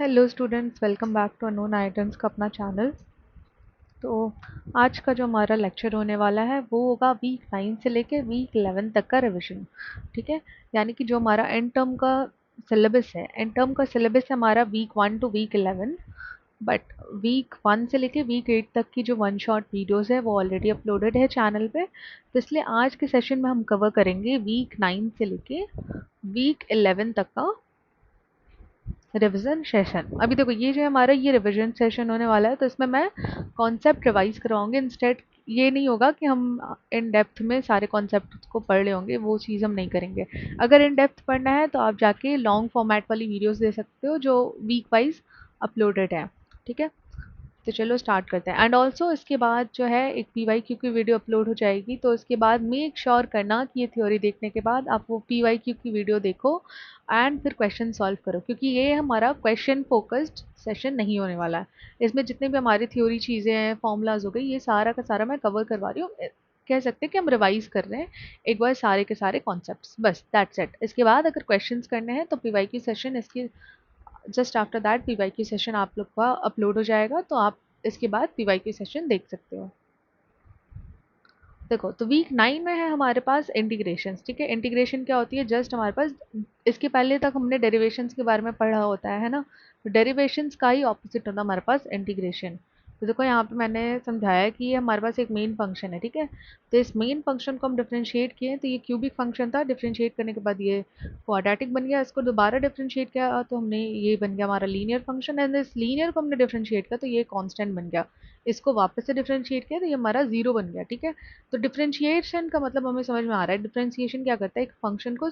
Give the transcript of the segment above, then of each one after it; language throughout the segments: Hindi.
Hello students, welcome back to unknown items का अपना चैनल। तो आज का जो हमारा लेक्चर होने वाला है वो होगा वीक 9 से लेके वीक 11 तक का रिवीजन। ठीक है, यानी कि जो हमारा एंड टर्म का सिलेबस है, एंड टर्म का सिलेबस है हमारा week 1 to week 11। But week 1 से लेके वीक 8 तक की जो वन शॉट वीडियोस है वो ऑलरेडी अपलोडेड है चैनल पे। तो इसलिए आज के सेशन में हम कवर करेंगे वीक 9 से लेके वीक 11 तक का रिवीजन सेशन। अभी देखो, ये जो हमारा ये रिवीजन सेशन होने वाला है तो इसमें मैं कॉन्सेप्ट रिवाइज करवाऊंगी इंस्टेड। ये नहीं होगा कि हम इन डेप्थ में सारे कॉन्सेप्ट को पढ़ ले होंगे, वो चीज़ हम नहीं करेंगे। अगर इन डेप्थ पढ़ना है तो आप जाके लॉन्ग फॉर्मेट वाली वीडियोस दे सकते हो जो वीक वाइज अपलोडेड है। ठीक है, तो चलो स्टार्ट करते हैं। एंड ऑल्सो इसके बाद जो है एक पीवाईक्यू की वीडियो अपलोड हो जाएगी, तो इसके बाद मेक श्योर करना कि ये थ्योरी देखने के बाद आप वो पीवाईक्यू की वीडियो देखो एंड फिर क्वेश्चन सॉल्व करो, क्योंकि ये हमारा क्वेश्चन फोकस्ड सेशन नहीं होने वाला है। इसमें जितने भी हमारी थ्योरी चीज़ें हैं, फॉर्मूलाज हो गई, ये सारा का सारा मैं कवर करवा रही हूँ। कह सकते हैं कि हम रिवाइज कर रहे हैं एक बार सारे के सारे कॉन्सेप्ट्स, बस दैट्स इट। इसके बाद अगर क्वेश्चंस करने हैं तो पीवाईक्यू सेशन इसकी just after that PYQ session आप लोग का अपलोड हो जाएगा, तो आप इसके बाद पीवाईक्यू सेशन देख सकते हो। देखो, तो वीक 9 में है हमारे पास इंटीग्रेशन। ठीक है, इंटीग्रेशन क्या होती है, जस्ट हमारे पास इसके पहले तक हमने डेरिवेशंस के बारे में पढ़ा होता है ना। तो डेरिवेशंस का ही ऑपोजिट होता है हमारे पास इंटीग्रेशन। तो देखो, यहाँ पे मैंने समझाया कि ये हमारे पास एक मेन फंक्शन है। ठीक है, तो इस मेन फंक्शन को हम डिफरेंशिएट किए, तो ये क्यूबिक फंक्शन था। डिफरेंशिएट करने के बाद ये क्वाड्रेटिक बन गया। इसको दोबारा डिफरेंशिएट किया तो हमने ये बन गया हमारा लीनियर फंक्शन। एंड इस लीनियर को हमने डिफरेंशिएट किया तो ये कांस्टेंट बन गया। इसको वापस से डिफरेंशिएट किया तो ये हमारा जीरो बन गया। ठीक है, तो डिफरेंशिएशन का मतलब हमें समझ में आ रहा है। डिफरेंशिएशन क्या करता है, एक फंक्शन को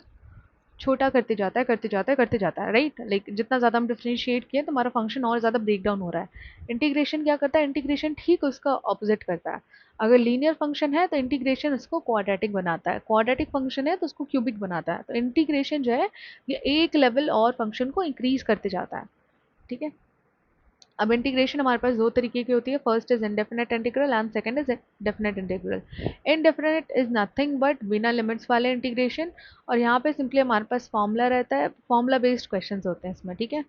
छोटा करते जाता है, करते जाता है, करते जाता है, राइट। लाइक जितना ज़्यादा हम डिफरेंशिएट किए तो हमारा फंक्शन और ज़्यादा ब्रेक डाउन हो रहा है। इंटीग्रेशन क्या करता है, इंटीग्रेशन ठीक उसका ऑपोजिट करता है। अगर लीनियर फंक्शन है तो इंटीग्रेशन उसको क्वाड्रेटिक बनाता है, क्वाड्रेटिक फंक्शन है तो उसको क्यूबिक बनाता है। तो इंटीग्रेशन जो है ये एक लेवल और फंक्शन को इंक्रीज करते जाता है। ठीक है, अब इंटीग्रेशन हमारे पास दो तरीके की होती है। First is indefinite integral and second is definite integral. Indefinite is nothing but बिना लिमिट्स वाले इंटीग्रेशन। और यहाँ पे सिंपली हमारे पास फॉर्मूला रहता है, फॉर्मूला बेस्ड क्वेश्चंस होते हैं इसमें। ठीक है,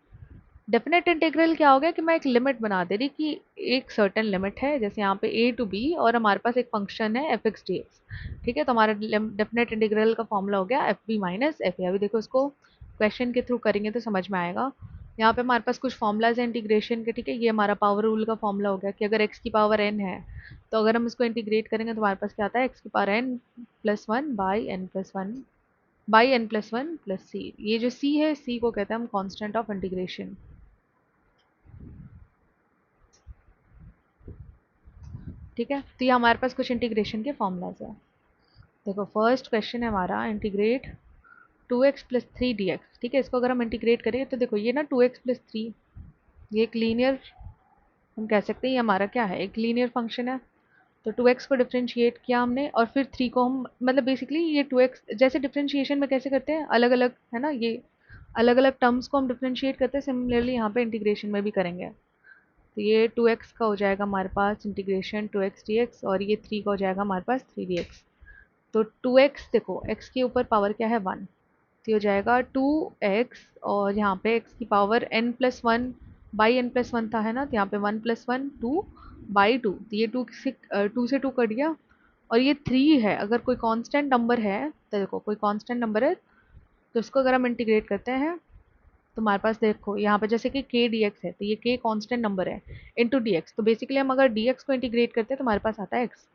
डेफिनेट इंटीग्रल क्या हो गया कि मैं एक लिमिट बना दे रही कि एक सर्टेन लिमिट है, जैसे यहाँ पे a टू b और हमारे पास एक फंक्शन है एफ एक्स डी एक्स। ठीक है, तो हमारा डेफिनेट इंटीग्रल का फॉर्मूला हो गया F B minus F A. अभी देखो, इसको क्वेश्चन के थ्रू करेंगे तो समझ में आएगा। यहाँ पे हमारे पास कुछ फॉर्मूलाज हैं इंटीग्रेशन के। ठीक है, ये हमारा पावर रूल का फॉर्मूला हो गया कि अगर x की पावर n है तो अगर हम इसको इंटीग्रेट करेंगे तो हमारे पास क्या आता है, x की power n plus one by N plus one by N plus one plus C. ये जो c है, c को कहते हैं हम कॉन्स्टेंट ऑफ इंटीग्रेशन। ठीक है, तो ये हमारे पास कुछ इंटीग्रेशन के फॉर्मूलाज है। देखो, फर्स्ट क्वेश्चन है हमारा integrate 2x plus three D x. ठीक है, इसको अगर हम इंटीग्रेट करें तो देखो ये ना 2x प्लस थ्री, ये एक लीनियर, हम कह सकते हैं ये हमारा क्या है, एक लीनियर फंक्शन है। तो 2x को डिफरेंशिएट किया हमने और फिर 3 को हम, मतलब बेसिकली ये 2x जैसे डिफरेंशिएशन में कैसे करते हैं, अलग अलग है ना, ये अलग अलग टर्म्स को हम डिफरेंशिएट करते हैं, सिमिलरली यहाँ पे इंटीग्रेशन में भी करेंगे। तो ये 2x का हो जाएगा हमारे पास इंटीग्रेशन 2x dx और ये 3 का हो जाएगा हमारे पास 3 dx। तो 2x देखो, x के ऊपर पावर क्या है 1, तो ये हो जाएगा 2x और यहाँ पे x की power n plus one by N plus one था, है ना, तो यहाँ पे 1 प्लस वन 2 बाई टू, तो ये 2 से 2 कट गया। और ये 3 है, अगर कोई कांस्टेंट नंबर है तो देखो कोई कांस्टेंट नंबर है तो इसको अगर हम इंटीग्रेट करते हैं तो हमारे पास देखो यहाँ पे जैसे कि k dx है, तो ये k कांस्टेंट नंबर है इनटू dx। तो बेसिकली हम अगर dx को इंटीग्रेट करते हैं तो हमारे पास आता है x।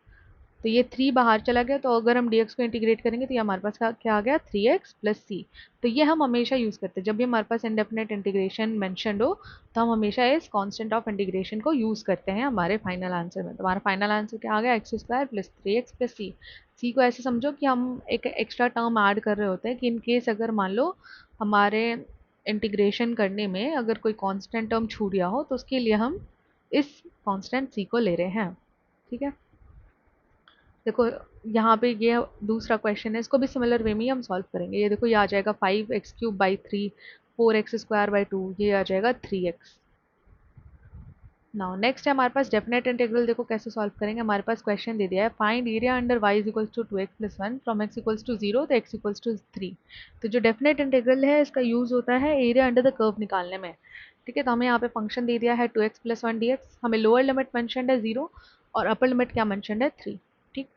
तो ये 3 बाहर चला गया, तो अगर हम dx को इंटीग्रेट करेंगे तो ये हमारे पास क्या आ गया 3x प्लस सी। तो ये हम हमेशा यूज़ करते हैं जब भी हमारे पास इंडेफिनेट इंटीग्रेशन मेंशनड हो, तो हम हमेशा इस कांस्टेंट ऑफ इंटीग्रेशन को यूज़ करते हैं हमारे फाइनल आंसर में। तो हमारा फाइनल आंसर क्या आ गया, x square plus 3x plus C. C को ऐसे समझो कि हम एक एक्स्ट्रा टर्म ऐड कर रहे होते हैं कि इन केस अगर मान लो हमारे इंटीग्रेशन करने में अगर कोई कांस्टेंट टर्म छूट गया हो तो उसके लिए हम इस कांस्टेंट सी को ले रहे हैं। ठीक है, देखो यहाँ पे ये दूसरा क्वेश्चन है, इसको भी सिमिलर वे में ही हम सॉल्व करेंगे। ये देखो, ये आ जाएगा 5x³ by 3, 4x square by 2, ये आ जाएगा 3x। नाउ नेक्स्ट है हमारे पास डेफिनेट इंटीग्रल। देखो कैसे सॉल्व करेंगे। हमारे पास क्वेश्चन दे दिया है, find area under y is equals to 2x+1 from x equals to 0 तो x इक्वल्स टू 3। तो जो डेफिनेट इंटीग्रल है इसका यूज होता है एरिया अंडर द कर्व निकालने में। ठीक है, तो हमें यहाँ पे फंक्शन दे दिया है 2x+1 dx, हमें लोअर लिमिट मेंशन्ड है 0 और अपर लिमिट क्या मेंशन्ड है 3। ठीक,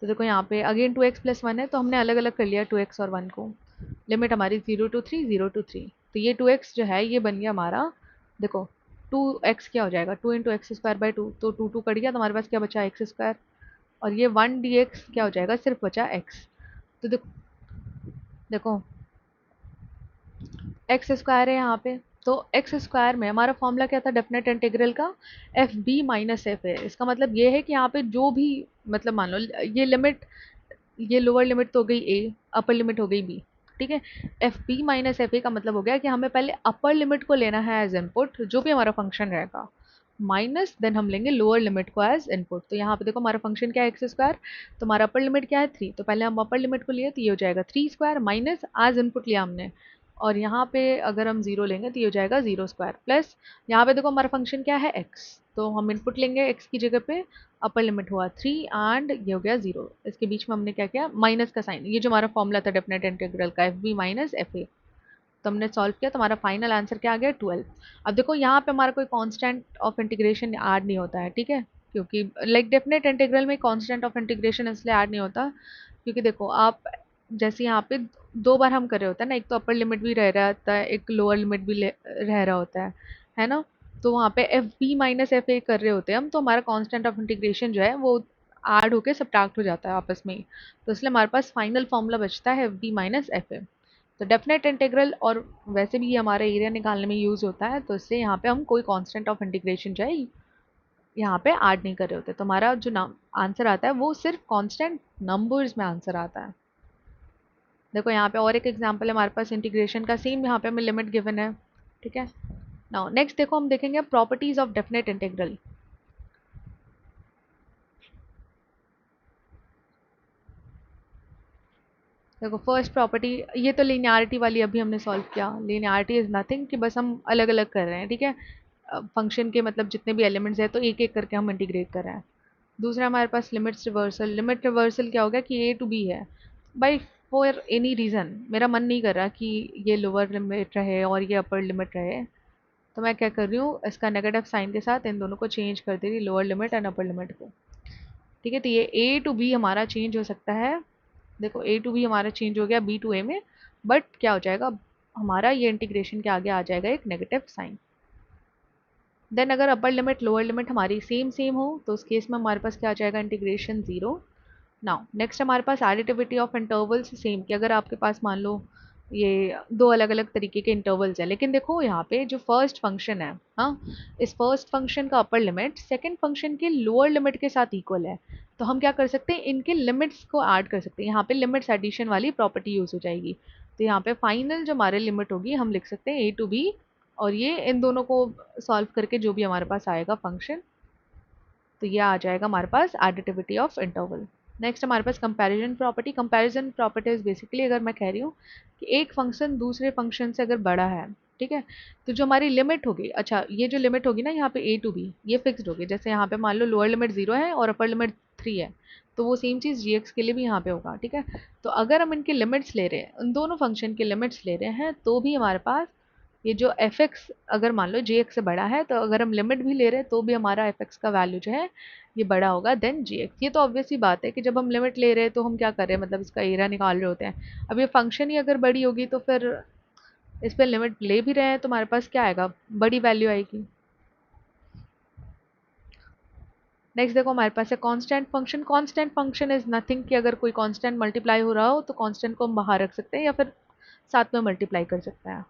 तो देखो यहाँ पे अगेन 2x+1 है तो हमने अलग अलग कर लिया 2x और 1 को। लिमिट हमारी 0 to 3, 0 to 3, तो ये 2x जो है ये बन गया हमारा, देखो 2x क्या हो जाएगा, 2 इंटू एक्स स्क्वायर बाई 2, तो 2 2 कट गया तो हमारे पास क्या बचा एक्स स्क्वायर, और ये 1 dx क्या हो जाएगा, सिर्फ बचा x। तो देखो देखो एक्स स्क्वायर है यहाँ पे, तो एक्स स्क्वायर में हमारा फॉर्मूला क्या था डेफिनेट इंटीग्रल का, एफ बी माइनस एफ है। इसका मतलब ये है कि यहाँ पे जो भी, मतलब मान लो ये लिमिट, ये लोअर लिमिट तो हो गई ए, अपर लिमिट हो गई बी। ठीक है, F B minus F A का मतलब हो गया कि हमें पहले अपर लिमिट को लेना है एज इनपुट, जो भी हमारा फंक्शन रहेगा, माइनस देन हम लेंगे लोअर लिमिट को एज इनपुट। तो यहाँ पे देखो हमारा फंक्शन क्या है एक्स स्क्वायर, तो हमारा अपर लिमिट क्या है 3, तो पहले हम अपर लिमिट को लिए तो ये हो जाएगा 3 स्क्वायर माइनस एज इनपुट लिया हमने, और यहाँ पे अगर हम जीरो लेंगे तो ये हो जाएगा 0 स्क्वायर प्लस, यहाँ पे देखो हमारा फंक्शन क्या है x, तो हम इनपुट लेंगे x की जगह पे, अपर लिमिट हुआ 3 एंड ये हो गया 0, इसके बीच में हमने क्या किया माइनस का साइन, ये जो हमारा फॉर्मूला था डेफिनेट इंटीग्रल का F B minus F A, तो हमने सॉल्व किया तो हमारा फाइनल आंसर क्या आ गया 12। अब देखो यहाँ पे हमारा कोई कांस्टेंट ऑफ इंटीग्रेशन ऐड नहीं होता है, ठीक है, क्योंकि लाइक डेफिनेट इंटीग्रल में कांस्टेंट ऑफ इंटीग्रेशन इसलिए ऐड नहीं होता क्योंकि देखो आप जैसे यहाँ पे दो बार हम कर रहे होते हैं ना, एक तो अपर लिमिट भी रह रहा होता है, एक लोअर लिमिट भी रह रहा होता है ना, तो वहाँ पे F B minus F A कर रहे होते हैं हम, तो हमारा कांस्टेंट ऑफ इंटीग्रेशन जो है वो ऐड होके सब्ट्रैक्ट हो जाता है आपस में ही, तो इसलिए हमारे पास फाइनल फॉर्मूला बचता है F B minus F A. तो डेफिनेट इंटीग्रल और वैसे भी ये हमारा एरिया निकालने में यूज होता है, तो इससे यहाँ पे हम कोई कांस्टेंट ऑफ इंटीग्रेशन जो है यहाँ पे ऐड नहीं कर रहे होते, तो हमारा जो नाम आंसर आता है वो सिर्फ कांस्टेंट नंबर्स में आंसर आता है। देखो यहाँ पे और एक एग्जांपल है हमारे पास इंटीग्रेशन का, सेम यहाँ पे हमें लिमिट गिवन है। ठीक है, नाउ नेक्स्ट देखो हम देखेंगे प्रॉपर्टीज ऑफ डेफिनेट इंटीग्रल। देखो फर्स्ट प्रॉपर्टी, ये तो लीनियरिटी वाली अभी हमने सॉल्व किया, लीनियरिटी इज नथिंग कि बस हम अलग अलग कर रहे हैं, ठीक है, फंक्शन के मतलब जितने भी एलिमेंट्स हैं तो एक एक करके हम इंटीग्रेट कर रहे हैं। दूसरा हमारे पास लिमिट्स रिवर्सल, लिमिट रिवर्सल क्या होगा कि ए टू बी है, बाई फॉर एनी रीज़न मेरा मन नहीं कर रहा कि ये लोअर लिमिट रहे और ये अपर लिमिट रहे, तो मैं क्या कर रही हूँ इसका नेगेटिव साइन के साथ इन दोनों को चेंज कर दे रही, lower limit and upper limit को। ठीक है, तो ये ए टू बी हमारा चेंज हो सकता है, देखो ए टू बी हमारा चेंज हो गया बी टू ए में, बट क्या हो जाएगा हमारा ये इंटीग्रेशन के आगे आ जाएगा एक नेगेटिव साइन। देन अगर अपर लिमिट लोअर लिमिट हमारी सेम सेम हो तो उस केस में हमारे पास क्या आ जाएगा इंटीग्रेशन 0। नाउ नेक्स्ट हमारे पास एडिटिविटी ऑफ इंटरवल्स, सेम कि अगर आपके पास मान लो ये दो अलग अलग तरीके के इंटरवल्स हैं, लेकिन देखो यहाँ पे जो फर्स्ट फंक्शन है, हाँ, इस फर्स्ट फंक्शन का अपर लिमिट सेकंड फंक्शन के लोअर लिमिट के साथ इक्वल है, तो हम क्या कर सकते हैं इनके लिमिट्स को ऐड कर सकते हैं, यहाँ पे लिमिट्स एडिशन वाली प्रॉपर्टी यूज हो जाएगी। तो यहाँ पे फाइनल जो हमारे लिमिट होगी हम लिख सकते हैं ए टू बी, और ये इन दोनों को सॉल्व करके जो भी हमारे पास आएगा फंक्शन, तो ये आ जाएगा हमारे पास एडिटिविटी ऑफ इंटरवल। नेक्स्ट हमारे पास comparison property, comparison property is basically अगर मैं कह रही हूँ कि एक फंक्शन दूसरे फंक्शन से अगर बड़ा है, ठीक है, तो जो हमारी लिमिट होगी, अच्छा ये जो लिमिट होगी ना यहाँ पे ए टू बी ये फिक्स्ड होगी, जैसे यहाँ पे मान लो लोअर लिमिट 0 है और अपर लिमिट 3 है, तो वो सेम चीज़ जी एक्स के लिए भी यहाँ पे होगा। ठीक है, तो अगर हम इनके लिमिट्स ले रहे हैं, उन दोनों फंक्शन के लिमिट्स ले रहे हैं, तो भी हमारे पास ये जो एफ एक्स अगर मान लो जे एक्स से बड़ा है, तो अगर हम लिमिट भी ले रहे हैं तो भी हमारा एफ एक्स का वैल्यू जो है ये बड़ा होगा देन जी एक्स। ये तो ऑब्वियस ही बात है कि जब हम लिमिट ले रहे हैं तो हम क्या कर रहे हैं, मतलब इसका एरिया निकाल रहे होते हैं। अब ये फंक्शन ही अगर बड़ी होगी तो फिर इस पर लिमिट ले भी रहे हैं तो हमारे पास क्या आएगा, बड़ी वैल्यू आएगी। नेक्स्ट देखो हमारे पास है constant function, constant function is nothing कि अगर कोई कांस्टेंट मल्टीप्लाई हो रहा हो तो कांस्टेंट को हम बाहर रख सकते हैं या फिर साथ में मल्टीप्लाई कर सकते हैं।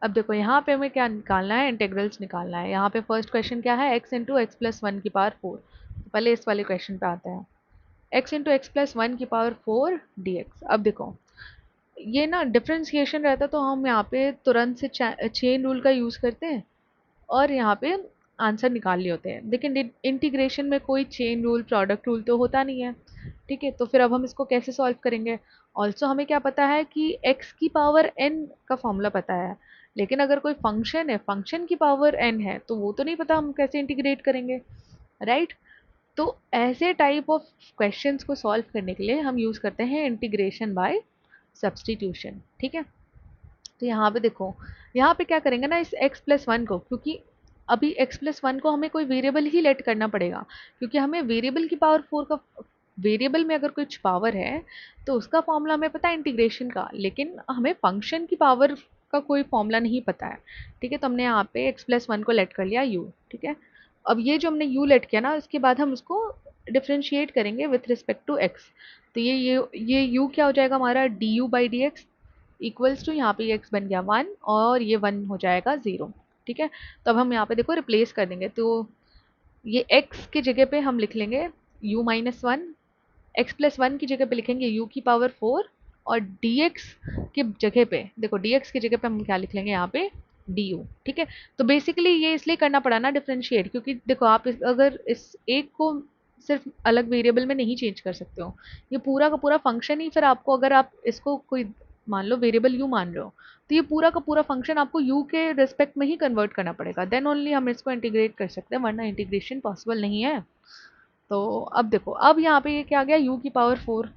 अब देखो यहाँ पे हमें क्या निकालना है, इंटीग्रल्स निकालना है। यहाँ पे फर्स्ट क्वेश्चन क्या है, x into x plus one की पावर 4, तो पहले इस वाले क्वेश्चन पे आते हैं, x into x plus one की पावर 4 dx। अब देखो ये ना डिफ्रेंसिएशन रहता तो हम यहाँ पे तुरंत से चेन रूल का यूज़ करते हैं और यहाँ पे आंसर निकाल लिए होते हैं, लेकिन इंटीग्रेशन में कोई चेन रूल प्रोडक्ट रूल तो होता नहीं है। ठीक है, तो फिर अब हम इसको कैसे सॉल्व करेंगे। ऑल्सो हमें क्या पता है कि x की पावर n का फॉर्मूला पता है, लेकिन अगर कोई फंक्शन है, फंक्शन की पावर n है, तो वो तो नहीं पता हम कैसे इंटीग्रेट करेंगे, राइट। तो ऐसे टाइप ऑफ क्वेश्चंस को सॉल्व करने के लिए हम यूज़ करते हैं इंटीग्रेशन बाय सब्सटीट्यूशन, ठीक है। तो यहाँ पे देखो, यहाँ पे क्या करेंगे ना, इस x प्लस वन को, क्योंकि अभी x प्लस वन को हमें कोई वेरिएबल ही लेट करना पड़ेगा, क्योंकि हमें वेरिएबल की पावर फोर का, वेरिएबल में अगर कुछ पावर है तो उसका फॉर्मूला हमें पता है इंटीग्रेशन का, लेकिन हमें फंक्शन की पावर का कोई फॉर्मूला नहीं पता है, ठीक है। तो हमने यहाँ पे x प्लस वन को लेट कर लिया u, ठीक है। अब ये जो हमने u लेट किया ना, इसके बाद हम उसको डिफ्रेंशिएट करेंगे विथ रिस्पेक्ट टू x। तो ये u क्या हो जाएगा हमारा, du by D X equals to, यहाँ पे x बन गया 1 और ये 1 हो जाएगा 0, ठीक है। तो अब हम यहाँ पे देखो रिप्लेस कर देंगे, तो ये x की जगह पे हम लिख लेंगे u minus one, x plus one की जगह पे लिखेंगे u की पावर 4, और dx की जगह पे देखो, dx की जगह पे हम क्या लिख लेंगे यहाँ पे du, ठीक है। तो बेसिकली ये इसलिए करना पड़ा ना डिफरेंशिएट, क्योंकि देखो आप अगर इस एक को सिर्फ अलग वेरिएबल में नहीं चेंज कर सकते हो, ये पूरा का पूरा फंक्शन ही फिर आपको, अगर आप इसको कोई मान लो वेरिएबल u मान रहे हो, तो ये पूरा का पूरा फंक्शन आपको u के रिस्पेक्ट में ही कन्वर्ट करना पड़ेगा, देन ओनली हम इसको इंटीग्रेट कर सकते हैं, वरना इंटीग्रेशन पॉसिबल नहीं है। तो अब देखो, अब यहाँ पे ये क्या आ गया, u की पावर 4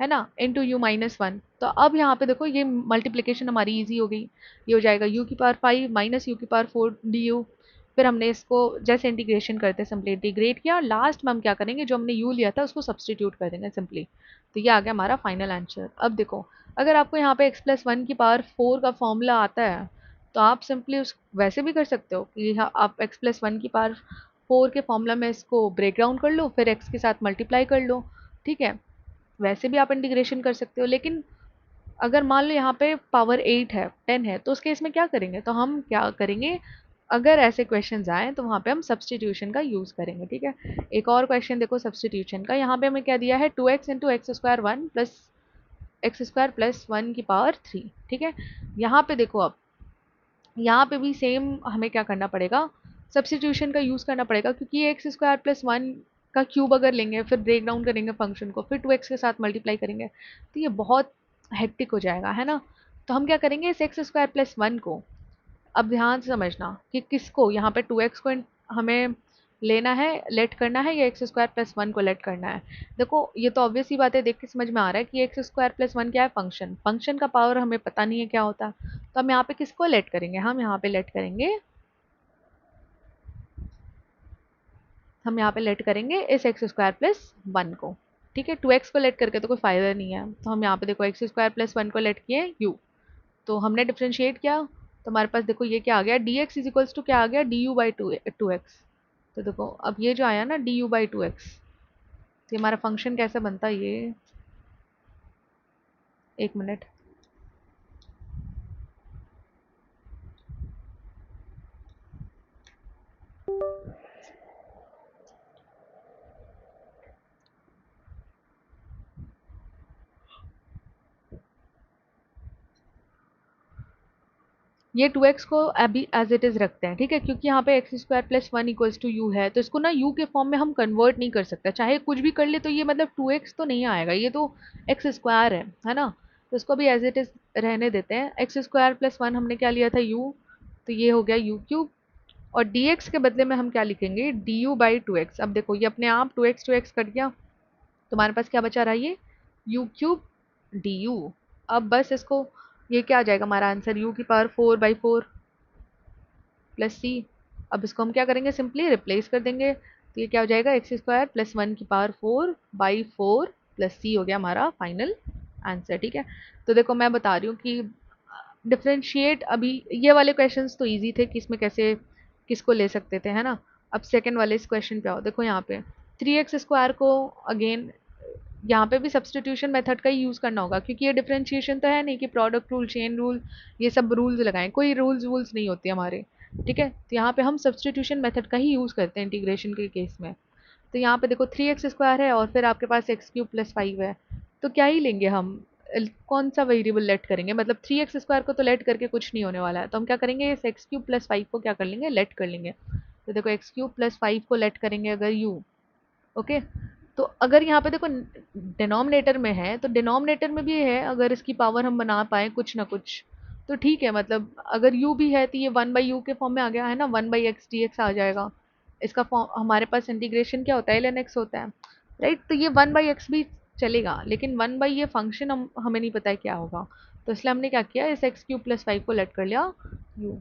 है ना, इंटू यू माइनस वन। तो अब यहाँ पे देखो ये मल्टीप्लिकेशन हमारी इजी हो गई, ये हो जाएगा u की पावर 5 माइनस यू की पावर 4 du। फिर हमने इसको जैसे इंटीग्रेशन करते सिंपली इंटीग्रेट किया, और लास्ट में हम क्या करेंगे, जो हमने u लिया था उसको सब्सटीट्यूट कर देंगे सिंपली। तो ये आ गया हमारा फाइनल आंसर। अब देखो, अगर आपको यहाँ पे x प्लस वन की पावर 4 का फॉर्मूला आता है, तो आप सिंपली उस वैसे भी कर सकते हो कि आप x प्लस वन की पावर 4 के फॉर्मूला में इसको ब्रेक डाउन कर लो, फिर x के साथ मल्टीप्लाई कर लो, ठीक है। वैसे भी आप इंटीग्रेशन कर सकते हो, लेकिन अगर मान लो यहाँ पे पावर 8 है, 10 है, तो उस केस में क्या करेंगे, तो हम क्या करेंगे, अगर ऐसे क्वेश्चन आए तो वहाँ पे हम सब्सटीट्यूशन का यूज़ करेंगे, ठीक है। एक और क्वेश्चन देखो सब्सटीट्यूशन का, यहाँ पे हमें क्या दिया है, 2x into x square one plus x square plus one की पावर 3, ठीक है। यहाँ पे देखो, अब यहाँ पे भी सेम हमें क्या करना पड़ेगा, सब्सटीट्यूशन का यूज़ करना पड़ेगा, क्योंकि ये एक्स स्क्वायर प्लस वन का क्यूब अगर लेंगे, फिर ब्रेक डाउन करेंगे फंक्शन को, फिर 2x के साथ मल्टीप्लाई करेंगे, तो ये बहुत हेक्टिक हो जाएगा, है ना। तो हम क्या करेंगे, इस एक्स स्क्वायर प्लस वन को, अब ध्यान से समझना कि किसको, यहाँ पे 2x को हमें लेना है, लेट करना है, या एक्स स्क्वायर प्लस वन को लेट करना है। देखो ये तो ऑब्वियस ही बात है, देख के समझ में आ रहा है कि एक्स स्क्वायर प्लस वन क्या है, फंक्शन, फंक्शन का पावर हमें पता नहीं है क्या होता। तो हम यहाँ पे किसको लेट करेंगे, हम यहाँ पे लेट करेंगे इस एक्स स्क्वायर प्लस वन को, ठीक है। 2x को लेट करके तो कोई फायदा नहीं है, तो हम यहाँ पे देखो एक्स स्क्वायर प्लस वन को लेट किए u, तो हमने डिफ्रेंशिएट किया, तो हमारे पास देखो ये क्या आ गया, dx इज इक्वल्स टू क्या आ गया, du बाई टू एक्स। तो देखो अब ये जो आया ना du बाई टू एक्स, तो हमारा फंक्शन कैसे बनता है, ये एक मिनट, ये 2x को अभी एज इट इज रखते हैं, ठीक है, क्योंकि यहाँ पे X square plus one equals to U है, तो इसको ना u के फॉर्म में हम कन्वर्ट नहीं कर सकते, चाहे कुछ भी कर ले, तो ये मतलब 2x तो नहीं आएगा, ये तो एक्स स्क्वायर है ना। तो इसको भी एज इट इज रहने देते हैं, एक्स स्क्वायर प्लस वन हमने क्या लिया था u, तो ये हो गया u क्यूब, और dx के बदले में हम क्या लिखेंगे, du बाई टू एक्स। अब देखो ये अपने आप टू एक्स कट गया, तुम्हारे पास क्या बचा रहा है, ये u क्यूब du। अब बस इसको, ये क्या आ जाएगा हमारा आंसर, u की पावर 4 बाई 4 प्लस सी। अब इसको हम क्या करेंगे, सिंपली रिप्लेस कर देंगे, तो ये क्या हो जाएगा, एक्स स्क्वायर प्लस वन की पावर 4 बाई 4 प्लस सी हो गया हमारा फाइनल आंसर, ठीक है। तो देखो मैं बता रही हूँ कि डिफ्रेंशिएट, अभी ये वाले क्वेश्चंस तो इजी थे कि इसमें कैसे किसको ले सकते थे, है ना। अब सेकंड वाले इस क्वेश्चन पे आओ, देखो यहाँ पे 3x स्क्वायर को अगेन यहाँ पे भी सब्सटीट्यूशन मेथड का ही यूज़ करना होगा, क्योंकि ये डिफरेंशिएशन तो है नहीं कि प्रोडक्ट रूल, चेन रूल, ये सब रूल्स लगाएं, कोई रूल्स नहीं होते हमारे, ठीक है। तो यहाँ पे हम सब्सटीट्यूशन मेथड का ही यूज़ करते हैं इंटीग्रेशन के केस में। तो यहाँ पे देखो 3x स्क्वायर है और फिर आपके पास एक्स क्यूब प्लस 5 है, तो क्या ही लेंगे हम, कौन सा वेरिएबल लेट करेंगे, मतलब 3x स्क्वायर को तो लेट करके कुछ नहीं होने वाला है, तो हम क्या करेंगे, इस एक्स क्यूब प्लस 5 को क्या कर लेंगे, लेट कर लेंगे। तो देखो एक्स क्यूब प्लस 5 को लेट करेंगे अगर u, ओके। तो अगर यहाँ पे देखो डिनोमिनेटर में है, तो डिनोमिनेटर में भी है, अगर इसकी पावर हम बना पाए कुछ ना कुछ, तो ठीक है, मतलब अगर u भी है तो ये 1/u के फॉर्म में आ गया है ना, 1/x dx आ जाएगा। इसका फॉर्म हमारे पास इंटीग्रेशन क्या होता है, ln x होता है, राइट। तो ये 1/x भी चलेगा, लेकिन 1 ये फंक्शन हमें नहीं पता है क्या होगा, तो इसलिए हमने क्या किया, इस x³ + 5 को लेट कर लिया u।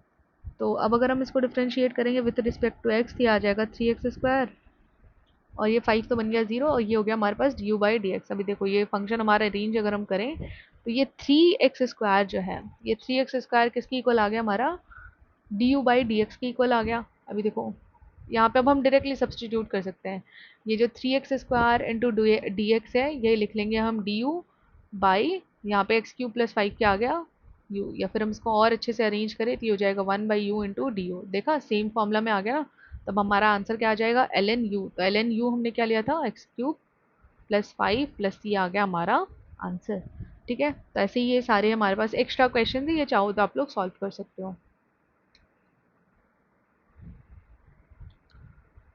तो अब अगर हम इसको डिफ्रेंशिएट करेंगे विद रिस्पेक्ट टू x, तो ये आ जाएगा 3x², और ये 5 तो बन गया 0, और ये हो गया हमारे पास du/dx। अभी देखो ये फंक्शन हमारा रेंज अगर हम करें तो ये 3x² जो है, ये 3x² किसकी इक्वल आ गया हमारा, du/dx की इक्वल आ गया। अभी देखो यहाँ पे अब हम डायरेक्टली सब्सटीट्यूट कर सकते हैं, ये जो 3x² इंटू dx है ये लिख लेंगे हम du यहाँ पे x³ + 5 क्या आ गया u, या फिर हम इसको और अच्छे से अरेंज करें तो ये हो जाएगा 1/u इंटू du। देखा सेम फॉर्मूला में आ गया ना, तब हमारा आंसर क्या आ जाएगा, ln u। तो ln u हमने क्या लिया था, x³ + 5 प्लस ये आ गया हमारा आंसर। ठीक है, तो ऐसे ही ये सारे हमारे पास एक्स्ट्रा क्वेश्चन है, ये चाहो तो आप लोग सॉल्व कर सकते हो।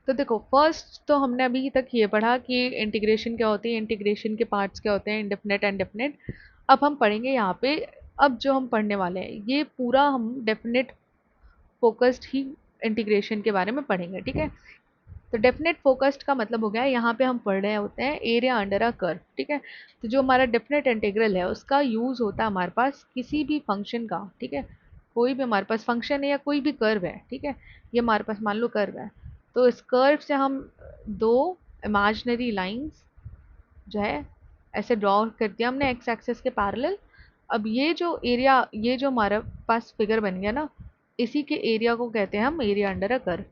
तो देखो फर्स्ट तो हमने अभी तक ये पढ़ा कि इंटीग्रेशन क्या होती है, इंटीग्रेशन के पार्ट्स क्या होते हैं, इंडेफिनेट एंड डेफिनेट। अब हम पढ़ेंगे यहाँ पे, अब जो हम पढ़ने वाले हैं ये पूरा हम डेफिनेट फोकस्ड ही इंटीग्रेशन के बारे में पढ़ेंगे, ठीक है। तो डेफिनेट फोकस्ड का मतलब हो गया यहाँ पे हम पढ़ रहे होते हैं एरिया अंडर अ कर्व, ठीक है। तो जो हमारा डेफिनेट इंटीग्रल है उसका यूज होता है हमारे पास किसी भी फंक्शन का, ठीक है। कोई भी हमारे पास फंक्शन है या कोई भी कर्व है, ठीक है, ये हमारे पास मान लो कर्व है, तो इस कर्व से हम दो इमेजिनरी लाइंस जो है ऐसे ड्रॉ कर दिया हमने एक्स एक्सिस के पैरेलल। अब ये जो एरिया, ये जो हमारे पास फिगर बन गया ना, इसी के एरिया को कहते हैं हम एरिया अंडर अ कर्व,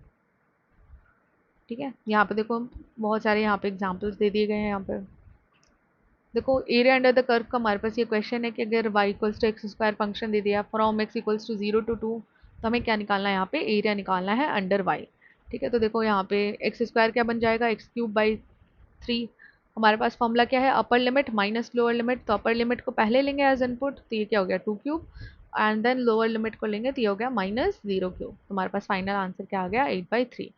ठीक है। यहाँ पे देखो बहुत सारे यहाँ पे एग्जांपल्स दे दिए गए हैं। यहाँ पे देखो एरिया अंडर द कर्व का हमारे पास ये क्वेश्चन है कि अगर y=x² फंक्शन दे दिया फ्रॉम x=0 to 2, तो हमें क्या निकालना है, यहाँ पे एरिया निकालना है अंडर y, ठीक है। तो देखो यहाँ पे x² क्या बन जाएगा, x³ / 3। हमारे पास फॉर्मूला क्या है, upper limit minus lower limit, तो अपर लिमिट को पहले लेंगे एज इनपुट, तो ये क्या हो गया 2³ एंड देन लोअर लिमिट को लेंगे तो ये हो गया -0³। तो हमारे पास फाइनल आंसर क्या आ गया, 8/3।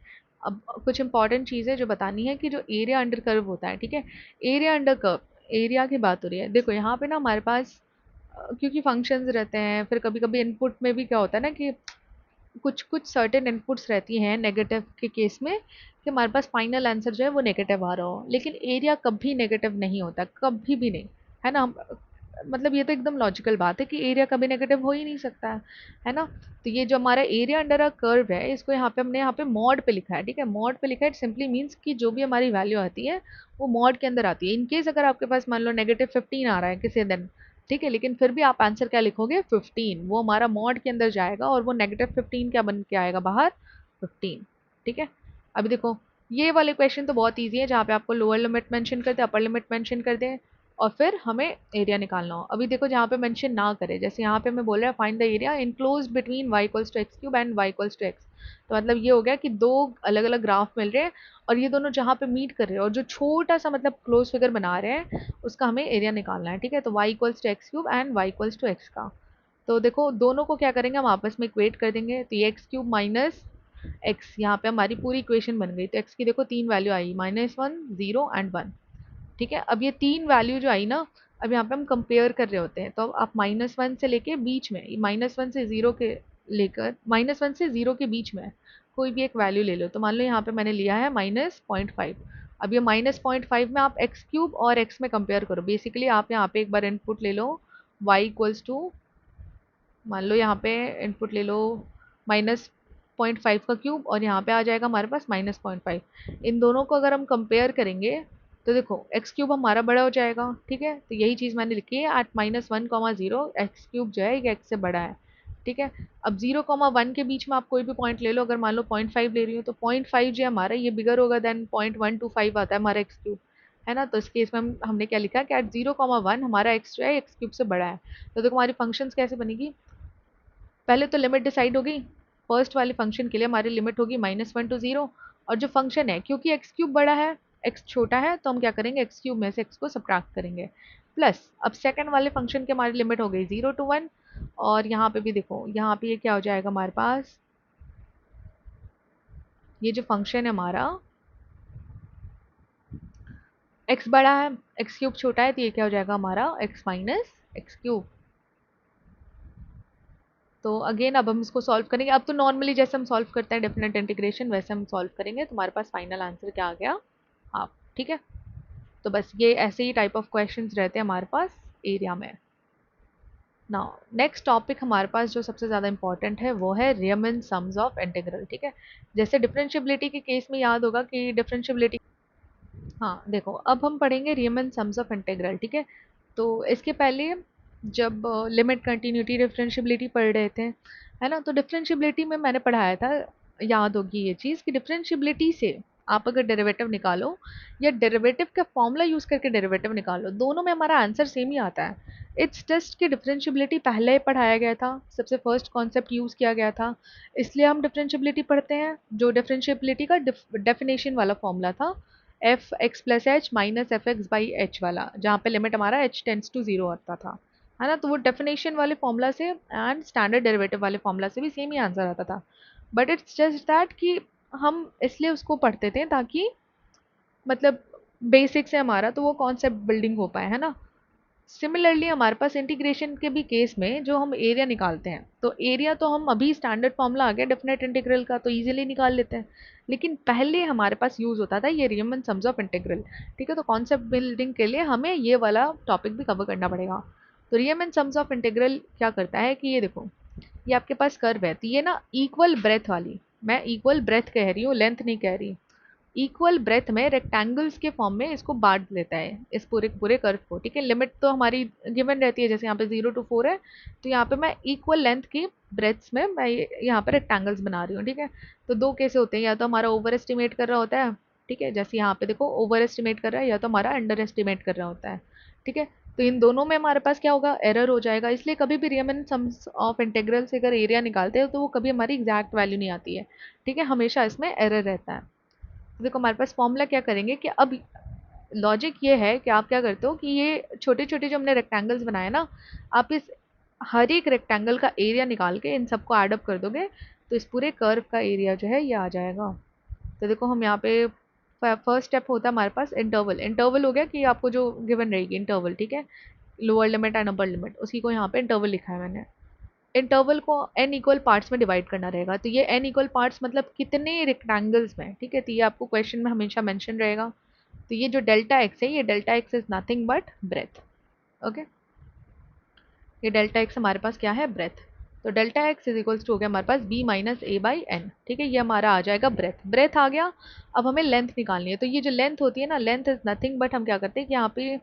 अब कुछ इंपॉर्टेंट चीज़ है जो बतानी है कि जो एरिया अंडर कर्व होता है, ठीक है, एरिया अंडर कर्व, एरिया की बात हो रही है। देखो यहाँ पे ना हमारे पास क्योंकि फंक्शंस रहते हैं, फिर कभी कभी इनपुट में भी क्या होता है ना कि कुछ कुछ सर्टेन इनपुट्स रहती हैं नेगेटिव के केस में, कि हमारे पास फाइनल आंसर जो है वो नेगेटिव आ रहा हो, लेकिन एरिया कभी नेगेटिव नहीं होता, कभी भी नहीं, है ना। मतलब ये तो एकदम लॉजिकल बात है कि एरिया कभी नेगेटिव हो ही नहीं सकता है ना। तो ये जो हमारा एरिया अंडर अ कर्व है, इसको यहाँ पे हमने यहाँ पे मॉड पे लिखा है, ठीक है। मॉड पे लिखा है, सिंपली मीन्स कि जो भी हमारी वैल्यू आती है वो मॉड के अंदर आती है। इनकेस अगर आपके पास मान लो -15 आ रहा है किसी दिन, ठीक है, लेकिन फिर भी आप आंसर क्या लिखोगे, 15, वो हमारा मॉड के अंदर जाएगा और वो -15 क्या बन के आएगा बाहर, 15, ठीक है। अभी देखो ये वाले क्वेश्चन तो बहुत ईजी है, जहाँ पे आपको लोअर लिमिट मेंशन कर दे, अपर लिमिट मेंशन कर दे, और फिर हमें एरिया निकालना हो। अभी देखो जहाँ पे मेंशन ना करे, जैसे यहाँ पे मैं बोल रहा है find the area enclose between y=x³ and y=x, तो मतलब ये हो गया कि दो अलग अलग ग्राफ मिल रहे हैं और ये दोनों जहाँ पे मीट कर रहे हैं और जो छोटा सा मतलब क्लोज फिगर बना रहे हैं उसका हमें एरिया निकालना है, ठीक है। तो y=x³ एंड y=x का, तो देखो दोनों को क्या करेंगे हम आपस में इक्वेट कर देंगे, तो ये x³ माइनस x, यहाँ पे हमारी पूरी इक्वेशन बन गई। तो x की देखो तीन वैल्यू आई, -1, 0 एंड 1, ठीक है। अब ये तीन वैल्यू जो आई ना, अब यहाँ पे हम कंपेयर कर रहे होते हैं, तो अब आप -1 से लेके बीच में, -1 से 0 के लेकर -1 से 0 के बीच में कोई भी एक वैल्यू ले लो। तो मान लो यहाँ पे मैंने लिया है -0.5। अब ये -0.5 में आप x³ और x में कंपेयर करो। बेसिकली आप यहाँ पे एक बार इनपुट ले लो y=, मान लो यहाँ पे इनपुट ले लो -0.5 का क्यूब, और यहाँ पे आ जाएगा हमारे पास -0.5। इन दोनों को अगर हम कंपेयर करेंगे तो देखो x³ हमारा बड़ा हो जाएगा, ठीक है। तो यही चीज़ मैंने लिखी है, एट -1, 0 x³ जो है ये x से बड़ा है, ठीक है। अब 0, 1 के बीच में आप कोई भी पॉइंट ले लो, अगर मान लो 0.5 ले रही हो तो 0.5 जो है हमारा ये बिगर होगा देन 0.125 आता है हमारा x³, है ना। तो इस केस में हमने क्या लिखा कि एट 0, 1 हमारा x जो है x³ से बड़ा है। तो देखो हमारी फंक्शंस कैसे बनेगी, पहले तो लिमिट डिसाइड हो गई, फर्स्ट वाले फंक्शन के लिए हमारी लिमिट होगी -1 to 0, और जो फंक्शन है क्योंकि x³ बड़ा है x छोटा है तो हम क्या करेंगे, x³ में से x को सब्ट्रैक्ट करेंगे, प्लस अब सेकंड वाले फंक्शन की हमारी लिमिट हो गई 0 to 1, और यहाँ पे भी देखो यहाँ पे ये क्या हो जाएगा हमारे पास, ये जो फंक्शन है हमारा x बड़ा है x³ छोटा है, तो ये क्या हो जाएगा हमारा x - x³, तो अगेन अब हम इसको सॉल्व करेंगे। अब तो नॉर्मली जैसे हम सॉल्व करते हैं डेफिनेट इंटीग्रेशन वैसे हम सॉल्व करेंगे। तुम्हारे पास फाइनल आंसर क्या आ गया? हाफ। ठीक है, तो बस ये ऐसे ही टाइप ऑफ क्वेश्चंस रहते हैं हमारे पास एरिया में। नाउ नेक्स्ट टॉपिक हमारे पास जो सबसे ज़्यादा इंपॉर्टेंट है वो है रियमन सम्स ऑफ इंटीग्रल। ठीक है, जैसे डिफरेंशिएबिलिटी के केस में याद होगा कि डिफरेंशिएबिलिटी, हाँ देखो अब हम पढ़ेंगे रियमन सम्स ऑफ इंटीग्रल। ठीक है, तो इसके पहले जब लिमिट कंटिन्यूटी डिफरेंशिएबिलिटी पढ़ रहे थे, है ना, तो डिफरेंशिएबिलिटी में मैंने पढ़ाया था, याद होगी ये चीज़, कि डिफरेंशिएबिलिटी से आप अगर डेरिवेटिव निकालो या डेरिवेटिव का फॉर्मूला यूज़ करके डेरिवेटिव निकालो, दोनों में हमारा आंसर सेम ही आता है। इट्स जस्ट कि डिफरेंशिएबिलिटी पहले पढ़ाया गया था, सबसे फर्स्ट कॉन्सेप्ट यूज़ किया गया था, इसलिए हम डिफरेंशिएबिलिटी पढ़ते हैं। जो डिफरेंशिएबिलिटी का डेफिनेशन वाला फॉर्मूला था, F x plus H minus F x by H वाला, जहाँ पे लिमिट हमारा एच टेंस टू जीरो आता था, है ना, तो वो डेफिनेशन वाले फॉर्मूला से एंड स्टैंडर्ड डेरिवेटिव वाले फॉर्मूला से भी सेम ही आंसर आता था। बट इट्स जस्ट दैट कि हम इसलिए उसको पढ़ते थे ताकि मतलब बेसिक से हमारा तो वो कॉन्सेप्ट बिल्डिंग हो पाए, है ना। सिमिलरली हमारे पास इंटीग्रेशन के भी केस में जो हम एरिया निकालते हैं, तो एरिया तो हम अभी स्टैंडर्ड फॉर्मूला आ गया डेफिनेट इंटीग्रल का, तो इजीली निकाल लेते हैं, लेकिन पहले हमारे पास यूज होता था ये रियमन सम्स ऑफ इंटीग्रल। ठीक है, तो कॉन्सेप्ट बिल्डिंग के लिए हमें ये वाला टॉपिक भी कवर करना पड़ेगा। तो रियमन सम्स ऑफ इंटीग्रल क्या करता है कि ये देखो, ये आपके पास कर्व है, तो ये ना इक्वल ब्रेथ वाली, मैं इक्वल ब्रेथ कह रही हूँ, लेंथ नहीं कह रही, इक्वल ब्रेथ में रेक्टेंगल्स के फॉर्म में इसको बांट लेता है, इस पूरे पूरे कर्व को। ठीक है, लिमिट तो हमारी गिवन रहती है, जैसे यहाँ पे 0 to 4 है, तो यहाँ पे मैं इक्वल लेंथ की ब्रेथ्स में मैं यहाँ पे रेक्टेंगल्स बना रही हूँ। ठीक है, तो दो केस होते हैं, या तो हमारा ओवर एस्टिमेट कर रहा होता है, ठीक है, जैसे यहाँ पे देखो ओवर एस्टिमेट कर रहा है, या तो हमारा अंडर एस्टिमेट कर रहा होता है। ठीक है, तो इन दोनों में हमारे पास क्या होगा, एरर हो जाएगा, इसलिए कभी भी रियमन सम्स ऑफ इंटीग्रल से अगर एरिया निकालते हो तो वो कभी हमारी एग्जैक्ट वैल्यू नहीं आती है। ठीक है, हमेशा इसमें एरर रहता है। तो देखो हमारे पास फॉर्मूला क्या करेंगे कि अब लॉजिक ये है कि आप क्या करते हो कि ये छोटे छोटे जो हमने रेक्टेंगल्स बनाए ना, आप इस हर एक रेक्टेंगल का एरिया निकाल के इन सबको ऐड अप कर दोगे, तो इस पूरे कर्व का एरिया जो है ये आ जाएगा। तो देखो हम यहाँ पे फर्स्ट स्टेप होता है हमारे पास इंटरवल। इंटरवल हो गया कि आपको जो गिवन रहेगी इंटरवल, ठीक है, lower limit and upper limit, उसी को यहाँ पे इंटरवल लिखा है मैंने। इंटरवल को n इक्वल पार्ट्स में डिवाइड करना रहेगा, तो ये n इक्वल पार्ट्स मतलब कितने रेक्टेंगल्स में। ठीक है, तो ये आपको क्वेश्चन में हमेशा मेंशन रहेगा। तो ये जो डेल्टा एक्स है, ये delta X is nothing but breadth. Okay, ये डेल्टा एक्स हमारे पास क्या है, ब्रेथ। तो delta X is equals to हो गया हमारे पास b minus A by N. ठीक है, ये हमारा आ जाएगा ब्रेथ। ब्रेथ आ गया, अब हमें लेंथ निकालनी है। तो ये जो लेंथ होती है ना, लेंथ इज नथिंग बट हम क्या करते हैं कि यहाँ पे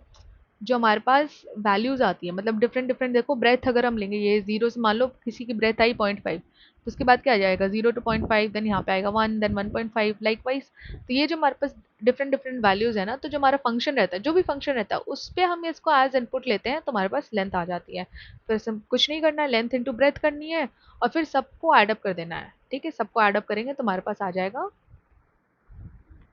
जो हमारे पास वैल्यूज आती है, मतलब डिफरेंट डिफरेंट, देखो ब्रेथ अगर हम लेंगे, ये जीरो से मान लो किसी की ब्रेथ आई 0.5, तो उसके बाद क्या आ जाएगा 0 to 0.5, देन यहाँ पे आएगा 1, देन 1.5 लाइक वाइज। तो ये जो हमारे पास डिफरेंट डिफरेंट वैल्यूज है ना, तो जो हमारा फंक्शन रहता है, जो भी फंक्शन रहता है उस पर हम इसको एज इनपुट लेते हैं, तो हमारे पास लेंथ आ जाती है। फिर से कुछ नहीं करना है, लेंथ इंटू ब्रेथ करनी है और फिर सबको एडअप कर देना है। ठीक है, सबको एडअप करेंगे तो हमारे पास आ जाएगा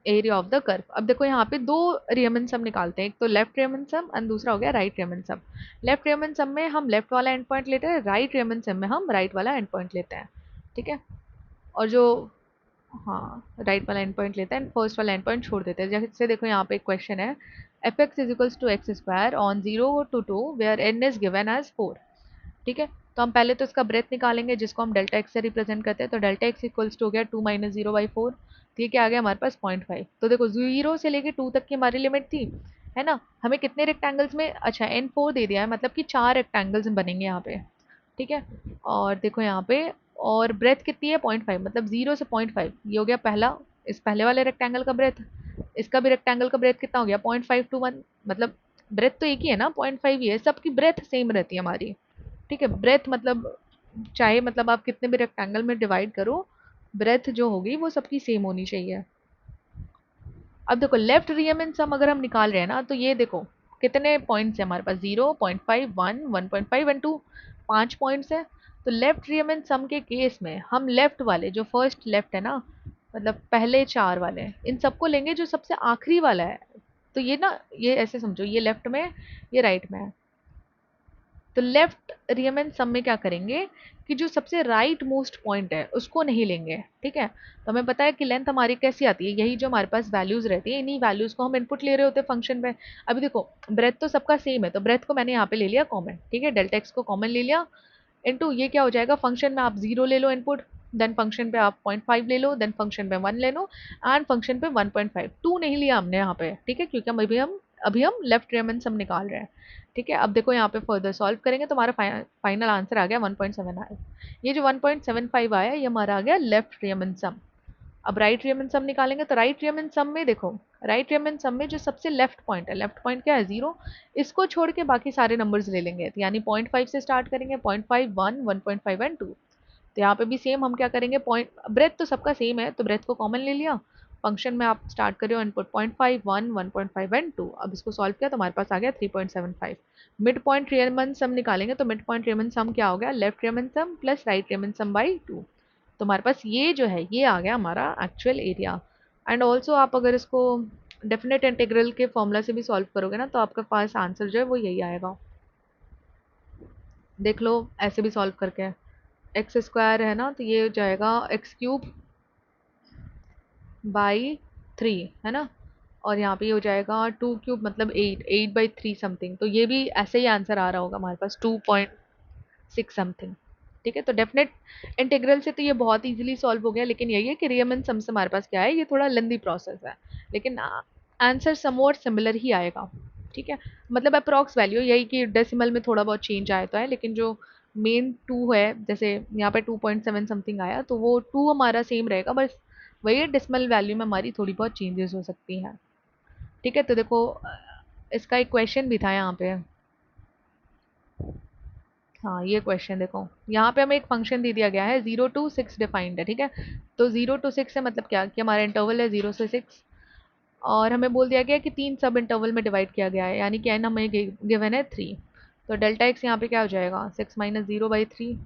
एरिया ऑफ द कर्व। अब देखो यहाँ पे दो रियमन सम निकालते हैं, एक तो लेफ्ट रियमन सम एंड दूसरा हो गया राइट रियमन सम। लेफ्ट रियमन सम में हम लेफ्ट वाला एंड पॉइंट लेते हैं, राइट रियमन सम में हम राइट वाला एंड पॉइंट लेते हैं। ठीक है, और जो, हाँ राइट वाला एंड पॉइंट लेते हैं, फर्स्ट वाला एंड पॉइंट छोड़ देते हैं। जैसे देखो यहाँ पे एक क्वेश्चन है, F X is equals to X square on 0 to 2 where N is given as 4। ठीक है, तो हम पहले तो इसका ब्रेथ निकालेंगे, जिसको हम डेल्टा एक्स से रिप्रेजेंट करते हैं, तो डेल्टा एक्स इक्वल्स टू हो गया 2 माइनस 0/4। तो ये क्या आ गया हमारे पास 0.5। तो देखो 0 से लेके 2 तक की हमारी लिमिट थी, है ना। हमें कितने रेक्टेंगल्स में, अच्छा n4 दे दिया है, मतलब कि 4 रेक्टेंगल्स बनेंगे यहाँ पे। ठीक है, और देखो यहाँ पे, और ब्रेथ कितनी है 0.5, मतलब 0 से 0.5, ये हो गया पहला, इस पहले वाले रेक्टेंगल का ब्रेथ। इसका भी रेक्टेंगल का ब्रेथ कितना हो गया 0.5 to 1, मतलब ब्रेथ तो एक ही है ना, 0.5 ही है, सबकी ब्रेथ सेम रहती है हमारी। ठीक है, ब्रेथ मतलब चाहे मतलब आप कितने भी रेक्टेंगल में डिवाइड करो, ब्रेथ जो होगी वो सबकी सेम होनी चाहिए। अब देखो लेफ्ट रियमन सम अगर हम निकाल रहे हैं ना, तो ये देखो कितने पॉइंट्स है हमारे पास, 0, 0.5, 1, 1.5 एंड 2, 5 पॉइंट्स है। तो लेफ्ट रियमन सम के केस में हम लेफ्ट वाले, जो फर्स्ट लेफ्ट है ना, मतलब पहले 4 वाले, इन सबको लेंगे जो सबसे आखिरी वाला है। तो ये ना, ये ऐसे समझो, ये लेफ्ट में है, ये राइट में है। तो लेफ्ट रियमन सम में क्या करेंगे कि जो सबसे राइट मोस्ट पॉइंट है उसको नहीं लेंगे। ठीक है, तो हमें पता है कि लेंथ हमारी कैसी आती है, यही जो हमारे पास वैल्यूज रहती है, इन्हीं वैल्यूज को हम इनपुट ले रहे होते हैं फंक्शन पे। अभी देखो ब्रेथ तो सबका सेम है, तो ब्रेथ को मैंने यहाँ पे ले लिया कॉमन। ठीक है, डेल्टा एक्स को कॉमन ले लिया, इनटू ये क्या हो जाएगा, फंक्शन में आप 0 ले लो इनपुट, देन फंक्शन पे आप 0.5 ले लो, देन फंक्शन पे 1 ले लो, एंड फंक्शन पे 1.5। 2 नहीं लिया हमने यहाँ पे, ठीक है, क्योंकि हम अभी हम लेफ्ट रेमन सम निकाल रहे हैं। ठीक है, अब देखो यहाँ पे फर्दर सॉल्व करेंगे तो हमारा फाइनल आंसर आ गया 1.7 आया। ये जो 1.75 आया ये हमारा आ गया लेफ्ट रेमन सम। अब राइट रियमन सम निकालेंगे तो राइट रियमन सम में देखो, राइट रियमन सम में जो सबसे लेफ्ट पॉइंट है, लेफ्ट पॉइंट क्या है 0, इसको छोड़ के बाकी सारे नंबर्स ले लेंगे, तो यानी 0.5 से स्टार्ट करेंगे, 0.5 1 1.5 एंड 2। तो यहाँ पे भी सेम हम क्या करेंगे, पॉइंट ब्रेथ तो सबका सेम है तो ब्रेथ को कॉमन ले लिया, फंक्शन में आप स्टार्ट करियो इनपुट 0.5 1 1.5 एंड 2। अब इसको सॉल्व किया तो हमारे पास आ गया 3.75। मिड पॉइंट रियमन सम निकालेंगे तो मिड पॉइंट रियमन सम क्या हो गया, left Riemann sum plus right Riemann sum by 2। तो हमारे पास ये जो है ये आ गया हमारा एक्चुअल एरिया। एंड ऑल्सो आप अगर इसको डेफिनेट इंटीग्रल के फॉर्मूला से भी सॉल्व करोगे ना तो आपके पास आंसर जो है वो यही आएगा। देख लो ऐसे भी सॉल्व करके, एक्स स्क्वायर है ना तो ये हो जाएगा एक्स क्यूब बाई 3, है ना, और यहाँ पे ये हो जाएगा 2 क्यूब मतलब 8 बाई 3 समथिंग। तो ये भी ऐसे ही आंसर आ रहा होगा हमारे पास 2.6 समथिंग। ठीक है, तो डेफिनेट इंटीग्रल से तो ये बहुत इजीली सॉल्व हो गया, लेकिन यही है कि रियमन सम से हमारे पास क्या है, ये थोड़ा लेंदी प्रोसेस है, लेकिन आंसर समवॉट सिमिलर ही आएगा। ठीक है, मतलब अप्रॉक्स वैल्यू यही कि डेसिमल में थोड़ा बहुत चेंज आया तो है, लेकिन जो मेन 2 है, जैसे यहाँ पे 2.7 समथिंग आया तो वो 2 हमारा सेम रहेगा, बस वही डेसिमल वैल्यू में हमारी थोड़ी बहुत चेंजेस हो सकती हैं। ठीक है, तो देखो इसका एक क्वेश्चन भी था यहाँ पे। हाँ ये क्वेश्चन देखो, यहाँ पे हमें एक फंक्शन दे दिया गया है 0 to 6 डिफाइंड है। ठीक है, तो 0 to 6 है मतलब क्या कि हमारा इंटरवल है 0 से 6, और हमें बोल दिया गया है कि 3 सब इंटरवल में डिवाइड किया गया है, यानी कि एन हमें गिवन है 3। तो डेल्टा एक्स यहाँ पे क्या हो जाएगा 6 - 0/3,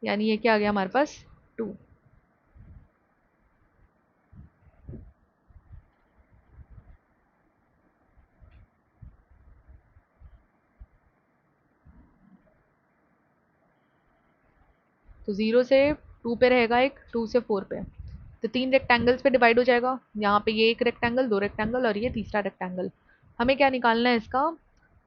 यानी ये क्या आ गया हमारे पास 2। तो 0 से 2 पे रहेगा एक, 2 से 4 पे, तो 3 रेक्टेंगल्स पे डिवाइड हो जाएगा। यहाँ पे ये एक रेक्टेंगल, 2 रेक्टेंगल और ये तीसरा रेक्टेंगल। हमें क्या निकालना है इसका,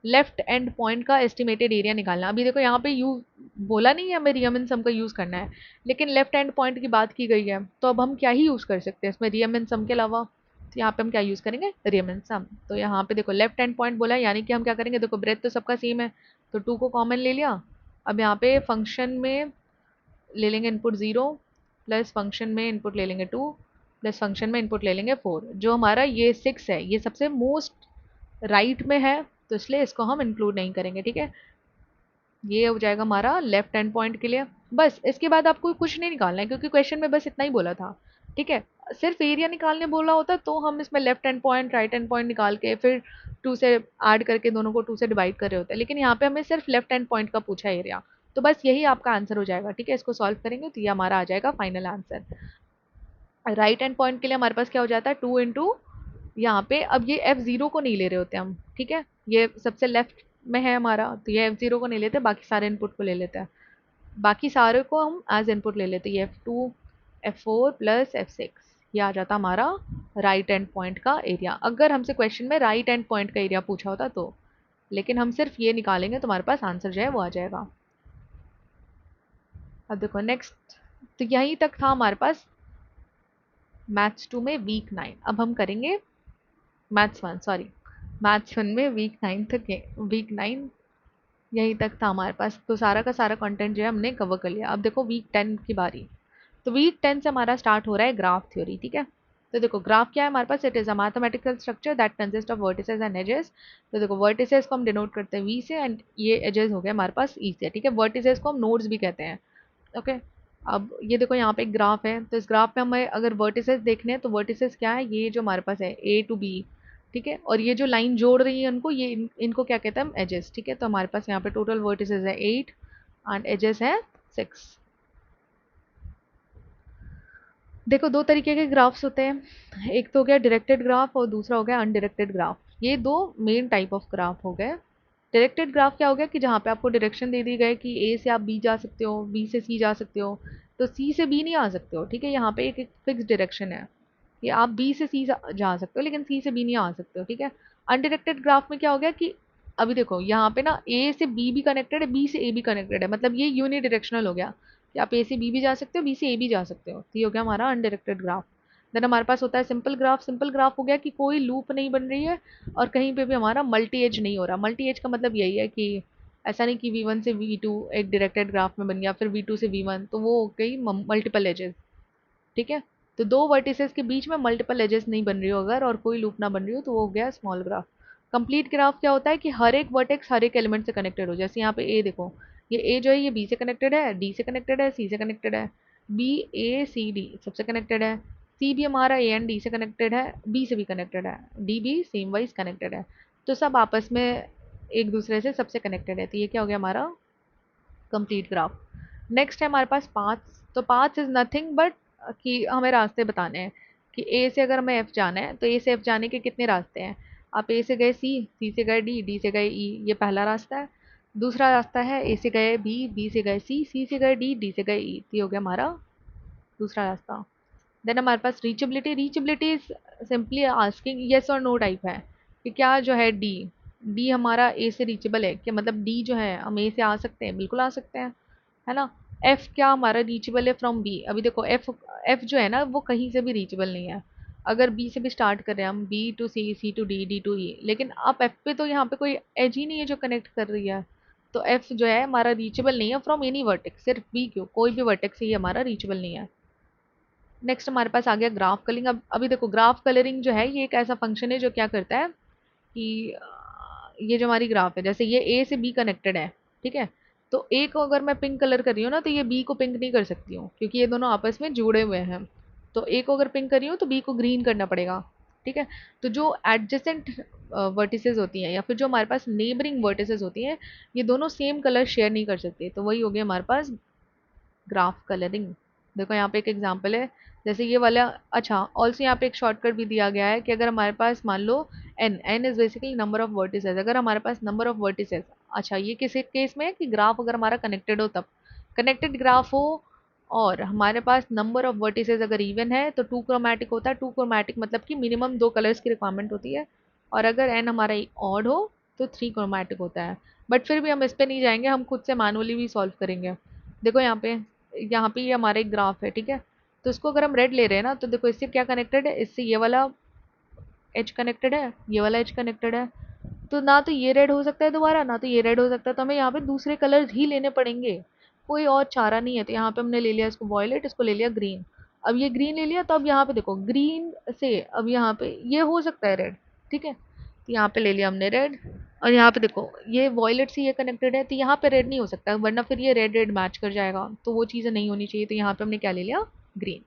लेफ्ट एंड पॉइंट का एस्टिमेटेड एरिया निकालना। अभी देखो यहाँ पे यू बोला नहीं है हमें रियमन सम का यूज़ करना है, लेकिन लेफ्ट एंड पॉइंट की बात की गई है तो अब हम क्या ही यूज़ कर सकते हैं इसमें रियमन सम के अलावा, तो यहाँ पे हम क्या यूज़ करेंगे रियमन सम। तो यहाँ पे देखो लेफ्ट एंड पॉइंट बोला है, यानी कि हम क्या करेंगे, देखो ब्रेथ तो सबका सेम है तो 2 को कॉमन ले लिया। अब यहाँ पे फंक्शन में ले लेंगे इनपुट 0, प्लस फंक्शन में इनपुट ले लेंगे 2, प्लस फंक्शन में इनपुट ले लेंगे 4। जो हमारा ये 6 है ये सबसे मोस्ट राइट में है तो इसलिए इसको हम इंक्लूड नहीं करेंगे। ठीक है, ये हो जाएगा हमारा लेफ्ट हैंड पॉइंट के लिए। बस इसके बाद आपको कुछ नहीं निकालना है क्योंकि क्वेश्चन में बस इतना ही बोला था। ठीक है, सिर्फ एरिया निकालने बोला होता तो हम इसमें left hand point right hand point निकाल के फिर 2 से ऐड करके दोनों को 2 से डिवाइड कर रहे होते हैं, लेकिन यहाँ पे हमें सिर्फ लेफ्ट हैंड पॉइंट का पूछा है एरिया, तो बस यही आपका आंसर हो जाएगा। ठीक है, इसको सॉल्व करेंगे तो ये हमारा आ जाएगा final answer. Right hand point के लिए हमारे पास क्या हो जाता है 2 इंटू यहाँ पे, अब ये F0 को नहीं ले रहे होते हम। ठीक है, ये सबसे लेफ्ट में है हमारा तो ये F0 को नहीं लेते, बाकी सारे इनपुट को ले लेते हैं, बाकी सारे को हम एज इनपुट ले लेते हैं। ये F2 F4 प्लस F6, ये आ जाता हमारा राइट एंड पॉइंट का एरिया, अगर हमसे क्वेश्चन में राइट एंड पॉइंट का एरिया पूछा होता तो, लेकिन हम सिर्फ ये निकालेंगे तो हमारे पास आंसर जो है वो आ जाएगा। अब देखो नेक्स्ट, तो यहीं तक था हमारे पास मैथ्स 2 में वीक 9। अब हम करेंगे मैथ्स 1, सॉरी मैथ्स 1 में वीक 9 तक, वीक 9 यहीं तक था हमारे पास, तो सारा का सारा कंटेंट जो है हमने कवर कर लिया। अब देखो वीक 10 की बारी, तो वीक 10 से हमारा स्टार्ट हो रहा है ग्राफ थ्योरी। ठीक है, तो देखो ग्राफ क्या है हमारे पास, it is a mathematical structure that consist of vertices and edges. तो देखो वर्टिसेस को हम डिनोट करते हैं वी से, एंड ये एजेस हो गए हमारे पास ई से। ठीक है, वर्टिसेस को हम नोड्स भी कहते हैं। ओके, अब ये देखो यहाँ पे एक ग्राफ है, तो इस ग्राफ में हमें अगर वर्टिसेस देखने हैं तो वर्टिसेस क्या है, ये जो हमारे पास है ए टू बी। ठीक है, और ये जो लाइन जोड़ रही है उनको, ये इनको क्या कहते हैं हम एजेस। ठीक है, तो हमारे पास यहाँ पे टोटल वर्टिसेस है 8 एंड एजेस है 6। देखो दो तरीके के ग्राफ्स होते हैं, एक तो हो गया डायरेक्टेड ग्राफ और दूसरा हो गया अनडायरेक्टेड ग्राफ। ये दो मेन टाइप ऑफ ग्राफ हो गए। डायरेक्टेड ग्राफ क्या हो गया कि जहाँ पे आपको डायरेक्शन दे दी गए कि ए से आप बी जा सकते हो, बी से सी जा सकते हो, तो सी से बी नहीं आ सकते हो। ठीक है, यहाँ पे एक फिक्स डायरेक्शन है कि आप बी से सी जा सकते हो लेकिन सी से बी नहीं आ सकते हो। ठीक है, अनडायरेक्टेड ग्राफ में क्या हो गया कि अभी देखो यहाँ पे ना ए से बी भी कनेक्टेड है, बी से ए भी कनेक्टेड है, मतलब ये यूनिडायरेक्शनल हो गया कि आप ए से बी भी जा सकते हो, बी से ए भी जा सकते हो। तो ये हो गया हमारा अनडायरेक्टेड ग्राफ। देन हमारे पास होता है सिंपल ग्राफ। सिंपल ग्राफ हो गया कि कोई लूप नहीं बन रही है और कहीं पे भी हमारा मल्टी एज नहीं हो रहा। मल्टी एज का मतलब यही है कि ऐसा नहीं कि V1 से V2 एक डायरेक्टेड ग्राफ में बन गया, फिर V2 से V1, तो वो हो गई मल्टीपल एजेस। ठीक है, तो दो वर्टिसेस के बीच में मल्टीपल एजेस नहीं बन रही हो अगर, और कोई लूप ना बन रही हो, तो वो हो गया स्मॉल ग्राफ। कंप्लीट ग्राफ क्या होता है कि हर एक वर्टेक्स हर एक एलिमेंट से कनेक्टेड हो। जैसे यहाँ पे ए देखो, ये ए जो है ये बी से कनेक्टेड है, डी से कनेक्टेड है, सी से कनेक्टेड है, बी ए सी डी सबसे कनेक्टेड है, सी भी हमारा ए एंड डी से कनेक्टेड है, बी से भी कनेक्टेड है, डी भी सेम वाइज कनेक्टेड है। तो सब आपस में एक दूसरे से सबसे कनेक्टेड है। तो ये क्या हो गया हमारा कंप्लीट ग्राफ। नेक्स्ट है हमारे पास पाथ्स। तो पाथ्स इज नथिंग बट कि हमें रास्ते बताने हैं कि ए से अगर हमें एफ जाना है तो ए से एफ जाने के कितने रास्ते हैं। आप ए से गए सी से गए डी से गए ई, ये पहला रास्ता है। दूसरा रास्ता है ए से गए बी से गए सी से गए डी से गए ई, तो ये हो गया हमारा दूसरा रास्ता। देन हमारे पास reachability. Reachability is simply asking yes और नो टाइप है कि क्या जो है डी डी हमारा ए से रीचेबल है क्या, मतलब डी जो है हम ए से आ सकते हैं, बिल्कुल आ सकते हैं, है ना। एफ क्या हमारा रीचेबल है फ्रॉम बी। अभी देखो एफ एफ जो है ना वो कहीं से भी रीचेबल नहीं है। अगर बी से भी स्टार्ट कर रहे हैं हम, B to C, C to D to E, लेकिन आप एफ पे तो यहाँ पे कोई एज ही नहीं है जो कनेक्ट कर रही है। तो एफ जो है हमारा रीचेबल नहीं है फ्रॉम एनी वर्टेक्स। सिर्फ बी क्यों, कोई भी वर्टेक्स ही हमारा रीचेबल नहीं है। नेक्स्ट हमारे पास आ गया ग्राफ कलरिंग। अब अभी देखो ग्राफ कलरिंग जो है ये एक ऐसा फंक्शन है जो क्या करता है कि ये जो हमारी ग्राफ है, जैसे ये ए से बी कनेक्टेड है, ठीक है, तो ए को अगर मैं पिंक कलर कर रही हूँ ना तो ये बी को पिंक नहीं कर सकती हूँ क्योंकि ये दोनों आपस में जुड़े हुए हैं। तो ए को अगर पिंक कर रही हूँ तो बी को ग्रीन करना पड़ेगा। ठीक है, तो जो एडजेसेंट वर्टिसेस होती हैं या फिर जो हमारे पास नेबरिंग वर्टिसेस होती हैं, ये दोनों सेम कलर शेयर नहीं कर सकते। तो वही हो गया हमारे पास ग्राफ कलरिंग। देखो यहाँ पे एक एग्जांपल है, जैसे ये वाला। अच्छा, ऑल्सो यहाँ पे एक शॉर्टकट भी दिया गया है कि अगर हमारे पास मान लो N is basically number of vertices, अगर हमारे पास नंबर ऑफ वर्टिसेस। अच्छा, ये किस केस में है कि ग्राफ अगर हमारा कनेक्टेड हो, तब कनेक्टेड ग्राफ हो और हमारे पास नंबर ऑफ वर्टिसेस अगर इवन है तो टू क्रोमैटिक होता है। टू क्रोमैटिक मतलब कि मिनिमम दो कलर्स की रिक्वायरमेंट होती है, और अगर एन हमारा ऑड हो तो थ्री क्रोमैटिक होता है। बट फिर भी हम इस पे नहीं जाएंगे, हम खुद से मैनुअली भी सॉल्व करेंगे। देखो यहाँ पे ये हमारा एक ग्राफ है, ठीक है, तो इसको अगर हम रेड ले रहे हैं ना तो देखो इससे क्या कनेक्टेड है, इससे ये वाला एज कनेक्टेड है, ये वाला एज कनेक्टेड है। तो ना तो ये रेड हो सकता है दोबारा, ना तो ये रेड हो सकता है, तो हमें यहाँ पे दूसरे कलर्स ही लेने पड़ेंगे, कोई और चारा नहीं है। तो यहाँ पे हमने ले लिया इसको वॉयलेट, इसको ले लिया ग्रीन। अब ये ग्रीन ले लिया तो अब यहाँ पे देखो ग्रीन से अब यहाँ पे ये हो सकता है रेड, ठीक है, तो यहाँ पे ले लिया हमने रेड। और यहाँ पे देखो ये वॉयलेट से ये कनेक्टेड है तो यहाँ पे रेड नहीं हो सकता वरना फिर ये रेड रेड मैच कर जाएगा, तो वो चीज़ें नहीं होनी चाहिए। तो यहाँ पे हमने क्या ले लिया, ग्रीन।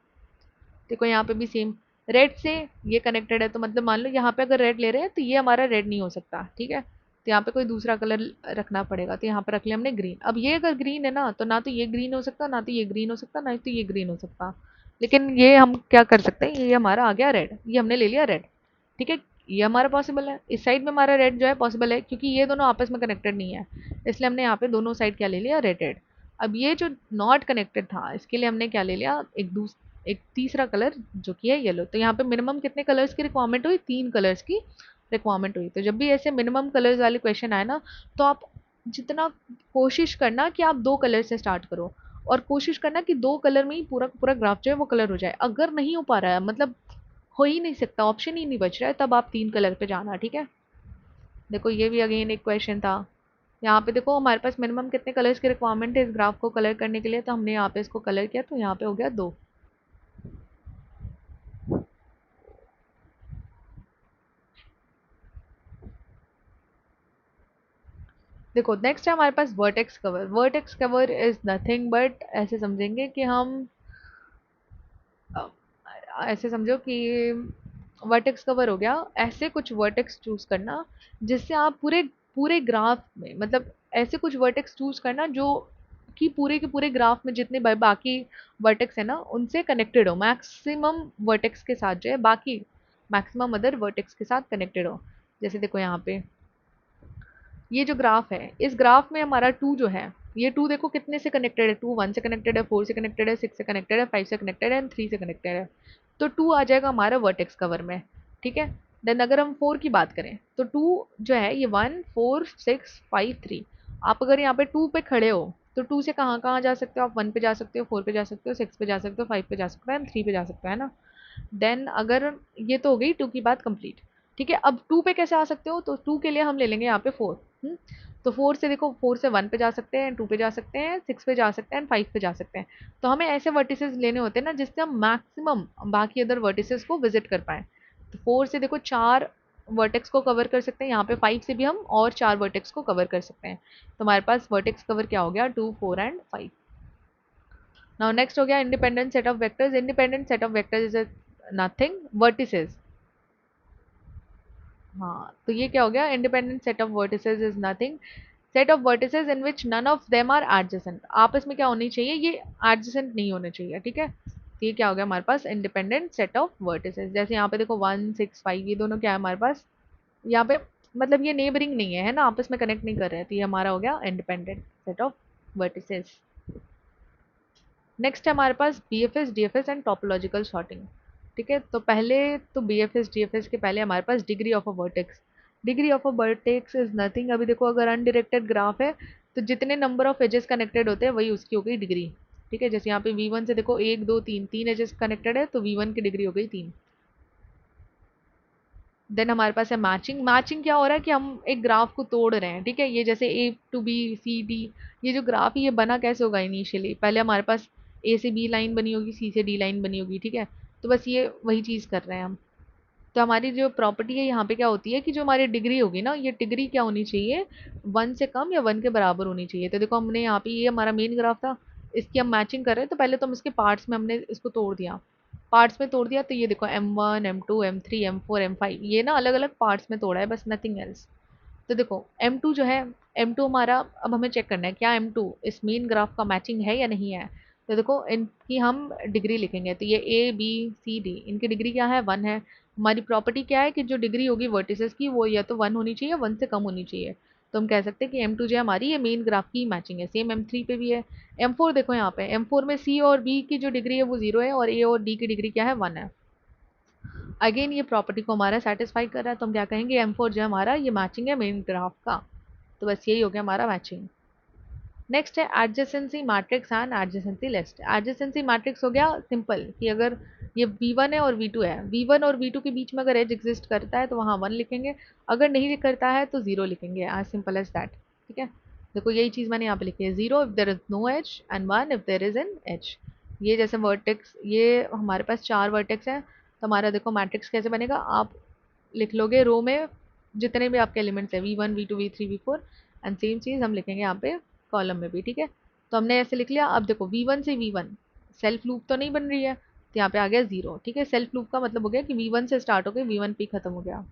देखो यहाँ पे भी सेम, रेड से ये कनेक्टेड है तो मतलब मान लो यहाँ पे अगर रेड ले रहे हैं तो ये हमारा रेड नहीं हो सकता, ठीक है, तो यहाँ पे कोई दूसरा कलर रखना पड़ेगा। तो यहाँ पे रख लिया हमने ग्रीन। अब ये अगर ग्रीन है ना तो ना तो ये ग्रीन हो सकता, ना तो ये ग्रीन हो सकता, ना तो ये ग्रीन हो सकता, लेकिन ये हम क्या कर सकते हैं, ये हमारा आ गया रेड, ये हमने ले लिया रेड। ठीक है, ये हमारा पॉसिबल है। इस साइड में हमारा रेड जो है पॉसिबल है क्योंकि ये दोनों आपस में कनेक्टेड नहीं है, इसलिए हमने यहाँ पे दोनों साइड क्या ले लिया, रेड रेड। अब ये जो नॉट कनेक्टेड था इसके लिए हमने क्या ले लिया, एक तीसरा कलर जो कि है येलो। तो यहाँ पे मिनिमम कितने कलर्स की रिक्वायरमेंट हुई, तीन कलर्स की रिक्वायरमेंट हुई। तो जब भी ऐसे मिनिमम कलर्स वाले क्वेश्चन आए ना तो आप जितना कोशिश करना कि आप दो कलर से स्टार्ट करो, और कोशिश करना कि दो कलर में ही पूरा पूरा ग्राफ जो है वो कलर हो जाए। अगर नहीं हो पा रहा है, मतलब हो ही नहीं सकता, ऑप्शन ही नहीं बच रहा है, तब आप तीन कलर पे जाना, ठीक है। देखो ये भी अगेन एक क्वेश्चन था। यहाँ पे देखो हमारे पास मिनिमम कितने कलर्स की रिक्वायरमेंट है इस ग्राफ को कलर करने के लिए, तो हमने यहाँ पे इसको कलर किया तो यहाँ पे हो गया दो। देखो नेक्स्ट है हमारे पास vertex cover. Vertex cover is nothing but ऐसे समझेंगे कि हम अ, ऐसे समझो कि वर्टेक्स कवर हो गया, ऐसे कुछ वर्टेक्स चूज करना जिससे आप पूरे पूरे ग्राफ में, मतलब ऐसे कुछ वर्टेक्स चूज करना जो कि पूरे के पूरे ग्राफ में जितने बाकी वर्टेक्स है ना उनसे कनेक्टेड हो, मैक्सिमम वर्टेक्स के साथ जो है, बाकी मैक्सिमम अदर वर्टेक्स के साथ कनेक्टेड हो। जैसे देखो यहाँ पे ये जो ग्राफ है, इस ग्राफ में हमारा टू जो है, ये टू देखो कितने से कनेक्टेड है, टू वन से कनेक्टेड है, फोर से कनेक्टेड है, सिक्स से कनेक्टेड है, फाइव से कनेक्टेड है एंड थ्री से कनेक्टेड है। तो टू आ जाएगा हमारा वर्टेक्स कवर में, ठीक है। देन अगर हम 4 की बात करें तो 2 जो है ये 1 4 6 5 3। आप अगर यहाँ पे 2 पे खड़े हो तो 2 से कहाँ कहाँ जा सकते हो आप? 1 पे जा सकते हो, 4 पे जा सकते हो, 6 पे जा सकते हो, 5 पे जा सकते हो एंड 3 पे जा सकते हो, है ना। देन अगर ये तो हो गई 2 की बात कंप्लीट। ठीक है, अब 2 पे कैसे आ सकते हो? तो 2 के लिए हम ले लेंगे यहाँ पे 4। तो 4 से देखो, 4 से 1 पे जा सकते हैं, 2 पे जा सकते हैं, 6 पे जा सकते हैं एंड 5 पे जा सकते हैं। तो हमें ऐसे वर्टिसेस लेने होते हैं ना जिससे हम मैक्सिमम बाकी अदर वर्टिसेस को विजिट कर पाएँ। तो 4 से देखो 4 वर्टेक्स को कवर कर सकते हैं, यहाँ पे 5 से भी हम और 4 वर्टेक्स को कवर कर सकते हैं। तो हमारे पास वर्टेक्स कवर क्या हो गया? 2 4 एंड 5। नाउ नेक्स्ट हो गया independent set of vectors. Independent set of vectors is nothing vertices. हाँ, तो ये क्या हो गया? Independent set of vertices is nothing set of vertices in which none of them are adjacent. आपस में क्या होनी चाहिए? ये एडजेसेंट नहीं होने चाहिए। ठीक है, तो ये क्या हो गया हमारे पास? Independent set of vertices. जैसे यहाँ पे देखो 1 6 5 ये दोनों क्या है हमारे पास? यहाँ पे मतलब ये नेबरिंग नहीं है, है ना, आपस में कनेक्ट नहीं कर रहे हैं, तो ये हमारा हो गया independent set of vertices. Next है हमारे पास BFS, DFS and topological sorting. ठीक है, तो पहले तो बीएफएस डीएफएस के पहले हमारे पास degree of a vertex. Degree of a vertex is nothing. अभी देखो अगर अनडिरेक्टेड ग्राफ है तो जितने नंबर ऑफ एजेस कनेक्टेड होते हैं वही उसकी हो गई डिग्री। ठीक है, जैसे यहाँ पे V1 से देखो 1 2 3 3 एजेस कनेक्टेड है तो V1 की डिग्री हो गई 3। देन हमारे पास है मैचिंग। मैचिंग क्या हो रहा है कि हम एक ग्राफ को तोड़ रहे हैं। ठीक है, ये जैसे ए टू बी सी डी, ये जो ग्राफ है ये बना कैसे होगा? इनिशियली पहले हमारे पास ए से बी लाइन बनी होगी, सी से डी लाइन बनी होगी। ठीक है, तो बस ये वही चीज़ कर रहे हैं हम। तो हमारी जो प्रॉपर्टी है यहाँ पे क्या होती है कि जो हमारी डिग्री होगी ना, ये डिग्री क्या होनी चाहिए? 1 से कम या 1 के बराबर होनी चाहिए। तो देखो हमने यहाँ पे ये हमारा मेन ग्राफ था, इसकी हम मैचिंग कर रहे हैं, तो पहले तो हम इसके पार्ट्स में हमने इसको तोड़ दिया। पार्ट्स में तोड़ दिया तो ये देखो M1 M2 M3 M4 M5 ये ना अलग अलग पार्ट्स में तोड़ा है, बस नथिंग एल्स। तो देखो M2 जो है, M2 हमारा अब हमें चेक करना है क्या M2 इस मेन ग्राफ का मैचिंग है या नहीं है। तो देखो इनकी हम डिग्री लिखेंगे, तो ये A B C D इनकी डिग्री क्या है? 1 है। हमारी प्रॉपर्टी क्या है कि जो डिग्री होगी वर्टिसेस की वो या तो 1 होनी चाहिए, 1 से कम होनी चाहिए। तो हम कह सकते हैं कि M2 जो है हमारी ये मेन ग्राफ की मैचिंग है। सेम M3 पे भी है। M4 देखो यहाँ पे M4 में C और B की जो डिग्री है वो 0 है और A और D की डिग्री क्या है? 1 है। अगेन ये प्रॉपर्टी को हमारा सेटिस्फाई कर रहा है, तो हम क्या कहेंगे? M4 जो है हमारा ये मैचिंग है मेन ग्राफ का। तो बस यही हो गया हमारा मैचिंग। नेक्स्ट है adjacency matrix and adjacency list. Adjacency matrix हो गया सिंपल कि अगर ये V1 है और V2 है, V1 और V2 के बीच में अगर एज एग्जिस्ट करता है तो वहाँ 1 लिखेंगे, अगर नहीं करता है तो 0 लिखेंगे, एज सिंपल एज दैट। ठीक है, देखो यही चीज़ मैंने यहाँ पे लिखी है, 0 if there is no edge and 1 if there is an edge. ये जैसे वर्टेक्स, ये हमारे पास 4 वर्टेक्स है, तो हमारा देखो मैट्रिक्स कैसे बनेगा? आप लिख लोगे रो में जितने भी आपके एलिमेंट्स है V1 V2 V3 V4 and same चीज़ हम लिखेंगे यहाँ पे कॉलम में भी। ठीक है, तो हमने ऐसे लिख लिया। अब देखो V1 से V1 सेल्फ लूप तो नहीं बन रही है, तो यहाँ पे आ गया 0। ठीक है, सेल्फ लूप का मतलब हो गया कि V1 से स्टार्ट हो गई V1 पे खत्म हो गया।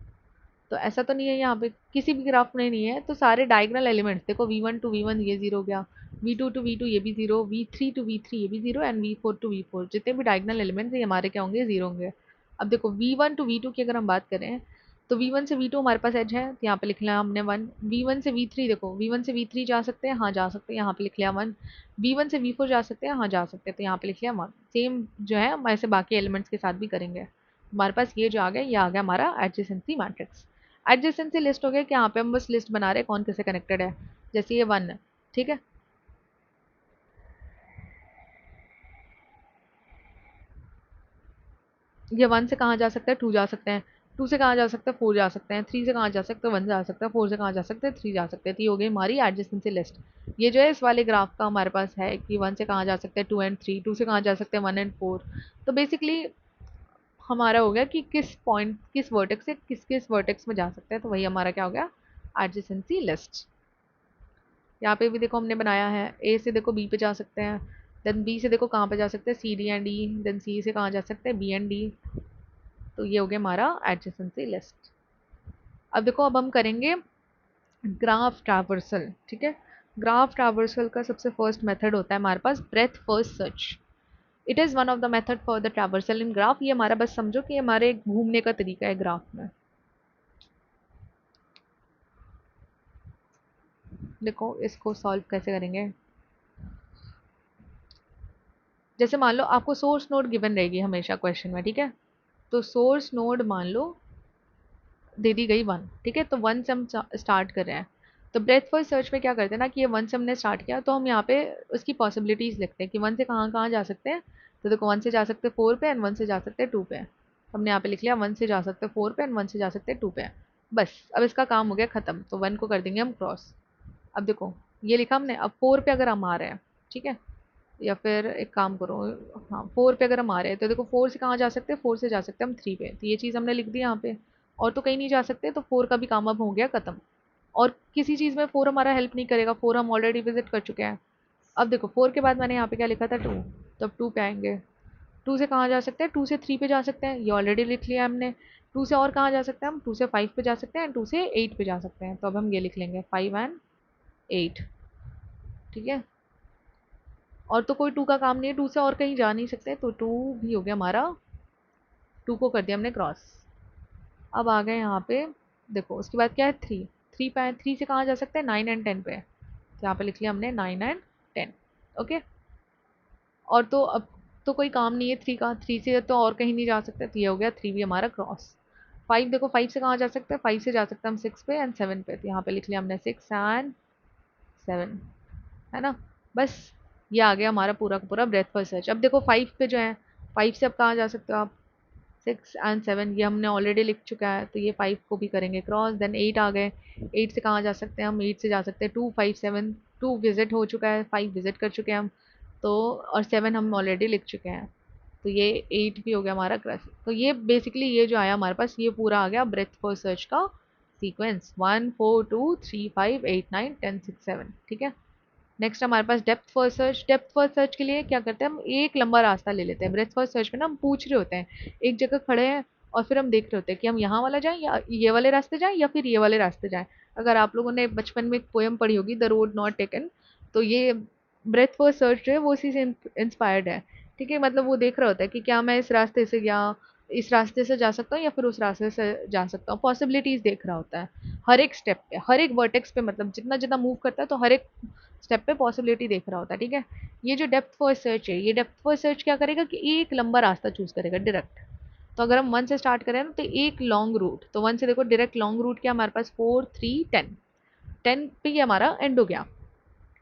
तो ऐसा तो नहीं है यहाँ पे किसी भी ग्राफ में नहीं है, तो सारे डायगोनल एलिमेंट्स देखो V1 टू V1 ये 0 हो गया, V2 टू V2 ये भी 0, V3 टू V3 ये भी 0 एंड V4 टू V4 जितने भी डायगोनल एलिमेंट्स है हमारे क्या होंगे? 0 होंगे। अब देखो V1 टू V2 की अगर हम बात करें तो V1 से V2 हमारे पास एज है, तो यहाँ पे लिख लिया हमने 1। V1 से V3 देखो, V1 से V3 जा सकते हैं, हाँ जा सकते हैं, यहाँ पे लिख लिया 1। V1 से V4 जा सकते हैं, हाँ जा सकते हैं, तो यहाँ पे लिख लिया 1। सेम जो है हम ऐसे बाकी एलिमेंट्स के साथ भी करेंगे। हमारे पास ये जो आ गया, ये आ गया हमारा एडजेसेंसी मैट्रिक्स। एडजेसेंसी लिस्ट हो गया कि यहाँ पे हम बस लिस्ट बना रहे हैं कौन कैसे कनेक्टेड है। जैसे ये 1 है, ठीक है, ये 1 से कहाँ जा सकता है? 2 जा सकते हैं, 2 से कहाँ जा सकता है? 4 जा सकते हैं, 3 से कहाँ जा सकते हैं? 1 जा सकता है, 4 से कहाँ जा सकते हैं? 3 जा सकते हैं। तो ये हो गई हमारी एडजेसेंसी लिस्ट। ये जो है इस वाले ग्राफ का हमारे पास है कि 1 से कहाँ जा सकते हैं? 2 एंड 3, 2 से कहाँ जा सकते हैं? 1 एंड 4। तो बेसिकली हमारा हो गया कि किस पॉइंट किस वर्टेक्स से किस किस वर्टेक्स में जा सकते हैं, तो वही हमारा क्या हो गया? Adjacency list. यहाँ पे भी देखो हमने बनाया है, ए से देखो बी पे जा सकते हैं, देन बी से देखो कहाँ पे जा सकते हैं? C D and D, then C से कहाँ जा सकते हैं? B and D. तो ये हो गया हमारा एडजेसेंसी लिस्ट। अब देखो अब हम करेंगे ग्राफ ट्रैवर्सल। ठीक है, ग्राफ ट्रैवर्सल का सबसे फर्स्ट मेथड होता है हमारे पास breadth first search. It is one of the method for the traversal in graph. ये हमारा बस समझो कि हमारे घूमने का तरीका है ग्राफ में। देखो इसको सॉल्व कैसे करेंगे? जैसे मान लो आपको सोर्स नोड गिवन रहेगी हमेशा क्वेश्चन में, ठीक है, तो सोर्स नोड मान लो दे दी गई 1, ठीक है। तो 1 से हम स्टार्ट कर रहे हैं। तो ब्रेथ फर्स्ट सर्च में क्या करते हैं ना कि ये 1 से हमने स्टार्ट किया, तो हम यहाँ पे उसकी पॉसिबिलिटीज़ लिखते हैं कि 1 से कहाँ कहाँ जा सकते हैं। तो देखो 1 से जा सकते हैं 4 पे एंड 1 से जा सकते हैं 2 पे। हमने यहाँ पे लिख लिया 1 से जा सकते हैं 4 पे एंड 1 से जा सकते हैं 2 पे। बस अब इसका काम हो गया ख़त्म। तो 1 को कर देंगे हम क्रॉस। अब देखो ये लिखा हमने, अब 4 पे अगर हम आ रहे हैं, ठीक है, या फिर एक काम करो, हाँ 4 पे अगर हम आ रहे हैं तो देखो 4 से कहाँ जा सकते हैं, 4 से जा सकते हैं हम 3 पे। तो ये चीज़ हमने लिख दी यहाँ पे, और तो कहीं नहीं जा सकते, तो 4 का भी काम अब हो गया ख़त्म। और किसी चीज़ में 4 हमारा हेल्प नहीं करेगा, 4 हम ऑलरेडी विजिट कर चुके हैं। अब देखो 4 के बाद मैंने यहाँ पे क्या लिखा था 2, तो अब 2 पे आएंगे। 2 से कहाँ जा सकते हैं, 2 से 3 पे जा सकते हैं, ये ऑलरेडी लिख लिया हमने। 2 से और कहाँ जा सकते हैं हम, 2 से 5 पे जा सकते हैं, 2 से 8 पे जा सकते हैं। तो अब हम ये लिख लेंगे 5 एंड 8, ठीक है। और तो कोई 2 का काम नहीं है, 2 से और कहीं जा नहीं सकते, तो 2 भी हो गया हमारा। 2 को कर दिया हमने क्रॉस। अब आ गए यहाँ पे, देखो उसके बाद क्या है 3। 3 पे 3 से कहाँ जा सकते हैं, 9 एंड 10 पे। तो यहाँ पे लिख लिया हमने 9 एंड 10, ओके। और तो अब तो कोई काम नहीं है 3 का, 3 से तो और कहीं नहीं जा सकते, तो ये हो गया 3 भी हमारा क्रॉस। 5 देखो 5 से कहाँ जा सकते हैं, 5 से जा सकते हैं हम 6 पे एंड 7 पे। तो यहाँ पे लिख लिया हमने 6 एंड 7, है ना। बस ये आ गया हमारा पूरा का पूरा ब्रेथ फर्स्ट सर्च। अब देखो 5 पे जो है, 5 से अब कहाँ जा सकते हो आप, 6 एंड 7 ये हमने ऑलरेडी लिख चुका है, तो ये 5 को भी करेंगे क्रॉस। देन 8 आ गए, 8 से कहाँ जा सकते हैं हम, 8 से जा सकते हैं 2 5 7। 2 विजिट हो चुका है, 5 विजिट कर चुके हैं हम, तो और 7 हम ऑलरेडी लिख चुके हैं, तो ये 8 भी हो गया हमारा क्रॉस। तो ये बेसिकली ये जो आया हमारे पास, ये पूरा आ गया ब्रेथ फर्स्ट सर्च का सीक्वेंस, 1 4 2 3 5 8 9 10 6 7, ठीक है। नेक्स्ट हमारे पास depth first search. Depth first search के लिए क्या करते हैं, हम एक लंबा रास्ता ले लेते हैं। ब्रेथ फर्स्ट सर्च में ना हम पूछ रहे होते हैं, एक जगह खड़े हैं और फिर हम देख रहे होते हैं कि हम यहाँ वाला जाएं या ये वाले रास्ते जाएं या फिर ये वाले रास्ते जाएं। अगर आप लोगों ने बचपन में एक पोएम पढ़ी होगी, द रोड नॉट टेकन, तो ये ब्रेथ फर्स्ट सर्च जो है वो उसी से इंस्पायर्ड है, ठीक है। मतलब वो देख रहा होता है कि क्या मैं इस रास्ते से या इस रास्ते से जा सकता हूँ या फिर उस रास्ते से जा सकता हूँ, पॉसिबिलिटीज देख रहा होता है हर एक स्टेप पे, हर एक वर्टेक्स पे, मतलब जितना जितना मूव करता है तो हर एक स्टेप पे पॉसिबिलिटी देख रहा होता है, ठीक है। ये जो डेप्थ फर्स्ट सर्च है, ये डेप्थ फर्स्ट सर्च क्या करेगा कि एक लंबा रास्ता चूज करेगा डायरेक्ट। तो अगर हम 1 से स्टार्ट करें ना, तो एक लॉन्ग रूट, तो 1 से देखो डायरेक्ट लॉन्ग रूट क्या हमारे पास 4 3 10, 10 पे ये हमारा एंड हो गया,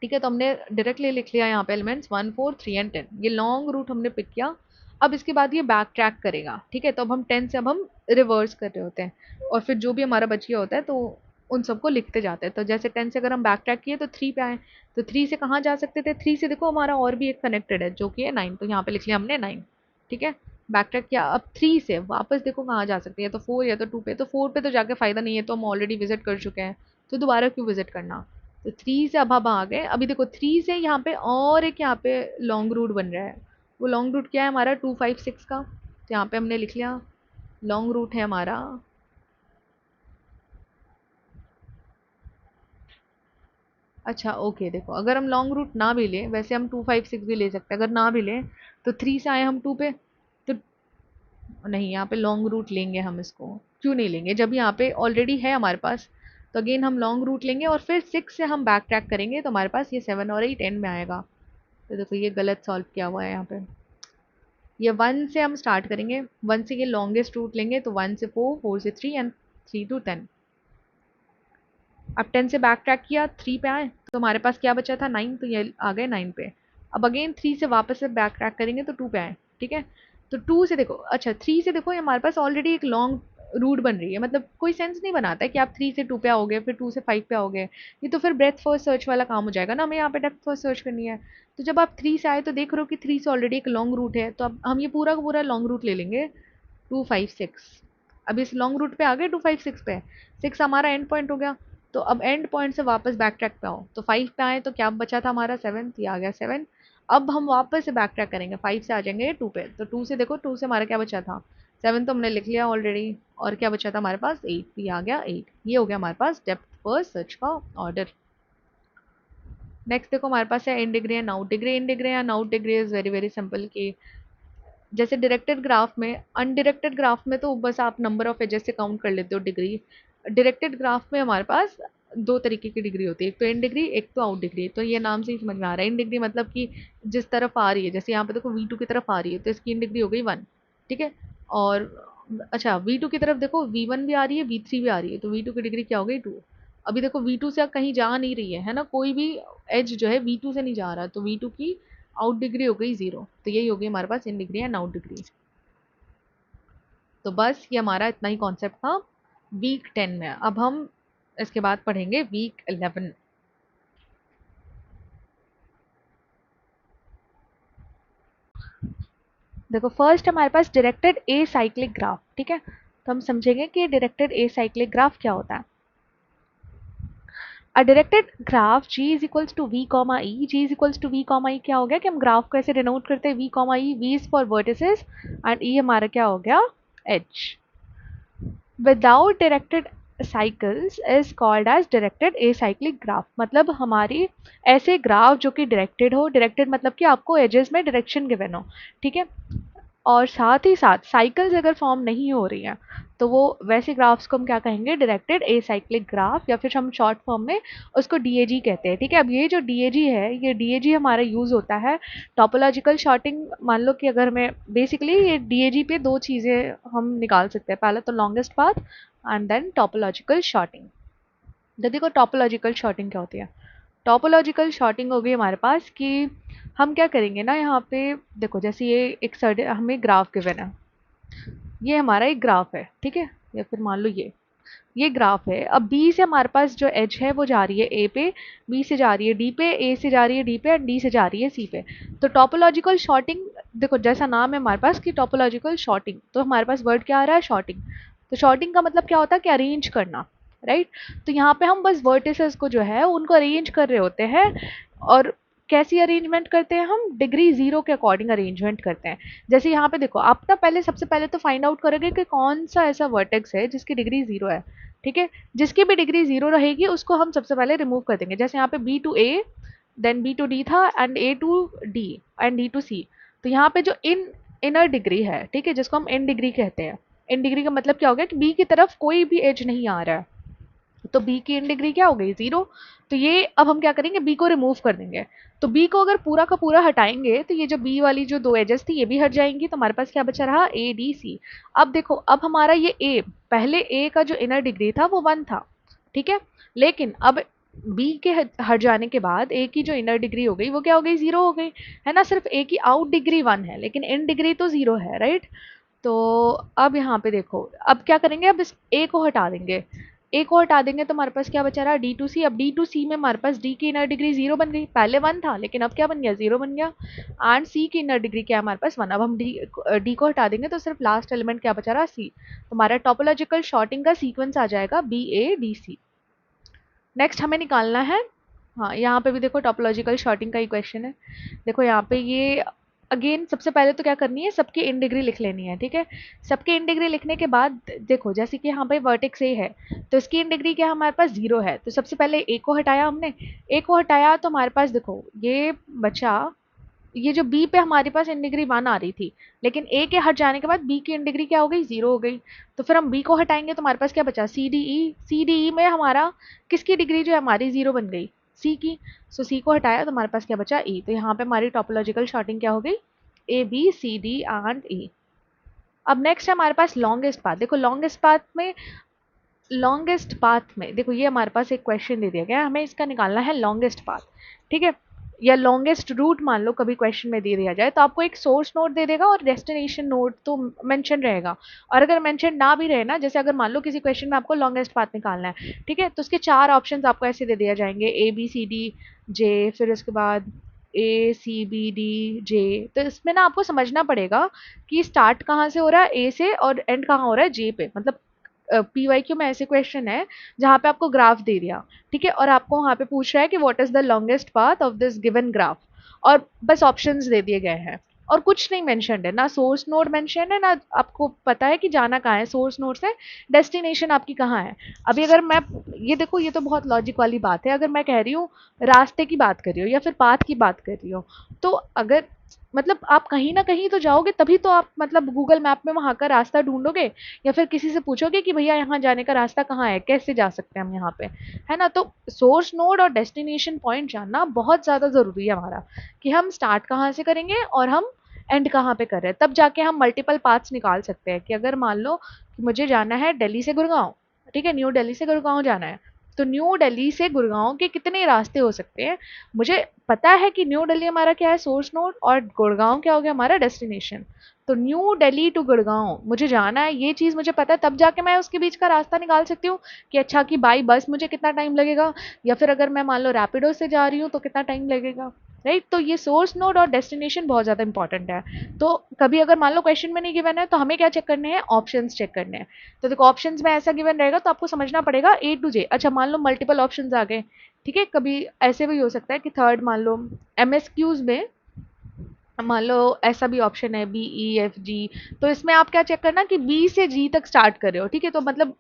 ठीक है। तो हमने डायरेक्टली लिख लिया यहाँ पे एलिमेंट्स 1 4 3 एंड 10, ये लॉन्ग रूट हमने पिक किया। अब इसके बाद ये बैक ट्रैक करेगा, ठीक है। तो अब हम 10 से अब हम रिवर्स कर रहे होते हैं, और फिर जो भी हमारा बच गया होता है तो उन सबको लिखते जाते हैं। तो जैसे 10 से अगर हम बैक ट्रैक किए तो 3 पे आए, तो 3 से कहाँ जा सकते थे, 3 से देखो हमारा और भी एक कनेक्टेड है जो कि है 9, तो यहाँ पे लिख लिया हमने 9, ठीक है। बैक ट्रैक किया, अब 3 से वापस देखो कहाँ जा सकते हैं, तो 4 या तो 2 पे। तो 4 पे तो जाके फ़ायदा नहीं है, तो हम ऑलरेडी विजिट कर चुके हैं, तो दोबारा क्यों विजिट करना। तो 3 से अब हम आ गए, अभी देखो 3 से यहाँ पे और एक यहाँ पे लॉन्ग रूट बन रहा है। वो लॉन्ग रूट क्या है हमारा 2 5 6 का, तो यहाँ पे हमने लिख लिया लॉन्ग रूट है हमारा, अच्छा ओके। देखो अगर हम लॉन्ग रूट ना भी लें, वैसे हम 2 5 6 भी ले सकते हैं, अगर ना भी लें तो 3 से आए हम 2 पे, तो नहीं यहाँ पे लॉन्ग रूट लेंगे हम, इसको क्यों नहीं लेंगे जब यहाँ पे ऑलरेडी है हमारे पास। तो अगेन हम लॉन्ग रूट लेंगे और फिर 6 से हम बैक ट्रैक करेंगे, तो हमारे पास ये 7 और 8 एंड में आएगा। तो देखो ये गलत सॉल्व किया हुआ है यहाँ पे, ये 1 से हम स्टार्ट करेंगे, 1 से ये लॉन्गेस्ट रूट लेंगे, तो 1 से 4 4 से 3 एंड 3 टू 10। अब 10 से बैक ट्रैक किया, 3 पे आए, तो हमारे पास क्या बचा था 9, तो ये आ गए 9 पे। अब अगेन 3 से वापस से बैक ट्रैक करेंगे तो 2 पे आए, ठीक है। तो 2 से देखो, अच्छा 3 से देखो ये हमारे पास ऑलरेडी एक लॉन्ग रूट बन रही है, मतलब कोई सेंस नहीं बनाता है कि आप 3 से 2 पे आओगे फिर 2 से 5 पे आओगे, ये तो फिर ब्रेथ फर्स्ट सर्च वाला काम हो जाएगा ना, हमें यहाँ पे डेप्थ फर्स्ट सर्च करनी है। तो जब आप 3 से आए तो देख रहे हो कि 3 से ऑलरेडी एक लॉन्ग रूट है, तो अब हम ये पूरा का पूरा लॉन्ग रूट ले लेंगे 2 5 6। अब इस लॉन्ग रूट पे आ गए 2 5 6 पे, 6 हमारा एंड पॉइंट हो गया। तो अब एंड पॉइंट से वापस बैक ट्रैक पे आओ, तो 5 पे आए तो क्या बचा था हमारा 7, ये आ गया 7। अब हम वापस से बैक ट्रैक करेंगे, 5 से आ जाएंगे 2 पे, तो 2 से देखो 2 से हमारा क्या बचा था 7, तो हमने लिख लिया ऑलरेडी, और क्या बचा था हमारे पास 8, ये आ गया 8। ये हो गया हमारे पास डेप्थ फर्स्ट सर्च का ऑर्डर। नेक्स्ट देखो हमारे पास है इन degree and out degree. In degree and out degree is very very simple, कि जैसे डायरेक्टेड ग्राफ में, अनडायरेक्टेड ग्राफ में तो बस आप नंबर ऑफ एजेस से काउंट कर लेते हो डिग्री। डायरेक्टेड ग्राफ में हमारे पास दो तरीके की डिग्री होती है, एक तो इन डिग्री एक तो आउट डिग्री। तो ये नाम से ही समझ में आ रहा है, इन डिग्री मतलब कि जिस तरफ आ रही है, जैसे यहाँ पे देखो V2 की तरफ आ रही है तो इसकी इन डिग्री हो गई 1, ठीक है। और अच्छा V2 की तरफ देखो, V1 भी आ रही है, V3 भी आ रही है, तो V2 की डिग्री क्या हो गई 2। अभी देखो V2 से कहीं जा नहीं रही है ना, कोई भी एज जो है V2 से नहीं जा रहा, तो V2 की आउट डिग्री हो गई 0। तो यही हो गई हमारे पास in degree and out degree. तो बस ये हमारा इतना ही कॉन्सेप्ट था वीक 10 में। अब हम इसके बाद पढ़ेंगे वीक 11। देखो फर्स्ट हमारे पास डायरेक्टेड ए साइक्लिक ग्राफ, ठीक है। तो हम समझेंगे कि डायरेक्टेड ए साइक्लिक ग्राफ क्या होता है। A directed graph g is equals to v comma E. g is equals to v comma E क्या हो गया कि हम ग्राफ को ऐसे डिनोट करते हैं v comma E. v is for vertices and e हमारा क्या हो गया h। Without directed cycles is called as directed acyclic graph. मतलब हमारी ऐसे ग्राफ जो कि डायरेक्टेड हो, डायरेक्टेड मतलब कि आपको एजेस में डायरेक्शन गिवन हो, ठीक है, और साथ ही साथ साइकिल्स अगर फॉर्म नहीं हो रही हैं तो वो वैसे ग्राफ्स को हम क्या कहेंगे, डायरेक्टेड एसाइक्लिक ग्राफ, या फिर हम शॉर्ट फॉर्म में उसको डीएजी कहते हैं, ठीक है। अब ये जो डीएजी है, ये डीएजी हमारा यूज होता है टॉपोलॉजिकल शॉर्टिंग। मान लो कि अगर मैं बेसिकली ये डीएजी पे दो चीज़ें हम निकाल सकते हैं, पहला तो longest path and then topological sorting. तो देखो टॉपोलॉजिकल शॉर्टिंग क्या होती है। टॉपोलॉजिकल शॉर्टिंग हो गई हमारे पास कि हम क्या करेंगे ना, यहाँ पे देखो जैसे ये एक सर्टेन हमें ग्राफ गिवन है, ये हमारा एक ग्राफ है, ठीक है, या फिर मान लो ये ग्राफ है। अब बी से हमारे पास जो एज है वो जा रही है ए पे, बी से जा रही है डी पे, ए से जा रही है डी पे एंड डी से जा रही है सी पे। तो टॉपोलॉजिकल शॉर्टिंग, देखो जैसा नाम है हमारे पास कि टॉपोलॉजिकल शॉर्टिंग, तो हमारे पास वर्ड क्या आ रहा है, शॉर्टिंग। तो शॉर्टिंग का मतलब क्या होता है कि अरेंज करना, राइट। तो यहाँ पे हम बस वर्टिसेस को जो है उनको अरेंज कर रहे होते हैं। और कैसी अरेंजमेंट करते हैं हम, डिग्री 0 के अकॉर्डिंग अरेंजमेंट करते हैं। जैसे यहाँ पे देखो, आप ना पहले सबसे पहले तो फाइंड आउट करोगे कि कौन सा ऐसा वर्टेक्स है जिसकी डिग्री 0 है, ठीक है। जिसकी भी डिग्री 0 रहेगी उसको हम सबसे पहले रिमूव कर देंगे। जैसे यहाँ पे B to A, then B to D था and A to D and D to C. तो यहाँ पे जो इनर डिग्री है, ठीक है, जिसको हम इन डिग्री कहते हैं। इन डिग्री का मतलब क्या हो गया कि बी की तरफ कोई भी एज नहीं आ रहा है, तो बी की इन डिग्री क्या हो गई 0। तो ये अब हम क्या करेंगे, बी को रिमूव कर देंगे। तो बी को अगर पूरा का पूरा हटाएंगे तो ये जो बी वाली जो दो एजेस थी ये भी हट जाएंगी, तो हमारे पास क्या बचा रहा, ए डी सी। अब देखो, अब हमारा ये ए, पहले ए का जो इनर डिग्री था वो 1 था, ठीक है। लेकिन अब बी के हट जाने के बाद ए की जो इनर डिग्री हो गई वो क्या हो गई, 0 हो गई, है ना। सिर्फ ए की आउट डिग्री 1 है लेकिन इन डिग्री तो 0 है, राइट। तो अब यहाँ पे देखो, अब क्या करेंगे, अब इस ए को हटा देंगे। ए को हटा देंगे तो हमारे पास क्या बचा रहा, डी टू सी। अब डी टू सी में हमारे पास डी की इनर डिग्री 0 बन गई, पहले 1 था लेकिन अब क्या बन गया, 0 बन गया। एंड सी की इनर डिग्री क्या है हमारे पास 1। अब हम डी को हटा देंगे तो सिर्फ लास्ट एलिमेंट क्या बचा रहा, सी। तो हमारा टोपोलॉजिकल शॉर्टिंग का सीक्वेंस आ जाएगा B A D C. Next हमें निकालना है, हाँ यहाँ पे भी देखो टोपोलॉजिकल शॉर्टिंग का ही क्वेश्चन है। देखो यहाँ पे ये अगेन सबसे पहले तो क्या करनी है, सबकी इन डिग्री लिख लेनी है, ठीक है। सबकी इन डिग्री लिखने के बाद देखो जैसे कि यहाँ पे वर्टेक्स ए है तो इसकी इन डिग्री क्या हमारे पास 0 है, तो सबसे पहले ए को हटाया हमने। ए को हटाया तो हमारे पास देखो ये बचा, ये जो बी पे हमारे पास इन डिग्री 1 आ रही थी, लेकिन ए के हट जाने के बाद बी की इन डिग्री क्या हो गई, 0 हो गई। तो फिर हम बी को हटाएंगे तो हमारे पास क्या बचा, C D E. C D E में हमारा किसकी डिग्री जो है हमारी 0 बन गई, सी की। सो सी को हटाया तो हमारे पास क्या बचा, ई। तो यहाँ पे हमारी टोपोलॉजिकल शॉर्टिंग क्या हो गई, A B C D and E. अब नेक्स्ट है हमारे पास लॉन्गेस्ट पाथ। देखो लॉन्गेस्ट पाथ में देखो ये हमारे पास एक क्वेश्चन दे दिया गया है, हमें इसका निकालना है लॉन्गेस्ट पाथ, ठीक है, या लॉन्गेस्ट रूट मान लो कभी क्वेश्चन में दे दिया जाए तो आपको एक सोर्स नोड दे देगा और डेस्टिनेशन नोड तो मेंशन रहेगा। और अगर मेंशन ना भी रहे ना, जैसे अगर मान लो किसी क्वेश्चन में आपको लॉन्गेस्ट पाथ निकालना है, ठीक है, तो उसके 4 ऑप्शंस आपको ऐसे दे दिए जाएंगे, ए बी सी डी जे, फिर उसके बाद ए सी बी डी जे। तो इसमें ना आपको समझना पड़ेगा कि स्टार्ट कहाँ से हो रहा है, ए से, और एंड कहाँ हो रहा है, जे पे। मतलब पीवाईक्यू में ऐसे क्वेश्चन है जहाँ पे आपको ग्राफ दे दिया, ठीक है, और आपको वहाँ पे पूछ रहा है कि what is the longest path of this given graph, और बस ऑप्शंस दे दिए गए हैं और कुछ नहीं मेंशन्ड है, ना सोर्स नोड मेंशन है, ना आपको पता है कि जाना कहाँ है सोर्स नोड से, डेस्टिनेशन आपकी कहाँ है। अभी अगर मैं, ये देखो ये तो बहुत लॉजिक वाली बात है, अगर मैं कह रही हूँ रास्ते की बात कर रही हूँ या फिर पाथ की बात कर रही हूँ, तो अगर मतलब आप कहीं ना कहीं तो जाओगे तभी तो आप मतलब गूगल मैप में वहाँ का रास्ता ढूंढोगे, या फिर किसी से पूछोगे कि भैया यहाँ जाने का रास्ता कहाँ है, कैसे जा सकते हैं हम यहाँ पे, है ना। तो सोर्स नोड और डेस्टिनेशन पॉइंट जानना बहुत ज़्यादा ज़रूरी है हमारा, कि हम स्टार्ट कहाँ से करेंगे और हम एंड कहाँ पे कर रहे हैं, तब जाके हम मल्टीपल पाथ्स निकाल सकते हैं। कि अगर मान लो कि मुझे जाना है दिल्ली से गुड़गांव, ठीक है, न्यू दिल्ली से गुड़गांव जाना है, तो न्यू दिल्ली से गुड़गांव के कितने रास्ते हो सकते हैं, मुझे पता है कि न्यू दिल्ली हमारा क्या है, सोर्स नोड, और गुड़गांव क्या हो गया हमारा डेस्टिनेशन। तो न्यू दिल्ली टू गुड़गांव मुझे जाना है, ये चीज़ मुझे पता है, तब जाके मैं उसके बीच का रास्ता निकाल सकती हूँ कि अच्छा कि बाई बस मुझे कितना टाइम लगेगा, या फिर अगर मैं मान लो रैपिडो से जा रही हूँ तो कितना टाइम लगेगा, राइट। तो ये सोर्स नोड और डेस्टिनेशन बहुत ज़्यादा इंपॉर्टेंट है। तो कभी अगर मान लो क्वेश्चन में नहीं गिवन है तो हमें क्या चेक करने हैं, ऑप्शंस चेक करने हैं। तो देखो ऑप्शंस में ऐसा गिवन रहेगा तो आपको समझना पड़ेगा ए टू जे। अच्छा मान लो मल्टीपल ऑप्शंस आ गए, ठीक है, कभी ऐसे भी हो सकता है कि थर्ड मान लो एमएसक्यूज में मान लो ऐसा भी ऑप्शन है बी ई एफ जी, तो इसमें आप क्या चेक करना कि बी से जी तक स्टार्ट कर रहे हो, ठीक है। तो मतलब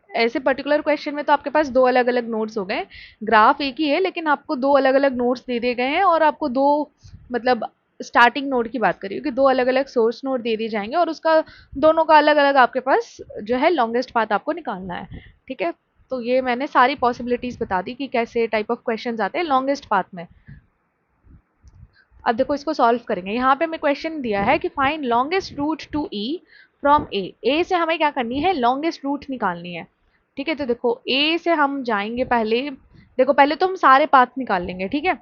ऐसे पर्टिकुलर क्वेश्चन में तो आपके पास दो अलग अलग नोट्स हो गए, ग्राफ एक ही है लेकिन आपको दो अलग अलग नोट्स दे दिए गए हैं, और आपको दो मतलब स्टार्टिंग नोड की बात करिए कि दो अलग अलग सोर्स नोड दे दिए जाएंगे, और उसका दोनों का अलग अलग आपके पास जो है लॉन्गेस्ट पाथ आपको निकालना है, ठीक है। तो ये मैंने सारी पॉसिबिलिटीज बता दी कि कैसे टाइप ऑफ क्वेश्चन आते हैं लॉन्गेस्ट पाथ में। अब देखो इसको सॉल्व करेंगे। यहाँ पे हमें क्वेश्चन दिया है कि find longest route to E from A से हमें क्या करनी है, लॉन्गेस्ट रूट निकालनी है, ठीक है। तो देखो ए से हम जाएंगे पहले, देखो पहले तो हम सारे पाथ निकाल लेंगे, ठीक है,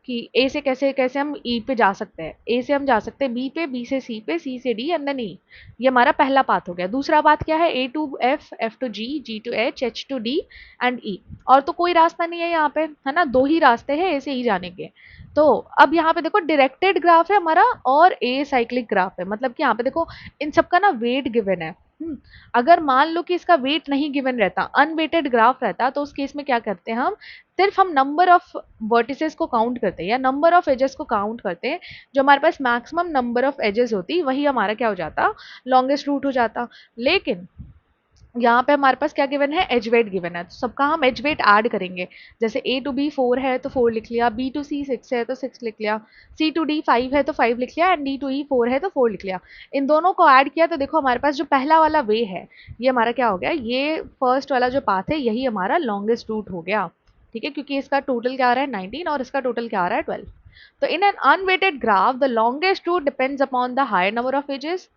कि ए से कैसे कैसे हम ई पे जा सकते हैं। ए से हम जा सकते हैं बी पे, बी से सी पे, सी से डी एंड देन ई। ये हमारा पहला पाथ हो गया। दूसरा पाथ क्या है, A to F, F to G, G to H, H to D and E. और तो कोई रास्ता नहीं है यहाँ पे, है ना, दो ही रास्ते हैं ए से ई जाने के। तो अब यहाँ पे देखो डायरेक्टेड ग्राफ है हमारा और ए साइक्लिक ग्राफ है, मतलब कि यहाँ पे देखो इन सबका ना वेट गिवन है। अगर मान लो कि इसका वेट नहीं गिवन रहता, अनवेटेड ग्राफ रहता, तो उस केस में क्या करते हैं हम, सिर्फ हम नंबर ऑफ वर्टिसेस को काउंट करते हैं या नंबर ऑफ एजेस को काउंट करते हैं, जो हमारे पास मैक्सिमम नंबर ऑफ एजेस होती वही हमारा क्या हो जाता, लॉन्गेस्ट रूट हो जाता। लेकिन यहाँ पे हमारे पास क्या गिवन है, एज वेट गिवन है, तो सबका हम एज वेट ऐड करेंगे। जैसे ए टू बी 4 है तो 4 लिख लिया, बी टू सी 6 है तो 6 लिख लिया, सी टू डी 5 है तो 5 लिख लिया, एंड डी टू ई 4 है तो 4 लिख लिया। इन दोनों को ऐड किया तो देखो हमारे पास जो पहला वाला वे है ये हमारा क्या हो गया, ये फर्स्ट वाला जो पाथ है यही हमारा लॉन्गेस्ट रूट हो गया, ठीक है, क्योंकि इसका टोटल क्या आ रहा है 19 और इसका टोटल क्या आ रहा है 12। तो in an unweighted graph the longest route depends upon the higher number of edges.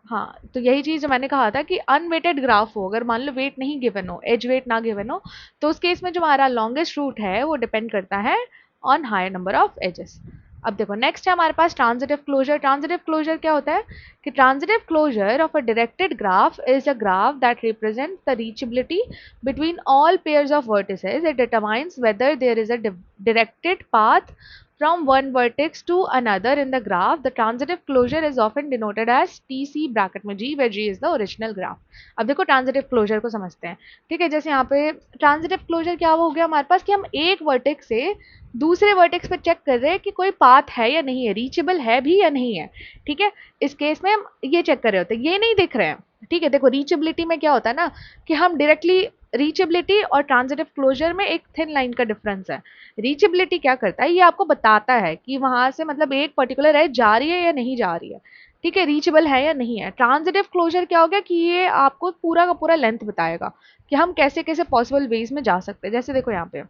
हाँ, तो यही चीज़ जो मैंने कहा था कि अनवेटेड ग्राफ हो, अगर मान लो वेट नहीं गिवन हो, एज वेट ना गिवन हो, तो उस केस में जो हमारा लॉन्गेस्ट रूट है वो डिपेंड करता है on higher number of edges. अब देखो नेक्स्ट है हमारे पास ट्रांजिटिव क्लोजर। ट्रांजिटिव क्लोजर क्या होता है कि transitive closure of a directed graph is a graph that represent the reachability between all pairs of vertices. It determines whether there is a directed path from one vertex to another in the graph. The transitive closure is often denoted as TC bracket में G, where G is the original graph. अब देखो ट्रांजिटिव क्लोजर को समझते हैं, ठीक है। जैसे यहाँ पे ट्रांजिटिव क्लोजर क्या हो गया हमारे पास कि हम एक वर्टेक्स से दूसरे वर्टेक्स पे चेक कर रहे हैं कि कोई पाथ है या नहीं है, रीचेबल है भी या नहीं है, ठीक है। इस केस में हम ये चेक कर रहे होते हैं, ये नहीं देख रहे हैं, ठीक है। देखो रीचेबिलिटी में क्या होता है ना कि हम डायरेक्टली, रीचेबिलिटी और ट्रांजिटिव क्लोजर में एक थिन लाइन का डिफरेंस है। रीचेबिलिटी क्या करता है, ये आपको बताता है कि वहां से मतलब एक पर्टिकुलर एज जा रही है या नहीं जा रही है, ठीक है, रीचेबल है या नहीं है। ट्रांजिटिव क्लोजर क्या हो गया कि ये आपको पूरा का पूरा लेंथ बताएगा कि हम कैसे कैसे पॉसिबल वेज में जा सकते हैं। जैसे देखो यहाँ पे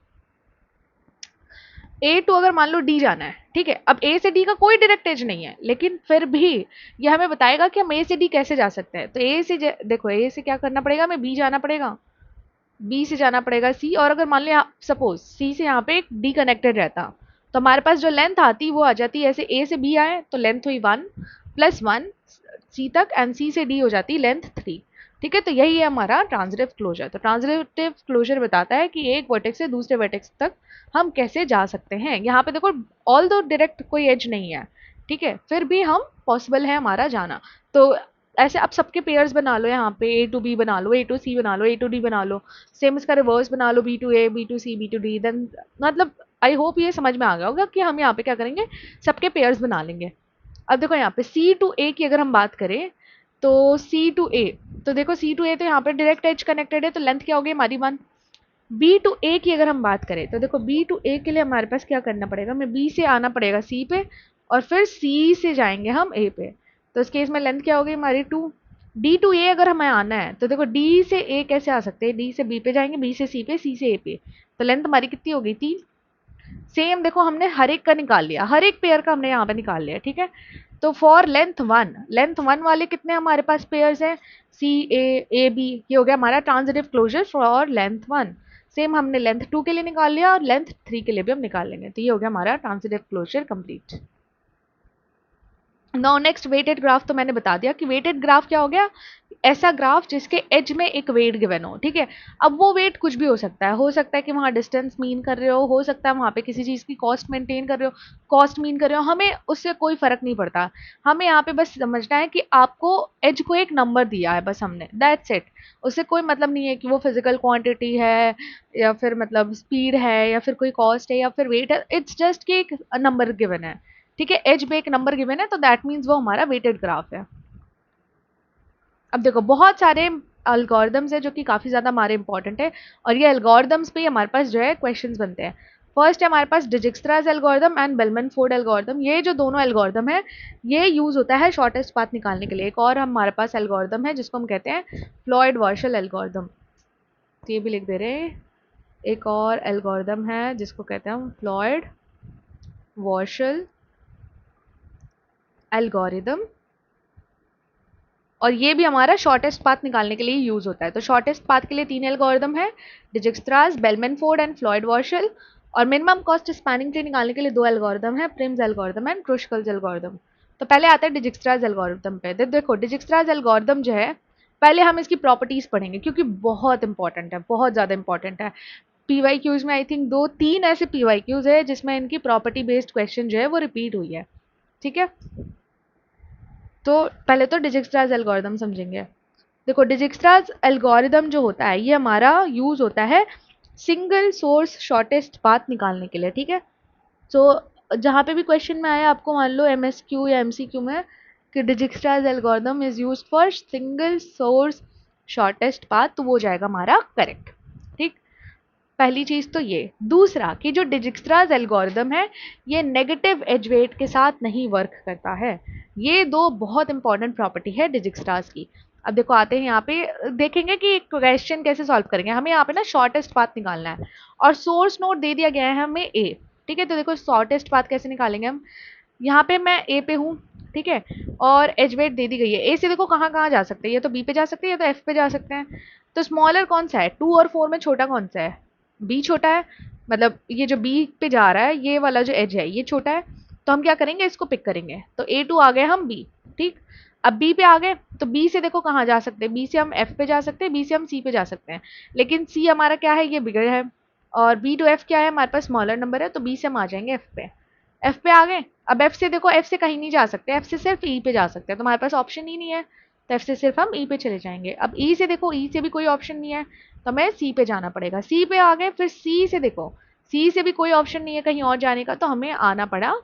ए टू अगर मान लो डी जाना है, ठीक है, अब ए से डी का कोई डायरेक्ट एज नहीं है, लेकिन फिर भी ये हमें बताएगा कि हम ए से डी कैसे जा सकते हैं। तो ए से देखो ए से क्या करना पड़ेगा, हमें बी जाना पड़ेगा, बी से जाना पड़ेगा सी, और अगर मान लिया सपोज सी से यहाँ पे एक डी कनेक्टेड रहता तो हमारे पास जो लेंथ आती वो आ जाती, ऐसे ए से बी आए तो लेंथ हुई 1 + 1 सी तक, एंड सी से डी हो जाती लेंथ 3, ठीक है। तो यही है हमारा ट्रांजिटिव क्लोजर। तो ट्रांजिटिव क्लोजर बताता है कि एक वर्टेक्स से दूसरे वर्टेक्स तक हम कैसे जा सकते हैं। यहाँ पे देखो ऑल दो डायरेक्ट कोई एज नहीं है, ठीक है, फिर भी हम पॉसिबल है हमारा जाना। तो ऐसे आप सबके पेयर्स बना लो, यहाँ पे ए टू बी बना लो, ए टू सी बना लो, ए टू डी बना लो, सेम इसका रिवर्स बना लो, B to A, B to C, B to D, then मतलब आई होप ये समझ में आ गया होगा कि हम यहाँ पे क्या करेंगे, सबके पेयर्स बना लेंगे। अब देखो यहाँ पे सी टू ए की अगर हम बात करें तो सी टू ए, तो देखो सी टू ए तो यहाँ पे डायरेक्ट एज कनेक्टेड है तो लेंथ क्या होगी हमारी 1। बी टू ए की अगर हम बात करें तो देखो बी टू ए के लिए हमारे पास क्या करना पड़ेगा, हमें बी से आना पड़ेगा सी पे और फिर सी से जाएंगे हम ए पे, तो इस केस में लेंथ क्या होगी हमारी 2। डी टू ए अगर हमें आना है तो देखो डी से ए कैसे आ सकते हैं, डी से बी पे जाएंगे, बी से सी पे, सी से ए पे, तो लेंथ हमारी कितनी होगी 3। सेम देखो हमने हर एक का निकाल लिया, हर एक पेयर का हमने यहाँ पे निकाल लिया, ठीक है। तो फॉर लेंथ वन वाले कितने हमारे पास पेयर्स हैं, सी ए बी, ये हो गया हमारा transitive closure for length one. Same हमने लेंथ टू के लिए निकाल लिया और लेंथ थ्री के लिए भी हम निकाल लेंगे, तो ये हो गया हमारा transitive closure complete. Now next weighted graph, तो मैंने बता दिया कि वेटेड ग्राफ क्या हो गया, ऐसा ग्राफ जिसके एज में एक वेट गिवन हो, ठीक है। अब वो वेट कुछ भी हो सकता है कि वहाँ डिस्टेंस मीन कर रहे हो सकता है वहाँ पे किसी चीज़ की कॉस्ट मेंटेन कर रहे हो, कॉस्ट मीन कर रहे हो, हमें उससे कोई फर्क नहीं पड़ता। हमें यहाँ पे बस समझना है कि आपको एज को एक नंबर दिया है, बस हमने, दैट्स इट। उससे कोई मतलब नहीं है कि वो फिजिकल क्वांटिटी है या फिर मतलब स्पीड है या फिर कोई कॉस्ट है या फिर वेट है, इट्स जस्ट कि एक नंबर गिवन है, ठीक है। एज पे एक नंबर गिवन है तो दैट मीन्स वो हमारा वेटेड ग्राफ है। अब देखो बहुत सारे एल्गोरिदम्स है जो कि काफ़ी ज़्यादा हमारे इंपॉर्टेंट है, और ये एल्गोरिदम्स पे हमारे पास जो है क्वेश्चंस बनते हैं। फर्स्ट है हमारे पास Dijkstra's algorithm and Bellman Ford algorithm. ये जो दोनों एल्गोरिदम है ये यूज़ होता है शॉर्टेस्ट पाथ निकालने के लिए। एक और हमारे पास एल्गोरिदम है जिसको हम कहते हैं फ्लॉयड वार्शल एल्गोरिदम, तो ये भी लिख दे रहे हैं। एक और एल्गोरिदम है जिसको कहते हैं हम फ्लॉयड वार्शल एल्गोरिदम, और ये भी हमारा शॉर्टेस्ट पाथ निकालने के लिए यूज होता है। तो शॉर्टेस्ट पाथ के लिए तीन एल्गोरिदम है, डिजिक्स्ट्रास, बेलमैन फोर्ड एंड फ्लॉयड वार्शल। और मिनिमम कॉस्ट स्पैनिंग ट्री निकालने के लिए दो एल्गोरिदम है, प्रिम्स एल्गोरिदम एंड क्रुशकल्स एल्गोरिदम। तो पहले आता है डिजिक्स्ट्रास एल्गोरिदम पे। देखो डिजिक्स्ट्रास एल्गोरिदम जो है, पहले हम इसकी प्रॉपर्टीज पढ़ेंगे क्योंकि बहुत इंपॉर्टेंट है, बहुत ज़्यादा इंपॉर्टेंट है। पीवाई क्यूज में आई थिंक दो तीन ऐसे पीवाई क्यूज है जिसमें इनकी प्रॉपर्टी बेस्ड क्वेश्चन जो है वो रिपीट हुई है, ठीक है। तो पहले तो डिजिक्स्ट्रास एल्गोरिदम समझेंगे। देखो डिजिक्स्ट्रास एल्गोरिदम जो होता है ये हमारा यूज होता है सिंगल सोर्स शॉर्टेस्ट पाथ निकालने के लिए, ठीक है। तो जहाँ पे भी क्वेश्चन में आया आपको मान लो एमएसक्यू या एमसीक्यू में कि Dijkstra's algorithm is used for single source shortest path, तो वो जाएगा हमारा करेक्ट, ठीक। पहली चीज तो ये। दूसरा कि जो डिजिक्स्ट्रास एल्गोरिदम है ये नेगेटिव एज वेट के साथ नहीं वर्क करता है। ये दो बहुत इंपॉर्टेंट प्रॉपर्टी है डिजिक्स्ट्रास की। अब देखो आते हैं यहाँ पे, देखेंगे कि क्वेश्चन कैसे सॉल्व करेंगे। हमें यहाँ पे ना शॉर्टेस्ट पाथ निकालना है और सोर्स नोड दे दिया गया है हमें ए, ठीक है। तो देखो शॉर्टेस्ट पाथ कैसे निकालेंगे हम, यहाँ पे मैं ए पे हूँ, ठीक है, और एज वेट दे दी गई है। ए से देखो कहाँ कहाँ जा सकते हैं, ये तो बी पे जा सकते हैं या तो एफ पे जा सकते हैं। तो स्मॉलर कौन सा है, 2 और 4 में छोटा कौन सा है, बी छोटा है। मतलब ये जो बी पे जा रहा है ये वाला जो एज है ये छोटा है, तो हम क्या करेंगे इसको पिक करेंगे। तो A2 आ गए हम बी, ठीक। अब बी पे आ गए तो बी से देखो कहाँ जा सकते हैं, बी से हम एफ पे जा सकते हैं, बी से हम सी पे जा सकते हैं। लेकिन सी हमारा क्या है, ये बिगड़ है, और बी टू एफ क्या है हमारे पास स्मॉलर नंबर है, तो बी से हम आ जाएंगे एफ पे। एफ पे आ गए, अब एफ से देखो एफ से कहीं नहीं जा सकते, एफ से सिर्फ ई पे जा सकते हैं, तो हमारे पास ऑप्शन ही नहीं है, तो एफ से सिर्फ हम ई पे चले जाएंगे। अब ई से देखो, ई से भी कोई ऑप्शन नहीं है, तो हमें सी पे जाना पड़ेगा। सी पे आ गए, फिर सी से देखो, सी से भी कोई ऑप्शन नहीं है कहीं और जाने का, तो हमें आना पड़ा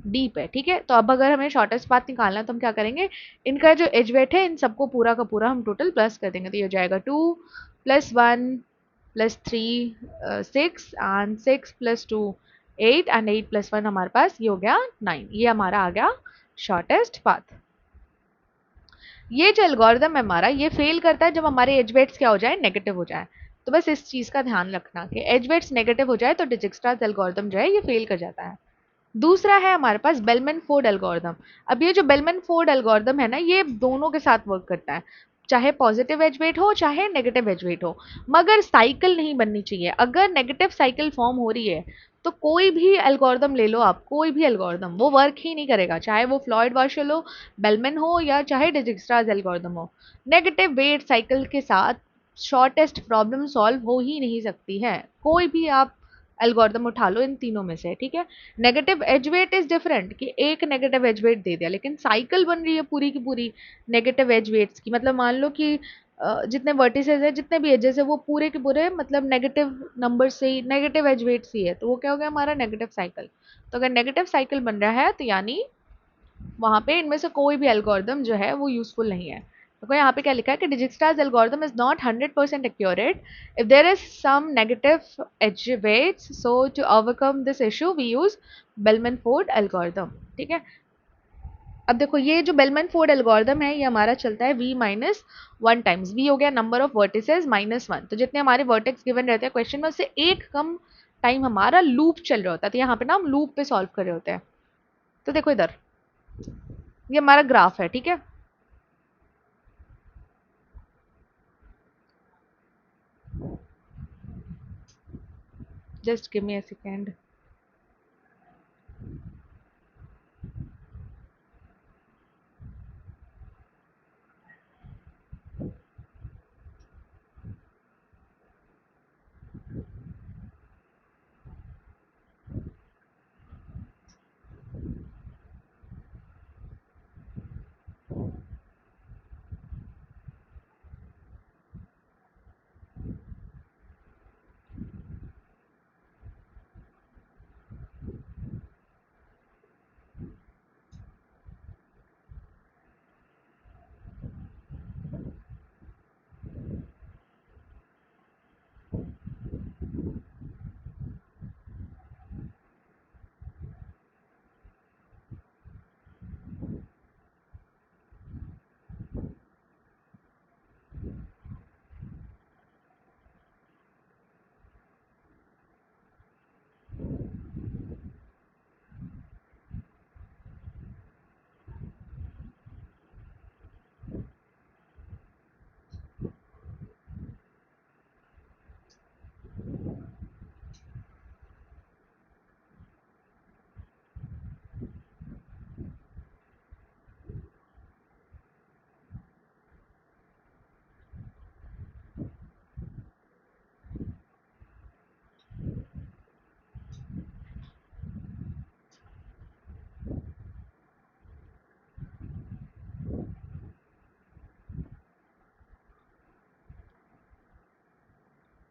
डी पे, ठीक है। तो अब अगर हमें शॉर्टेस्ट पाथ निकालना है तो हम क्या करेंगे, इनका जो एज वेट है इन सबको पूरा का पूरा हम टोटल प्लस कर देंगे, तो ये हो जाएगा 2 + 1 + 3 6 एंड 6 + 2 8 एंड 8 + 1 हमारे पास ये हो गया 9। ये हमारा आ गया शॉर्टेस्ट पाथ। ये जो एल्गोरिदम है हमारा ये फेल करता है जब हमारे एज वेट्स क्या हो जाए, नेगेटिव हो जाए। तो बस इस चीज का ध्यान रखना कि एज वेट्स नेगेटिव हो जाए तो डिजिक्स्ट्रास एल्गोरिदम जो है ये फेल कर जाता है। दूसरा है हमारे पास बेलमैन फोर्ड एल्गोरिदम। अब ये जो बेलमैन फोर्ड एल्गोरिदम है ना ये दोनों के साथ वर्क करता है, चाहे पॉजिटिव एज वेट हो चाहे नेगेटिव एज वेट हो, मगर साइकिल नहीं बननी चाहिए। अगर नेगेटिव साइकिल फॉर्म हो रही है तो कोई भी एल्गोरिदम ले लो आप, कोई भी एल्गोरिदम वो वर्क ही नहीं करेगा, चाहे वो फ्लॉयड वार्शल हो, बेलमैन हो या चाहे डिजिक्स्ट्रास एल्गोरिदम हो। नेगेटिव वेट साइकिल के साथ शॉर्टेस्ट प्रॉब्लम सॉल्व हो ही नहीं सकती है, कोई भी आप एल्गोरिदम उठा लो इन तीनों में से, ठीक है। Negative edge weight is different कि एक नेगेटिव एज वेट दे दिया, लेकिन साइकिल बन रही है पूरी की पूरी नेगेटिव एज वेट्स की। मतलब मान लो कि जितने वर्टिसेस है जितने भी एजेस है वो पूरे के पूरे मतलब नेगेटिव नंबर से ही, नेगेटिव एज वेट से ही है, तो वो क्या हो गया हमारा नेगेटिव साइकिल। तो अगर नेगेटिव साइकिल बन रहा है तो यानी वहां पे इनमें से कोई भी एल्गोरिदम जो है वो यूजफुल नहीं है। देखो यहाँ पे क्या लिखा है कि Dijkstra's algorithm is not 100% accurate if there is some negative edge weights, so to overcome this issue we use Bellman Ford algorithm, ठीक है। अब देखो ये जो बेलमैन फोर्ड एल्गोरिदम है ये हमारा चलता है v-1 टाइम्स, v हो गया नंबर ऑफ वर्टिसेस -1, तो जितने हमारे वर्टेक्स गिवन रहते हैं क्वेश्चन में उससे एक कम टाइम हमारा लूप चल रहा होता है। तो यहाँ पे ना हम लूप पे सॉल्व कर रहे होते हैं। तो देखो इधर, ये हमारा ग्राफ है, ठीक है। Just give me a second.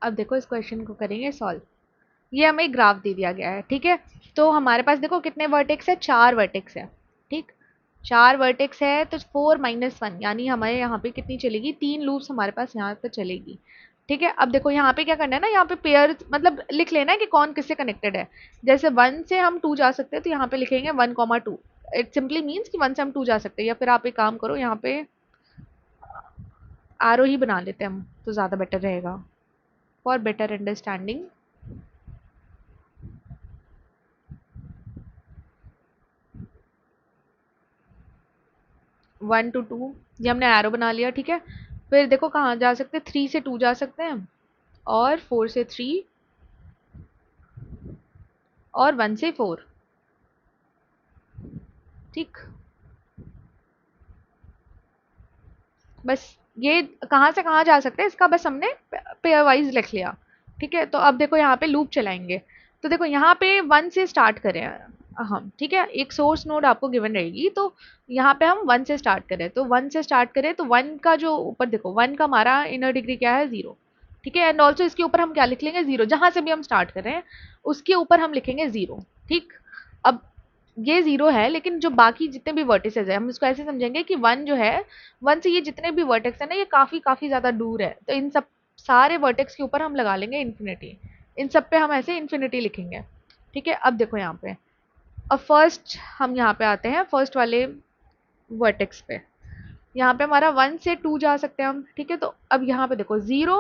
अब देखो इस क्वेश्चन को करेंगे सॉल्व। ये हमें ग्राफ दे दिया गया है, ठीक है। तो हमारे पास देखो कितने वर्टेक्स है, 4 वर्टेक्स है, ठीक। 4 वर्टेक्स है तो 4 - 1 यानी हमारे यहाँ पे कितनी चलेगी, 3 लूप्स हमारे पास यहाँ पे चलेगी, ठीक है। अब देखो यहाँ पे क्या करना है ना, यहाँ पे पेयर मतलब लिख लेना है कि कौन किससे कनेक्टेड है। जैसे 1 से हम 2 जा सकते हैं तो यहाँ पे लिखेंगे 1, 2। इट सिंपली मीन्स कि 1 से हम 2 जा सकते हैं। या फिर आप एक काम करो, यहाँ पे आरो ही बना लेते हैं हम, तो ज़्यादा बेटर रहेगा फॉर बेटर अंडरस्टैंडिंग। 1 to 2 ये हमने एरो बना लिया, ठीक है। फिर देखो कहाँ जा सकते हैं, 3 से 2 जा सकते हैं, और 4 से 3, और 1 से 4, ठीक। बस ये कहाँ से कहाँ जा सकते हैं इसका बस हमने पेयर वाइज लिख लिया, ठीक है। तो अब देखो यहाँ पे लूप चलाएंगे। तो देखो यहाँ पे 1 से स्टार्ट करें हम, ठीक है। एक सोर्स नोड आपको गिवन रहेगी, तो यहाँ पे हम 1 से स्टार्ट करें, तो 1 से स्टार्ट करें तो 1 का जो ऊपर देखो 1 का हमारा इनर डिग्री क्या है, 0, ठीक है। एंड ऑल्सो इसके ऊपर हम क्या लिख लेंगे, 0, जहां से भी हम स्टार्ट कर रहे हैं उसके ऊपर हम लिखेंगे 0, ठीक। अब ये 0 है, लेकिन जो बाकी जितने भी वर्टिसेस है हम इसको ऐसे समझेंगे कि 1 जो है, 1 से ये जितने भी वर्टेक्स है ना, ये काफी काफी ज्यादा दूर है। तो इन सब सारे वर्टेक्स के ऊपर हम लगा लेंगे इन्फिनिटी, इन सब पे हम ऐसे इन्फिनिटी लिखेंगे, ठीक है। अब देखो यहाँ पे, अब फर्स्ट हम यहाँ पे आते हैं फर्स्ट वाले वर्टेक्स पे। यहाँ पे हमारा 1 से 2 जा सकते हैं हम, ठीक है। तो अब यहाँ पे देखो 0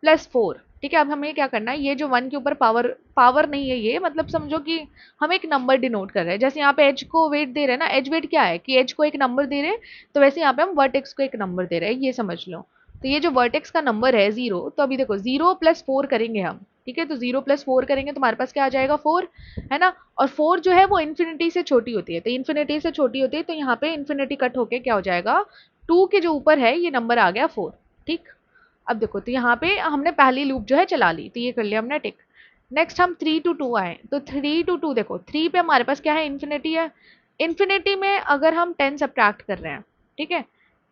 + 4, ठीक है। अब हमें क्या करना है, ये जो 1 के ऊपर पावर पावर नहीं है, ये मतलब समझो कि हम एक नंबर डिनोट कर रहे हैं। जैसे यहाँ पे एज को वेट दे रहे हैं ना, एज वेट क्या है कि एज को एक नंबर दे रहे हैं, तो वैसे यहाँ पे हम वर्टेक्स को एक नंबर दे रहे हैं, ये समझ लो। तो ये जो वर्टेक्स का नंबर है 0, तो अभी देखो 0 + 4 करेंगे हम, ठीक है। तो 0 + 4 करेंगे तो हमारे पास क्या आ जाएगा, 4, है ना। और 4 जो है वो इन्फिनिटी से छोटी होती है, तो इन्फिनिटी से छोटी होती है, तो यहाँ पे इन्फिनिटी कट होके क्या हो जाएगा, 2 के जो ऊपर है ये नंबर आ गया 4, ठीक। अब देखो तो यहाँ पे हमने पहली लूप जो है चला ली, तो ये कर लिया हमने टिक। नेक्स्ट हम 3 to 2 आए, तो 3 to 2 देखो 3 पे हमारे पास क्या है, इन्फिनिटी है। इन्फिनिटी में अगर हम 10 सब्ट्रैक्ट कर रहे हैं, ठीक है।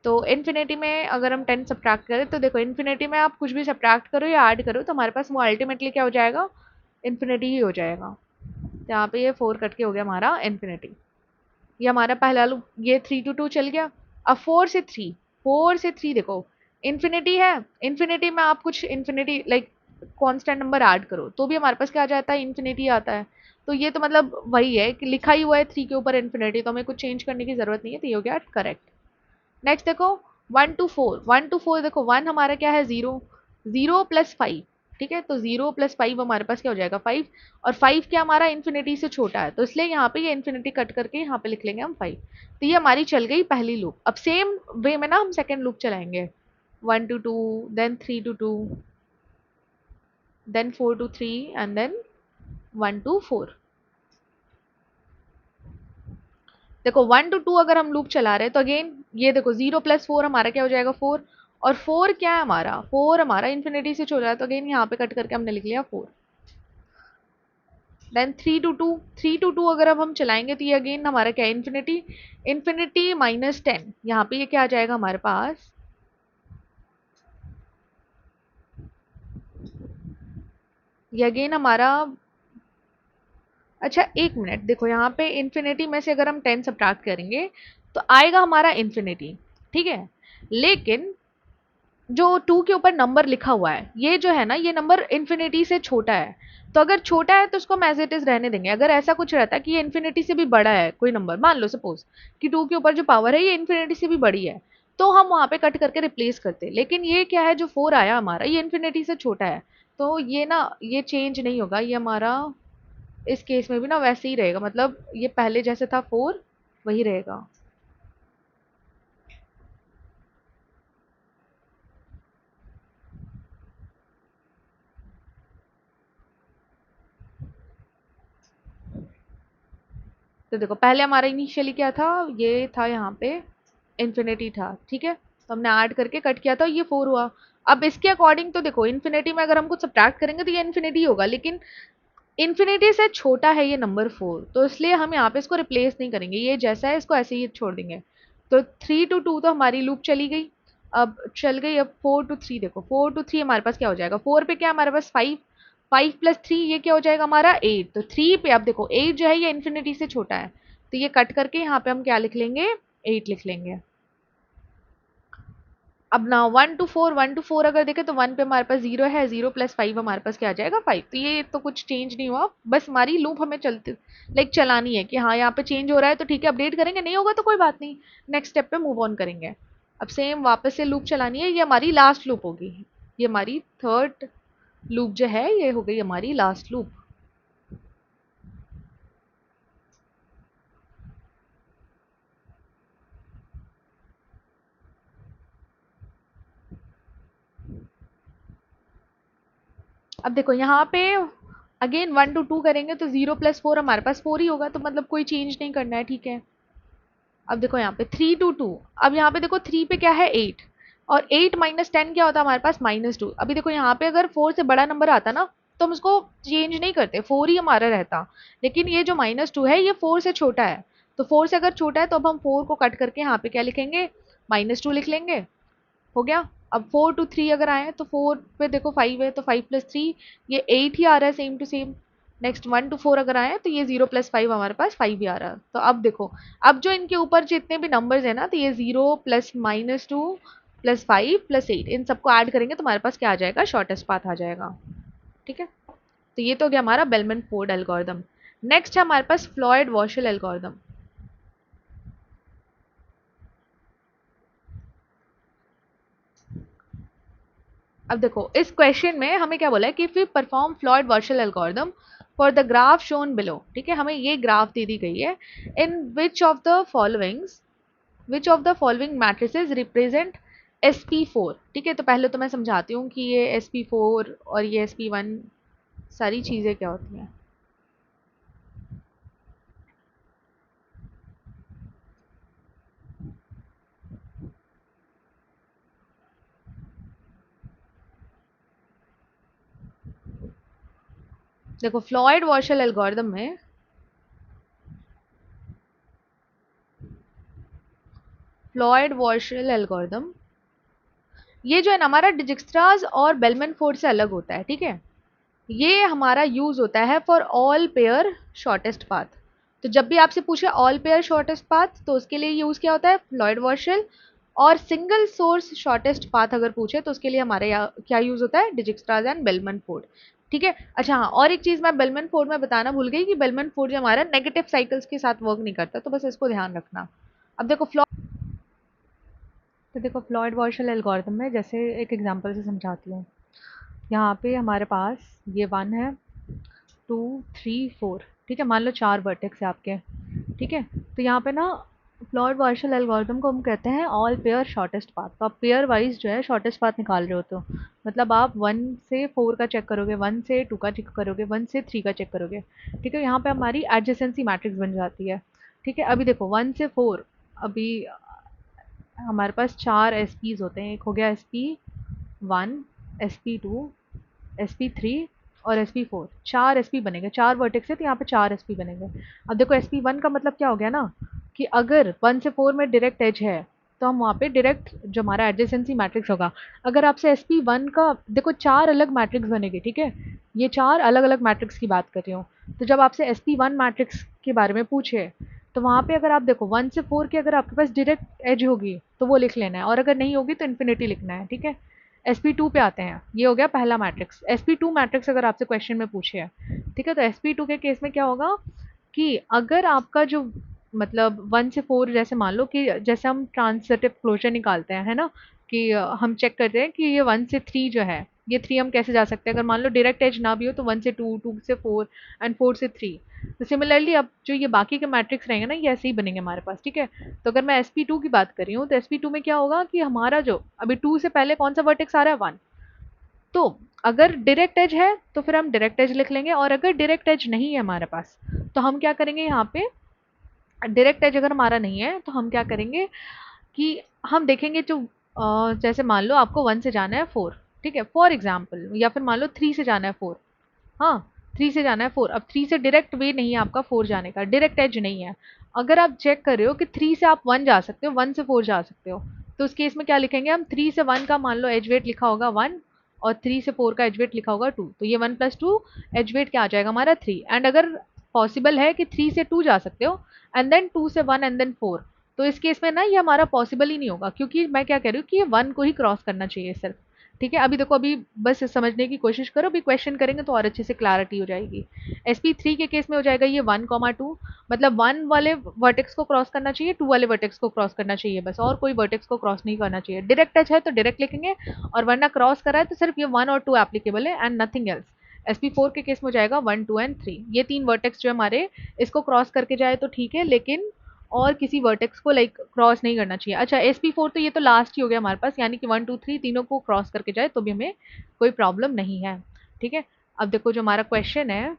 तो इन्फिनिटी में अगर हम 10 सब्ट्रैक्ट करें, तो देखो इन्फिनिटी में आप कुछ भी सब्ट्रैक्ट करो या ऐड करो तो हमारे पास वो अल्टीमेटली क्या हो जाएगा, इन्फिनिटी ही हो जाएगा। तो यहाँ पे ये 4 कट के हो गया हमारा इन्फिनिटी। ये हमारा पहला लूप, ये 3 to 2 चल गया। अब 4 से 3 देखो इन्फिनिटी है, इन्फिनिटी में आप कुछ infinity like constant number add करो तो भी हमारे पास क्या आ जाता है, इन्फिनिटी आता है। तो ये तो मतलब वही है कि लिखा ही हुआ है 3 के ऊपर इन्फिनिटी, तो हमें कुछ चेंज करने की जरूरत नहीं है, तो ये हो गया करेक्ट। नेक्स्ट देखो 1 to 4, 1 to 4 देखो 1 हमारा क्या है, 0, 0 + 5, ठीक है, तो 0 प्लस 5 हमारे पास क्या हो जाएगा 5, और 5 क्या हमारा इन्फिनिटी से छोटा है, तो इसलिए यहाँ पे ये इन्फिनिटी कट करके यहाँ पे लिख लेंगे हम 5। तो ये हमारी चल गई पहली लूप। अब सेम वे में ना हम सेकेंड लूप चलाएंगे, 1 to 2, then 3 to 2, then 4 to 3 and then 1 to 4। देखो 1 to 2 अगर हम लूप चला रहे हैं तो अगेन ये देखो 0 प्लस 4 हमारा क्या हो जाएगा 4, और 4 क्या है हमारा 4 हमारा इन्फिनिटी से छोड़ रहा है, तो अगेन यहाँ पे कट करके हमने लिख लिया 4। देन 3 to 2, 3 to 2 अगर अब हम चलाएंगे तो ये अगेन हमारा क्या है इन्फिनिटी, इन्फिनिटी माइनस 10, यहाँ पे ये क्या आ जाएगा हमारे पास, ये अगेन हमारा, अच्छा एक मिनट देखो यहाँ पे इन्फिनिटी में से अगर हम 10 सब्ट्रैक्ट करेंगे तो आएगा हमारा इन्फिनिटी, ठीक है, लेकिन जो 2 के ऊपर नंबर लिखा हुआ है ये जो है ना ये नंबर इन्फिनिटी से छोटा है, तो अगर छोटा है तो उसको हम एज इट इज रहने देंगे। अगर ऐसा कुछ रहता है कि ये इन्फिनिटी से भी बड़ा है कोई नंबर, मान लो सपोज कि 2 के ऊपर जो पावर है ये इन्फिनिटी से भी बड़ी है, तो हम वहां पे कट करके रिप्लेस करते। लेकिन ये क्या है जो 4 आया हमारा ये इन्फिनिटी से छोटा है, तो ये ना ये चेंज नहीं होगा, ये हमारा इस केस में भी ना वैसे ही रहेगा, मतलब ये पहले जैसे था 4 वही रहेगा। तो देखो पहले हमारा इनिशियली क्या था, ये था यहाँ पे इन्फिनिटी था, ठीक है, तो हमने ऐड करके कट किया था ये 4 हुआ। अब इसके अकॉर्डिंग तो देखो इन्फिनिटी में अगर हम कुछ सब्ट्रैक्ट करेंगे तो ये इन्फिनिटी होगा, लेकिन इन्फिनिटी से छोटा है ये नंबर 4, तो इसलिए हम यहाँ पे इसको रिप्लेस नहीं करेंगे, ये जैसा है इसको ऐसे ही छोड़ देंगे। तो 3 to 2 तो हमारी लूप चली गई, अब चल गई। अब 4 to 3 देखो 4 to 3 हमारे पास क्या हो जाएगा, 4 पे क्या हमारे पास 5, 5 प्लस 3 ये क्या हो जाएगा हमारा 8, तो 3 पे अब देखो 8 जो है ये इन्फिनिटी से छोटा है, तो ये कट करके यहाँ पे हम क्या लिख लेंगे 8 लिख लेंगे। अब ना 1 to 4, 1 to 4 अगर देखें तो 1 पे हमारे पास 0 है, 0 प्लस 5 हमारे पास क्या आ जाएगा 5, तो ये तो कुछ चेंज नहीं हुआ, बस हमारी लूप हमें चलते लाइक चलानी है कि हाँ यहाँ पे चेंज हो रहा है तो ठीक है अपडेट करेंगे, नहीं होगा तो कोई बात नहीं, नेक्स्ट स्टेप पे मूव ऑन करेंगे। अब सेम वापस से लूप चलानी है, ये हमारी लास्ट लूप होगी, ये हमारी थर्ड लूप जो है ये हो गई हमारी लास्ट लूप। अब देखो यहाँ पे अगेन 1 to 2 करेंगे तो 0 प्लस 4 हमारे पास 4 ही होगा, तो मतलब कोई चेंज नहीं करना है, ठीक है। अब देखो यहाँ पे 3 to 2, अब यहाँ पे देखो 3 पे क्या है 8, और 8 माइनस 10 क्या होता है हमारे पास -2। अभी देखो यहाँ पे अगर 4 से बड़ा नंबर आता ना तो हम उसको चेंज नहीं करते, 4 ही हमारा रहता, लेकिन ये जो -2 है ये 4 से छोटा है, तो 4 से अगर छोटा है तो अब हम 4 को कट करके यहाँ पे क्या लिखेंगे -2 लिख लेंगे, हो गया। अब 4 to 3 अगर आए तो 4 पे देखो 5 है तो 5 प्लस 3 ये 8 ही आ रहा है same to same. Next 1 to 4 अगर आए तो ये 0 प्लस 5 हमारे पास 5 ही आ रहा है। तो अब देखो अब जो इनके ऊपर जितने भी नंबर्स है ना तो ये 0 प्लस -2 प्लस 5 प्लस 8 इन सबको ऐड करेंगे तो हमारे पास क्या आ जाएगा शॉर्टेस्ट पाथ आ जाएगा, ठीक है। तो ये तो हो गया हमारा बेलमैन फोर्ड एल्गोरिदम। नेक्स्ट है हमारे पास फ्लॉयड वॉशल एल्गोरिदम। अब देखो इस क्वेश्चन में हमें क्या बोला है कि if we perform Floyd Warshall algorithm for the graph shown below, ठीक है, हमें ये ग्राफ दे दी गई है, in which of the following matrices represent sp4, ठीक है। तो पहले तो मैं समझाती हूँ कि ये sp4 और ये sp1 सारी चीजें क्या होती हैं। देखो फ्लॉयड वॉशल एल्गोरिदम में फ्लॉयड वॉशल एल्गोरिदम ये जो है ना हमारा डिजिक्स्ट्रास और बेलमैन फोर्ड से अलग होता है, ठीक है। ये हमारा यूज होता है for all pair shortest path. तो जब भी आपसे पूछे ऑल पेयर शॉर्टेस्ट पाथ तो उसके लिए यूज क्या होता है फ्लॉयड वॉशल, और सिंगल सोर्स शॉर्टेस्ट पाथ अगर पूछे तो उसके लिए हमारे यहाँ क्या यूज होता है डिजिक्स्ट्रास एंड बेलमैन फोर्ड, ठीक है। अच्छा हाँ और एक चीज मैं बेलमैन फोर्ड में बताना भूल गई कि बेलमैन फोर्ड जो हमारा नेगेटिव साइकिल्स के साथ वर्क नहीं करता, तो बस इसको ध्यान रखना। अब देखो फ्लॉयड वॉशल एल्गोरिथम में जैसे एक एग्जांपल से समझाती हूँ। यहाँ पे हमारे पास ये 1 है, 2, 3, 4, ठीक है। मान लो 4 वर्टेक्स है आपके, ठीक है। तो यहाँ पे ना क्लॉड वार्शल एल्गोरिथम को हम कहते हैं ऑल पेयर शॉर्टेस्ट पाथ। तो आप पेयर वाइज जो है शॉर्टेस्ट पाथ निकाल रहे हो, तो मतलब आप 1 से 4 का चेक करोगे, 1 से 2 का चेक करोगे, 1 से 3 का चेक करोगे, ठीक है। यहाँ पे हमारी एडजेसेंसी मैट्रिक्स बन जाती है, ठीक है। अभी देखो 1 से 4, अभी हमारे पास 4 एसपीज होते हैं। एक हो गया SP1, SP2, SP3 और SP4। 4 SP बनेंगे, 4 वर्टेक्स है तो यहाँ पे 4 SP बनेंगे। अब देखो SP1 का मतलब क्या हो गया ना, कि अगर 1 से 4 में डायरेक्ट एज है तो हम वहाँ पे डायरेक्ट जो हमारा एडजेसेंसी मैट्रिक्स होगा, अगर आपसे SP1 का देखो 4 अलग मैट्रिक्स बनेगी, ठीक है। ये 4 अलग अलग मैट्रिक्स की बात कर रही हूँ। तो जब आपसे SP1 मैट्रिक्स के बारे में पूछे तो वहाँ पे अगर आप देखो 1 से 4 की अगर आपके पास डायरेक्ट एज होगी तो वो लिख लेना है, और अगर नहीं होगी तो इन्फिनिटी लिखना है, ठीक है। SP2 पे आते हैं, ये हो गया पहला मैट्रिक्स। SP2 मैट्रिक्स अगर आपसे क्वेश्चन में पूछे है, ठीक है, तो SP2 के केस में क्या होगा कि अगर आपका जो मतलब 1 से 4, जैसे मान लो कि जैसे हम ट्रांजिटिव क्लोजर निकालते हैं, है ना, कि हम चेक करते हैं कि ये 1 से 3 जो है, ये 3 हम कैसे जा सकते हैं। अगर मान लो डायरेक्ट एज ना भी हो तो 1 से 2, 2 से 4 एंड 4 से 3। तो सिमिलरली अब जो ये बाकी के मैट्रिक्स रहेंगे ना, ये ऐसे ही बनेंगे हमारे पास, ठीक है। तो अगर मैं SP2 की बात कर रही हूँ तो SP2 में क्या होगा कि हमारा जो अभी 2 से पहले कौन सा वर्टेक्स आ रहा है, 1। तो अगर डायरेक्ट एज है तो फिर हम डायरेक्ट एज लिख लेंगे, और अगर डायरेक्ट एज नहीं है हमारे पास तो हम क्या करेंगे, यहाँ पे डायरेक्ट एज अगर हमारा नहीं है तो हम क्या करेंगे कि हम देखेंगे जो जैसे मान लो आपको 1 से जाना है 4, ठीक है, फॉर एग्जाम्पल, या फिर मान लो 3 से जाना है 4। हाँ, 3 से जाना है 4। अब 3 से डायरेक्ट वे नहीं है आपका 4 जाने का, डायरेक्ट एज नहीं है। अगर आप चेक कर रहे हो कि 3 से आप 1 जा सकते हो, 1 से 4 जा सकते हो, तो उस केस में क्या लिखेंगे हम, 3 से 1 का मान लो एज वेट लिखा होगा 1, और 3 से 4 का एज वेट लिखा होगा 2, तो ये 1 + 2 एज वेट क्या आ जाएगा हमारा 3। एंड अगर पॉसिबल है कि 3 से 2 जा सकते हो एंड देन 2 से 1 एंड देन 4, तो इस केस में ना ये हमारा पॉसिबल ही नहीं होगा, क्योंकि मैं क्या कह रही हूँ कि ये 1 को ही क्रॉस करना चाहिए सिर्फ, ठीक है। अभी देखो, अभी बस समझने की कोशिश करो, अभी क्वेश्चन करेंगे तो और अच्छे से क्लैरिटी हो जाएगी। SP3 के केस में हो जाएगा ये 1, 2, मतलब 1 वाले वर्टेक्स को क्रॉस करना चाहिए, 2 वाले वर्टेक्स को क्रॉस करना चाहिए बस, और कोई वर्टेक्स को क्रॉस नहीं करना चाहिए। डायरेक्ट टच है तो डायरेक्ट लिखेंगे, और वरना क्रॉस करा है तो सिर्फ ये 1 और 2 एप्लीकेबल है एंड नथिंग एल्स। SP4 के केस में हो जाएगा 1, 2 एंड 3, ये 3 वर्टेक्स जो हमारे इसको क्रॉस करके जाए तो ठीक है, लेकिन और किसी वर्टेक्स को लाइक क्रॉस नहीं करना चाहिए। अच्छा, SP4 तो ये तो लास्ट ही हो गया हमारे पास, यानी कि 1, 2, 3 तीनों को क्रॉस करके जाए तो भी हमें कोई प्रॉब्लम नहीं है, ठीक है। अब देखो जो हमारा क्वेश्चन है,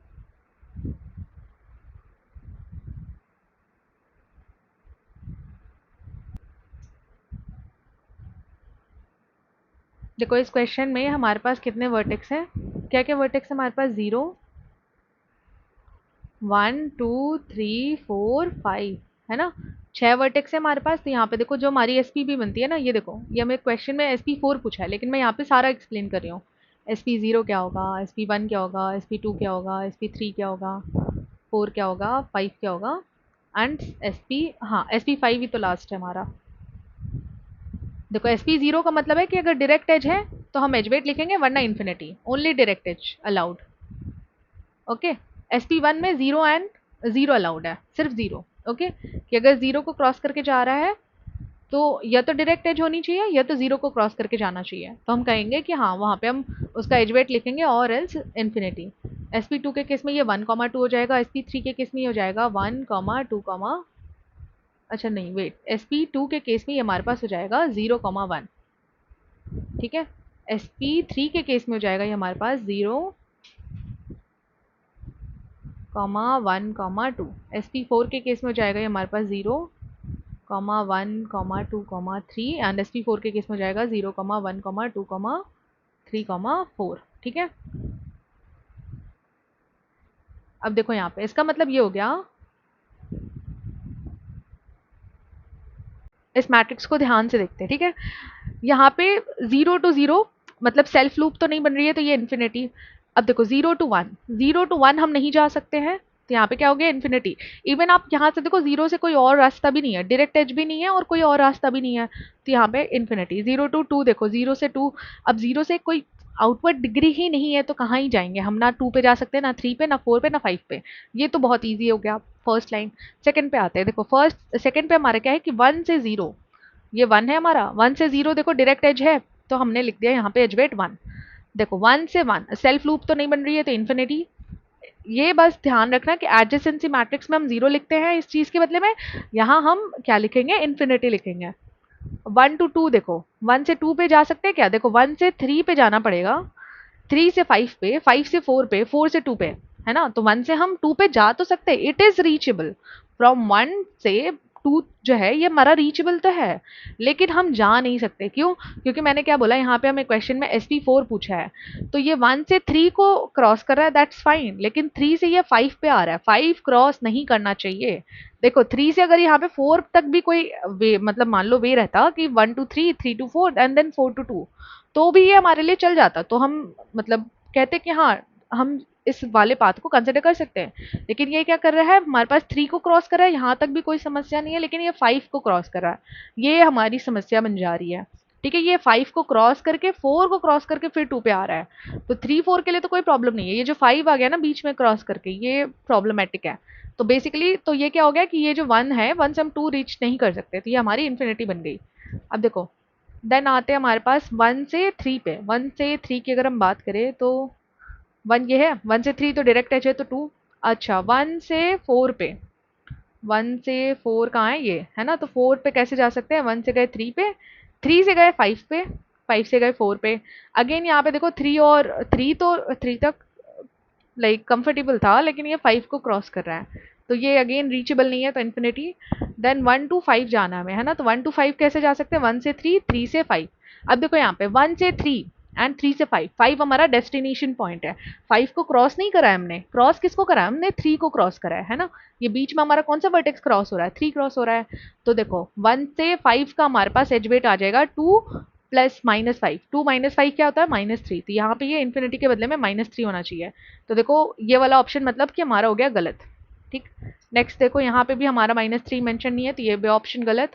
देखो इस क्वेश्चन में हमारे पास कितने वर्टेक्स हैं, क्या क्या वर्टेक्स है हमारे पास, 0, 1, 2, 3, 4, 5, है ना। 6 वर्टेक्स है हमारे पास। तो यहाँ पे देखो जो हमारी SP भी बनती है ना, ये देखो, ये हमें क्वेश्चन में SP4 पूछा है, लेकिन मैं यहाँ पे सारा एक्सप्लेन कर रही हूँ। SP0 क्या होगा, SP1 क्या होगा, SP2 क्या होगा, SP3 क्या होगा, 4 क्या होगा, 5 क्या होगा, एंड SP, हाँ SP5 ही तो लास्ट है हमारा। देखो SP0 का मतलब है कि अगर डायरेक्ट एज है तो हम एज वेट लिखेंगे, वरना infinity, only direct edge allowed, okay. SP1 में 0 एंड 0 अलाउड है, सिर्फ 0, ओके, कि अगर 0 को क्रॉस करके जा रहा है तो या तो डायरेक्ट एज होनी चाहिए या तो 0 को क्रॉस करके जाना चाहिए, तो हम कहेंगे कि हाँ वहाँ पे हम उसका एज वेट लिखेंगे, और एल्स इन्फिनिटी। SP2 के केस में ये 1, 2 हो जाएगा, SP3 के केस में ये हो जाएगा 1, 2, अच्छा नहीं वेट, SP2 के केस में ये हमारे पास हो जाएगा 0, 1, ठीक है। SP3 के केस में हो जाएगा ये हमारे पास 0, 1, 2। SP4 के केस में हो जाएगा ये हमारे पास 0, 1, 2, 3, एंड SP4 के केस में हो जाएगा 0, 1, 2, 3, 4, ठीक है। अब देखो यहाँ पे इसका मतलब ये हो गया, इस मैट्रिक्स को ध्यान से देखते हैं, ठीक है। यहाँ पे 0 to 0 मतलब सेल्फ लूप तो नहीं बन रही है, तो ये इन्फिनिटी। अब देखो 0 to 1, 0 to 1 हम नहीं जा सकते हैं, तो यहाँ पे क्या हो गया, इन्फिनिटी। इवन आप यहाँ से देखो 0 से कोई और रास्ता भी नहीं है, डायरेक्ट एज भी नहीं है और कोई और रास्ता भी नहीं है, तो यहाँ पे इन्फिनिटी। 0 to 2 देखो, 0 से 2, अब 0 से कोई आउटवर्ड डिग्री ही नहीं है तो कहाँ ही जाएंगे हम, ना 2 पे जा सकते हैं, ना 3 पे, ना 4 पे, ना 5 पे। ये तो बहुत ईजी हो गया फर्स्ट लाइन। सेकंड पे आते हैं, देखो फर्स्ट सेकंड पे हमारा क्या है कि 1 से 0, ये 1 है हमारा, 1 से 0 देखो डायरेक्ट एज है, तो हमने लिख दिया यहाँ पे एज वेट 1। देखो 1 से 1 सेल्फ लूप तो नहीं बन रही है तो इन्फिनिटी। ये बस ध्यान रखना कि एडजेसेंसी मैट्रिक्स में हम 0 लिखते हैं इस चीज के बदले में, यहाँ हम क्या लिखेंगे, इन्फिनिटी लिखेंगे। 1 to 2 देखो, 1 से 2 पे जा सकते हैं क्या, देखो 1 से 3 पे जाना पड़ेगा, 3 से 5 पे, 5 से 4 पे, 4 से 2 पे, है ना, तो 1 से हम 2 पे जा तो सकते हैं, इट इज रीचेबल फ्रॉम 1 से 2 जो है ये हमारा रीचेबल तो है, लेकिन हम जा नहीं सकते, क्यों, क्योंकि मैंने क्या बोला, यहाँ पे हमें क्वेश्चन में SP4 पूछा है, तो ये 1 से 3 को क्रॉस कर रहा है, दैट्स फाइन, लेकिन 3 से ये 5 पे आ रहा है, 5 क्रॉस नहीं करना चाहिए। देखो 3 से अगर यहाँ पे 4 तक भी कोई वे, मतलब मान लो वे रहता कि 1 to 3, 3 to 4 and then 4 to 2, तो भी ये हमारे लिए चल जाता, तो हम मतलब कहते कि हाँ हम इस वाले पाथ को कंसिडर कर सकते हैं, लेकिन ये क्या कर रहा है, हमारे पास 3 को क्रॉस कर रहा है, यहाँ तक भी कोई समस्या नहीं है, लेकिन ये 5 को क्रॉस कर रहा है, ये हमारी समस्या बन जा रही है। ठीक है, ये 5 को क्रॉस करके 4 को क्रॉस करके फिर 2 पे आ रहा है, तो 3 4 के लिए तो कोई प्रॉब्लम नहीं है, ये जो 5 आ गया ना बीच में क्रॉस करके, ये प्रॉब्लमेटिक है। तो बेसिकली तो ये क्या हो गया कि ये जो 1 है, 1 से हम 2 रीच नहीं कर सकते, तो ये हमारी इन्फिनिटी बन गई। अब देखो देन आते हैं हमारे पास 1 से 3 पे, 1 से 3 की अगर हम बात करें तो 1 ये है, 1 से 3 तो डायरेक्ट एच है तो 2। अच्छा 1 से 4 पे, 1 से 4 कहाँ है, ये है ना, तो 4 पे कैसे जा सकते हैं, 1 से गए 3 पे, 3 से गए 5 पे, 5 से गए 4 पे, अगेन यहाँ पे देखो 3 और 3, तो 3 तक लाइक कंफर्टेबल था, लेकिन ये 5 को क्रॉस कर रहा है, तो ये अगेन रीचेबल नहीं है, तो इन्फिनिटी। देन 1 to 5 जाना है हमें, है ना, तो 1 to 5 कैसे जा सकते हैं, 1 से 3, 3 से 5। अब देखो यहाँ पे 1 से 3 एंड 3 से 5, 5 हमारा डेस्टिनेशन पॉइंट है, 5 को क्रॉस नहीं करा है हमने, क्रॉस किसको करा है हमने, 3 को क्रॉस करा है ना, ये बीच में हमारा कौन सा वर्टेक्स क्रॉस हो रहा है, 3 क्रॉस हो रहा है, तो देखो 1 से 5 का हमारे पास एज वेट आ जाएगा 2 प्लस -5, 2 -5 क्या होता है, -3, तो यहाँ पे ये इन्फिनिटी के बदले में -3 होना चाहिए, तो देखो ये वाला ऑप्शन मतलब कि हमारा हो गया गलत। ठीक, नेक्स्ट देखो यहाँ पे भी हमारा -3 मेंशन नहीं है, तो ये भी ऑप्शन गलत।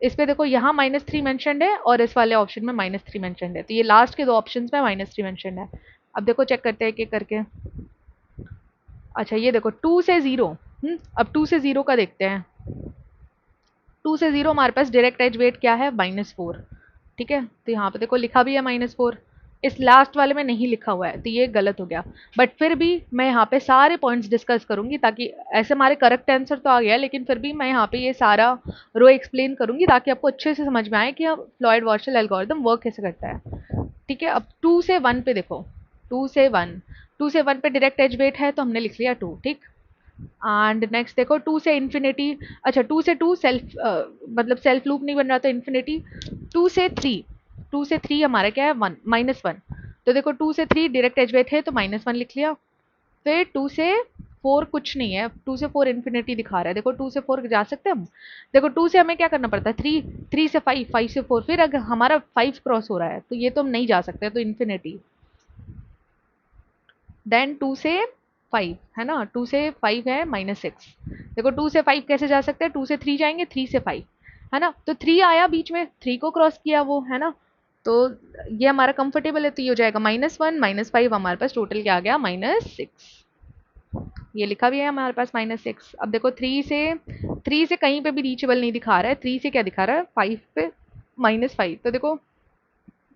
इस पे देखो यहाँ -3 मेंशनड है और इस वाले ऑप्शन में -3 मेंशनड है, तो ये लास्ट के दो ऑप्शंस में -3 मेंशनड है। अब देखो चेक करते हैं एक एक करके। अच्छा ये देखो 2 से 0, अब 2 से 0 का देखते हैं। 2 से 0 हमारे पास डायरेक्ट एज वेट क्या है, -4। ठीक है, तो यहाँ पे देखो लिखा भी है -4, इस लास्ट वाले में नहीं लिखा हुआ है, तो ये गलत हो गया, बट फिर भी मैं यहाँ पे सारे पॉइंट्स डिस्कस करूंगी, ताकि ऐसे हमारे करेक्ट आंसर तो आ गया, लेकिन फिर भी मैं यहाँ पे ये सारा रो एक्सप्लेन करूंगी, ताकि आपको अच्छे से समझ में आए कि फ्लॉयड वॉर्शल एल्गोरिथम वर्क कैसे करता है। ठीक है, अब 2 से 1 पे देखो, 2 से 1, 2 से 1 पे डायरेक्ट एज वेट है, तो हमने लिख लिया 2। ठीक, एंड नेक्स्ट देखो 2 से इन्फिनिटी, अच्छा 2 से 2 सेल्फ मतलब सेल्फ लूप नहीं बन रहा, तो इन्फिनिटी। 2 से 3, 2 से 3 हमारा क्या है, 1 -1, तो देखो 2 से 3 डायरेक्ट एज वेट है, तो -1 लिख लिया। फिर 2 से 4 कुछ नहीं है, 2 से 4 इन्फिनिटी दिखा रहा है, देखो 2 से 4 जा सकते हैं हम, देखो 2 से हमें क्या करना पड़ता है, 3, 3 से 5, 5 से 4, फिर अगर हमारा 5 क्रॉस हो रहा है, तो ये तो हम नहीं जा सकते, तो इन्फिनिटी। देन 2 से 5 है ना, 2 से 5 है -6, देखो 2 से 5 कैसे जा सकते हैं, 2 से 3 जाएंगे, 3 से 5 है ना, तो 3 आया बीच में, 3 को क्रॉस किया वो, है ना, तो ये हमारा कंफर्टेबल है, तो ये हो जाएगा -1 -5, हमारे पास टोटल क्या आ गया, -6, ये लिखा भी है हमारे पास -6। अब देखो 3 से कहीं पे भी रीचेबल नहीं दिखा रहा है, 3 से क्या दिखा रहा है, 5 पे -5, तो देखो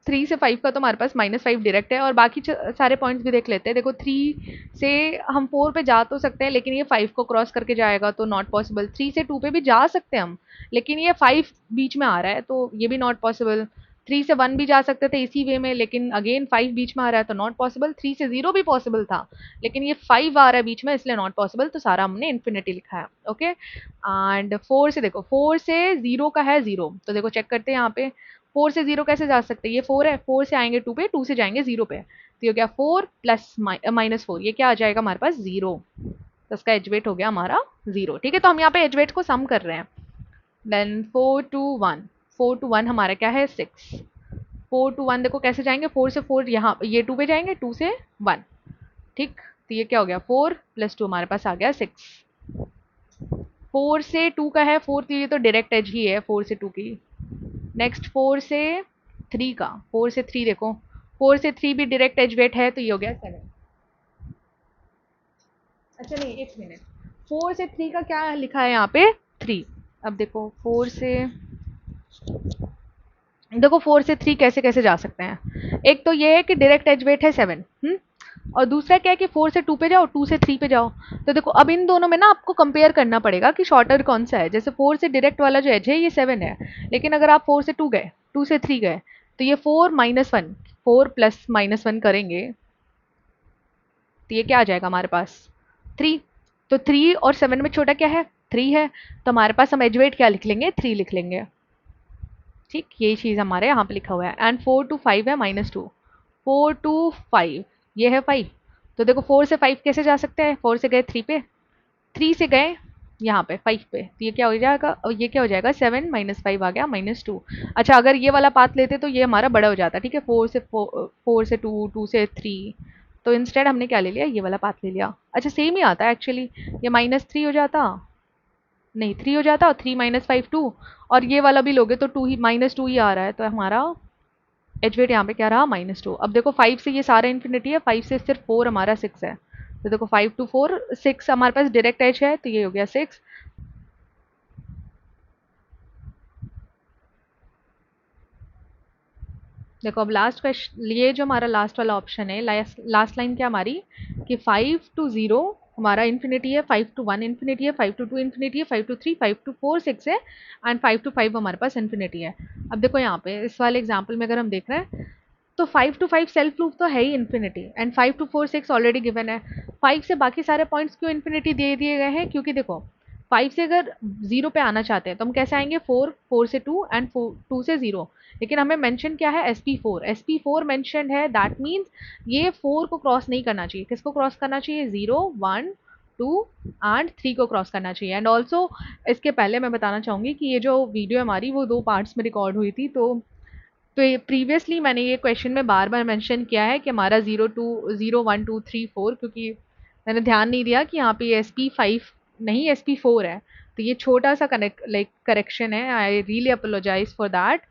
3 से 5 का तो हमारे पास -5 डायरेक्ट है, और बाकी सारे पॉइंट्स भी देख लेते हैं। देखो 3 से हम 4 पे जा तो सकते हैं, लेकिन ये 5 को क्रॉस करके जाएगा, तो नॉट पॉसिबल। 3 से 2 पे भी जा सकते हैं हम, लेकिन ये 5 बीच में आ रहा है, तो ये भी नॉट पॉसिबल। 3 से 1 भी जा सकते थे इसी वे में, लेकिन अगेन 5 बीच में आ रहा है, तो नॉट पॉसिबल। 3 से 0 भी पॉसिबल था, लेकिन ये 5 आ रहा है बीच में, इसलिए नॉट पॉसिबल, तो सारा हमने इन्फिनिटी लिखा है। ओके, एंड 4 से देखो, 4 से 0 का है 0, तो देखो चेक करते हैं यहाँ पे 4 से 0 कैसे जा सकते हैं, ये 4 है, 4 से आएंगे 2 पे, 2 से जाएंगे 0 पे, तो ये हो गया 4 प्लस -4, ये क्या आ जाएगा हमारे पास 0, तो इसका एज वेट हो गया हमारा 0। ठीक है, तो हम यहाँ पे एज वेट को सम कर रहे हैं। देन 4 to 1, 4 to 1 हमारा क्या है 6, 4 to 1 देखो कैसे जाएंगे, 4 से 4 यहाँ ये 2 पे जाएंगे, 2 से 1। ठीक, तो ये क्या हो गया 4 प्लस 2 हमारे पास आ गया 6। 4 से 2 का है 4, तो ये तो डायरेक्ट एज ही है 4 से 2 की। नेक्स्ट 4 से 3 का, 4 से 3 देखो, 4 से 3 भी डायरेक्ट एज वेट है, तो ये हो गया 7। अच्छा नहीं, एक मिनट, 4 से 3 का क्या लिखा है यहाँ पे, 3। अब देखो 4 से देखो 4 से 3 कैसे कैसे जा सकते हैं। एक तो ये है कि डायरेक्ट एज वेट है 7, और दूसरा क्या है कि 4 से 2 पे जाओ, 2 से 3 पे जाओ। तो देखो अब इन दोनों में ना आपको कंपेयर करना पड़ेगा कि शॉर्टर कौन सा है। जैसे 4 से डायरेक्ट वाला जो एज है ये 7 है, लेकिन अगर आप 4 से 2 गए, 2 से 3 गए, तो ये 4 माइनस 1, 4 प्लस माइनस 1 करेंगे तो ये क्या आ जाएगा हमारे पास, 3। तो 3 और 7 में छोटा क्या है, 3 है। तो हमारे पास हम एज वेट क्या लिख लेंगे, 3 लिख लेंगे। ठीक, ये चीज़ हमारे यहाँ पे लिखा हुआ है। एंड 4 टू 5 है -2, 4 टू 5 ये है 5। तो देखो 4 से 5 कैसे जा सकते हैं, 4 से गए 3 पे, 3 से गए यहाँ पे 5 पे, तो ये क्या हो जाएगा, और ये क्या हो जाएगा, 7 माइनस 5 आ गया -2। अच्छा अगर ये वाला पाथ लेते तो ये हमारा बड़ा हो जाता, ठीक है, 4 से 2, 2 से 3। तो इंस्टेड हमने क्या ले लिया, ये वाला पाथ ले लिया। अच्छा सेम ही आता है एक्चुअली, ये -3 हो जाता, नहीं 3 हो जाता, और 3 माइनस 5 2, और ये वाला भी लोगे तो 2 ही, -2 ही आ रहा है, तो हमारा एच वेट यहाँ पे क्या रहा, -2। अब देखो 5 से ये सारा इन्फिनिटी है, 5 से सिर्फ 4 हमारा 6 है। तो देखो 5 टू 4 6 हमारे पास डायरेक्ट एच है, तो ये हो गया 6। देखो अब लास्ट क्वेश्चन, ये जो हमारा लास्ट वाला ऑप्शन है, लास्ट लाइन क्या हमारी, कि 5 टू 0 हमारा इन्फिनिटी है, 5 टू 1 इन्फिनिटी है, 5 टू 2 इन्फिनिटी है, 5 टू 3, 5 टू 4 6 है, एंड 5 टू 5 हमारे पास इन्फिनिटी है। अब देखो यहाँ पे इस वाले एग्जाम्पल में अगर हम देख रहे हैं, तो 5 टू 5 सेल्फ लूप तो है ही infinity, and 5 to 4 6 already given है। 5 से बाकी सारे पॉइंट्स क्यों इन्फिनिटी दे दिए गए हैं, क्योंकि देखो 5 से अगर 0 पे आना चाहते हैं तो हम कैसे आएंगे, 4, 4 से 2 एंड 2 से 0। लेकिन हमें मेंशन क्या है, SP4, SP4 मेंशनड है, दैट मीन्स ये 4 को क्रॉस नहीं करना चाहिए। किसको क्रॉस करना चाहिए, 0 1 2 एंड 3 को क्रॉस करना चाहिए। एंड ऑल्सो इसके पहले मैं बताना चाहूँगी कि ये जो वीडियो हमारी वो 2 पार्ट्स में रिकॉर्ड हुई थी, तो ये प्रीवियसली मैंने ये क्वेश्चन में बार बार मेंशन किया है कि हमारा 0 1 2 3 4, क्योंकि मैंने ध्यान नहीं दिया कि यहाँ पे SP5 नहीं SP4 है। तो ये छोटा सा करेक्शन है, I really apologize for that.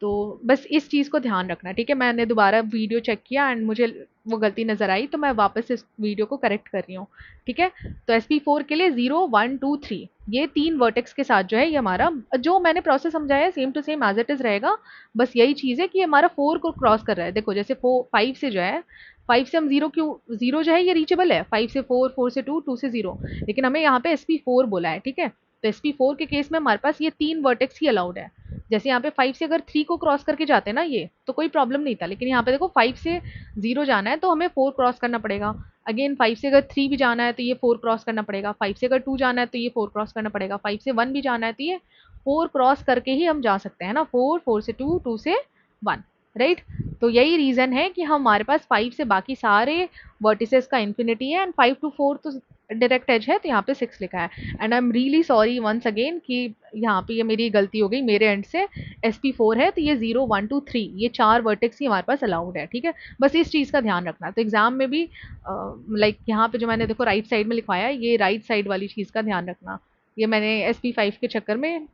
तो बस इस चीज़ को ध्यान रखना, ठीक है। मैंने दोबारा वीडियो चेक किया एंड मुझे वो गलती नज़र आई, तो मैं वापस इस वीडियो को करेक्ट कर रही हूँ, ठीक है। तो SP4 के लिए 0 1 2 3 ये 3 वर्टेक्स के साथ जो है, ये हमारा जो मैंने प्रोसेस समझाया है same to same as it is रहेगा। बस यही चीज़ है कि ये हमारा 4 को क्रॉस कर रहा है। देखो जैसे 5 से जो है, 5 से हम 0 क्यों, 0 जो है ये रीचेबल है, 5 से 4, 4 से 2, 2 से 0, लेकिन हमें यहाँ पे SP4 बोला है, ठीक है। तो SP4 के केस में हमारे पास ये 3 वर्टेक्स ही अलाउड है। जैसे यहाँ पे 5 से अगर 3 को क्रॉस करके जाते हैं ना ये, तो कोई प्रॉब्लम नहीं था, लेकिन यहाँ पे देखो 5 से 0 जाना है तो हमें 4 क्रॉस करना पड़ेगा। अगेन 5 से अगर 3 भी जाना है तो ये 4 क्रॉस करना पड़ेगा, 5 से अगर 2 जाना है तो ये 4 क्रॉस करना पड़ेगा, 5 से 1 भी जाना है तो ये 4 क्रॉस करके ही हम जा सकते हैं ना, 4 4 से 2, 2 से 1, राइट। तो यही रीजन है कि हमारे पास 5 से बाकी सारे वर्टिसेस का इन्फिनिटी है, एंड 5 टू 4 तो डायरेक्ट एज है, तो यहाँ पे 6 लिखा है। And I am really sorry once again कि यहाँ पे ये मेरी गलती हो गई मेरे एंड से, SP4 है तो ये 0 1 2 3 ये 4 वर्टेक्स ही हमारे पास अलाउड है, ठीक है। बस इस चीज़ का ध्यान रखना। तो एग्जाम में भी लाइक यहाँ पे जो मैंने देखो राइट साइड में लिखवाया है, ये राइट साइड वाली चीज़ का ध्यान रखना। ये मैंने SP5 के चक्कर में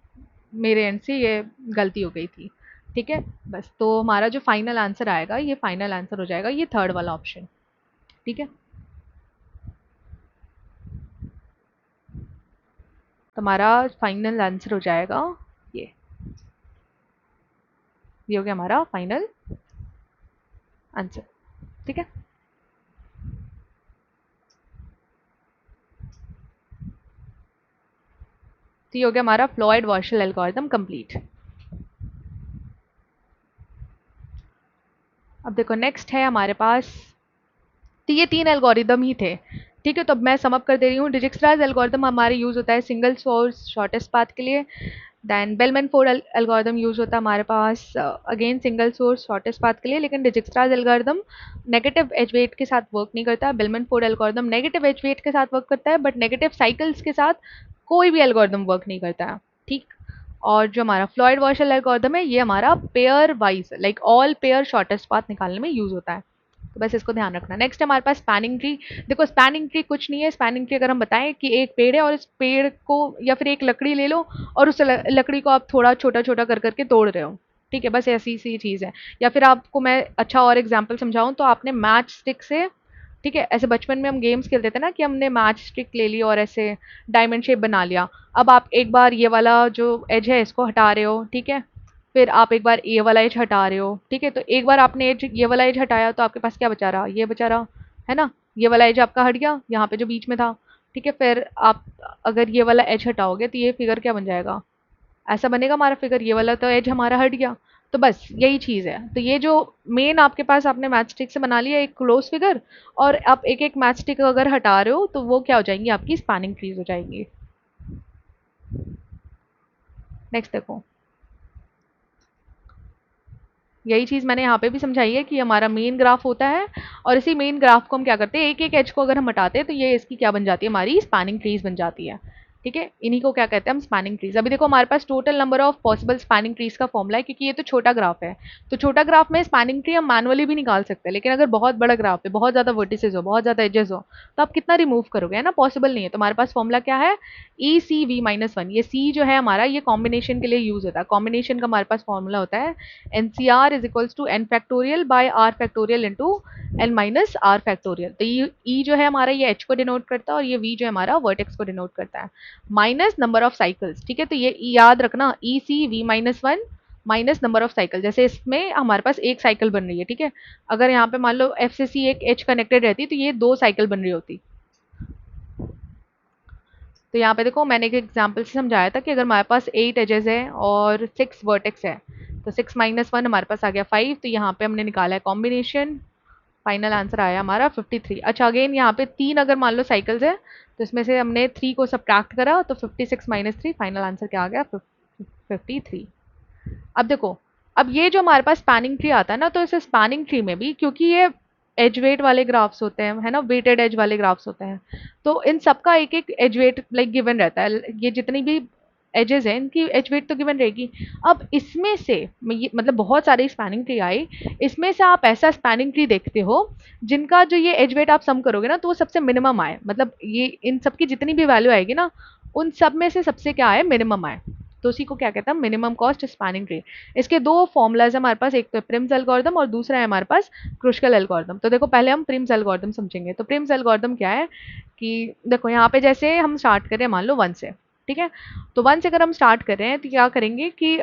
मेरे एंड से ये गलती हो गई थी, ठीक है। बस तो हमारा जो फाइनल आंसर आएगा, ये फाइनल आंसर हो जाएगा ये थर्ड वाला ऑप्शन, ठीक है। तो हमारा फाइनल आंसर हो जाएगा ये ये हो गया हमारा फाइनल आंसर, ठीक है। तो ये हो गया हमारा फ्लॉयड वार्शल एल्गोरिथम कंप्लीट। अब देखो नेक्स्ट है हमारे पास, तो ये 3 एल्गोरिदम ही थे, ठीक है। तो अब मैं समअप कर दे रही हूँ। डिजिक्स्ट्राज एल्गोरिदम हमारे यूज़ होता है सिंगल सोर्स शॉर्टेस्ट पाथ के लिए। Then Bellman Ford algorithm use होता है हमारे पास again single source shortest path के लिए, लेकिन Dijkstra's algorithm negative edge weight के साथ वर्क नहीं करता। Bellman Ford algorithm negative edge weight के साथ वर्क करता है, बट नेगेटिव साइकिल्स के साथ कोई भी एल्गोरिदम वर्क नहीं करता है, ठीक। और जो हमारा फ्लॉयड वार्शल एल्गोरिथम है, ये हमारा pair wise like all pair shortest path निकालने में यूज होता है। तो बस इसको ध्यान रखना। नेक्स्ट हमारे पास स्पैनिंग ट्री। देखो स्पैनिंग ट्री कुछ नहीं है। स्पैनिंग ट्री अगर हम बताएं कि एक पेड़ है और इस पेड़ को, या फिर एक लकड़ी ले लो और उस लकड़ी को आप थोड़ा छोटा छोटा कर करके तोड़ रहे हो, ठीक है, बस ऐसी सी चीज़ है। या फिर आपको मैं अच्छा और एग्जाम्पल समझाऊं तो आपने मैच स्टिक से, ठीक है, ऐसे बचपन में हम गेम्स खेलते थे ना कि हमने मैच स्टिक ले ली और ऐसे डायमंड शेप बना लिया। अब आप एक बार ये वाला जो एज है इसको हटा रहे हो, ठीक है, फिर आप एक बार ये वाला एज हटा रहे हो, ठीक है, तो एक बार आपने एज ये वाला एज हटाया तो आपके पास क्या बचा रहा, ये बचा रहा, है ना, ये वाला एज आपका हट गया यहाँ पे जो बीच में था, ठीक है। फिर आप अगर ये वाला एज हटाओगे तो ये फिगर क्या बन जाएगा, ऐसा बनेगा हमारा फिगर, ये वाला तो एज हमारा हट गया। तो बस यही चीज़ है। तो ये जो मेन आपके पास आपने मैच स्टिक से बना लिया एक क्लोज फिगर, और आप एक एक मैच स्टिक अगर हटा रहे हो तो वो क्या हो जाएंगी, आपकी स्पैनिंग ट्रीज हो जाएंगी। नेक्स्ट देखो, यही चीज़ मैंने यहाँ पे भी समझाई है कि हमारा मेन ग्राफ होता है, और इसी मेन ग्राफ को हम क्या करते हैं, एक एक एज को अगर हम हटाते हैं तो ये इसकी क्या बन जाती है, हमारी स्पैनिंग ट्रीज बन जाती है। ठीक है, इन्हीं को क्या कहते हैं हम, स्पैनिंग ट्रीज। अभी देखो हमारे पास total number of possible spanning trees का फॉर्मूला है, क्योंकि ये तो छोटा ग्राफ है, तो छोटा ग्राफ में स्पैनिंग ट्री हम मैनुअली भी निकाल सकते हैं, लेकिन अगर बहुत बड़ा ग्राफ है, बहुत ज्यादा वर्टिसेस हो, बहुत ज्यादा एजेस हो, तो आप कितना रिमूव करोगे, है ना, पॉसिबल नहीं है। तो हमारे पास फॉर्मूला क्या है, ई सी वी माइनस वन। ये सी जो है हमारा, ये कॉम्बिनेशन के लिए यूज होता है। कॉम्बिनेशन का हमारे पास फॉर्मूला होता है NCR is equals to n factorial by r factorial into n minus r factorial. तो ये ई जो है हमारा, ये h को डिनोट करता है, और ये v जो है हमारा वर्टेक्स को डिनोट करता है, माइनस नंबर ऑफ साइकिल्स। ठीक है, तो ये याद रखना, E C V minus one minus number of cycle. जैसे इसमें हमारे पास एक साइकिल बन रही है, ठीक है, अगर यहाँ पे मान लो एफ से सी एक एच कनेक्टेड रहती तो ये दो साइकिल बन रही होती। तो यहाँ पे देखो मैंने एक एग्जाम्पल से समझाया था कि अगर हमारे पास 8 एजेस है और 6 वर्टेक्स है, तो 6 माइनस वन हमारे पास आ गया 5। तो यहाँ पे हमने निकाला है कॉम्बिनेशन, फाइनल आंसर आया हमारा 53। अच्छा अगेन यहाँ पे 3 अगर मान लो साइकिल्स है, तो इसमें से हमने 3 को सब्ट्रैक्ट करा, तो 56 माइनस 3, फाइनल आंसर क्या आ गया, 53। अब देखो, अब ये जो हमारे पास स्पैनिंग ट्री आता है ना, तो इस स्पैनिंग ट्री में भी, क्योंकि ये एज वेट वाले ग्राफ्स होते हैं, है ना, वेटेड एज वाले ग्राफ्स होते हैं, तो इन सबका एक एक एज वेट लाइक गिवन रहता है। ये जितनी भी एजेस हैं इनकी एज वेट तो गिवन रहेगी। अब इसमें से मतलब बहुत सारे स्पैनिंग ट्री आए, इसमें से आप ऐसा स्पैनिंग ट्री देखते हो जिनका जो ये एज वेट आप सम करोगे ना, तो वो सबसे मिनिमम आए, मतलब ये इन सबकी जितनी भी वैल्यू आएगी ना, उन सब में से सबसे क्या आए, मिनिमम आए। तो उसी को क्या कहते हैं, मिनिमम कॉस्ट स्पैनिंग ट्री। इसके दो फॉर्मुलाज है हमारे पास, एक तो प्रिम्स एल्गोरिथम और दूसरा है हमारे पास क्रुस्कल एल्गोरिथम। तो देखो पहले हम प्रिम्स एल्गोरिथम समझेंगे। तो प्रिम्स एल्गोरिथम क्या है कि देखो यहाँ पे जैसे हम स्टार्ट करें मान लो 1 से, ठीक है, तो 1 से अगर हम स्टार्ट कर रहे हैं तो क्या करेंगे कि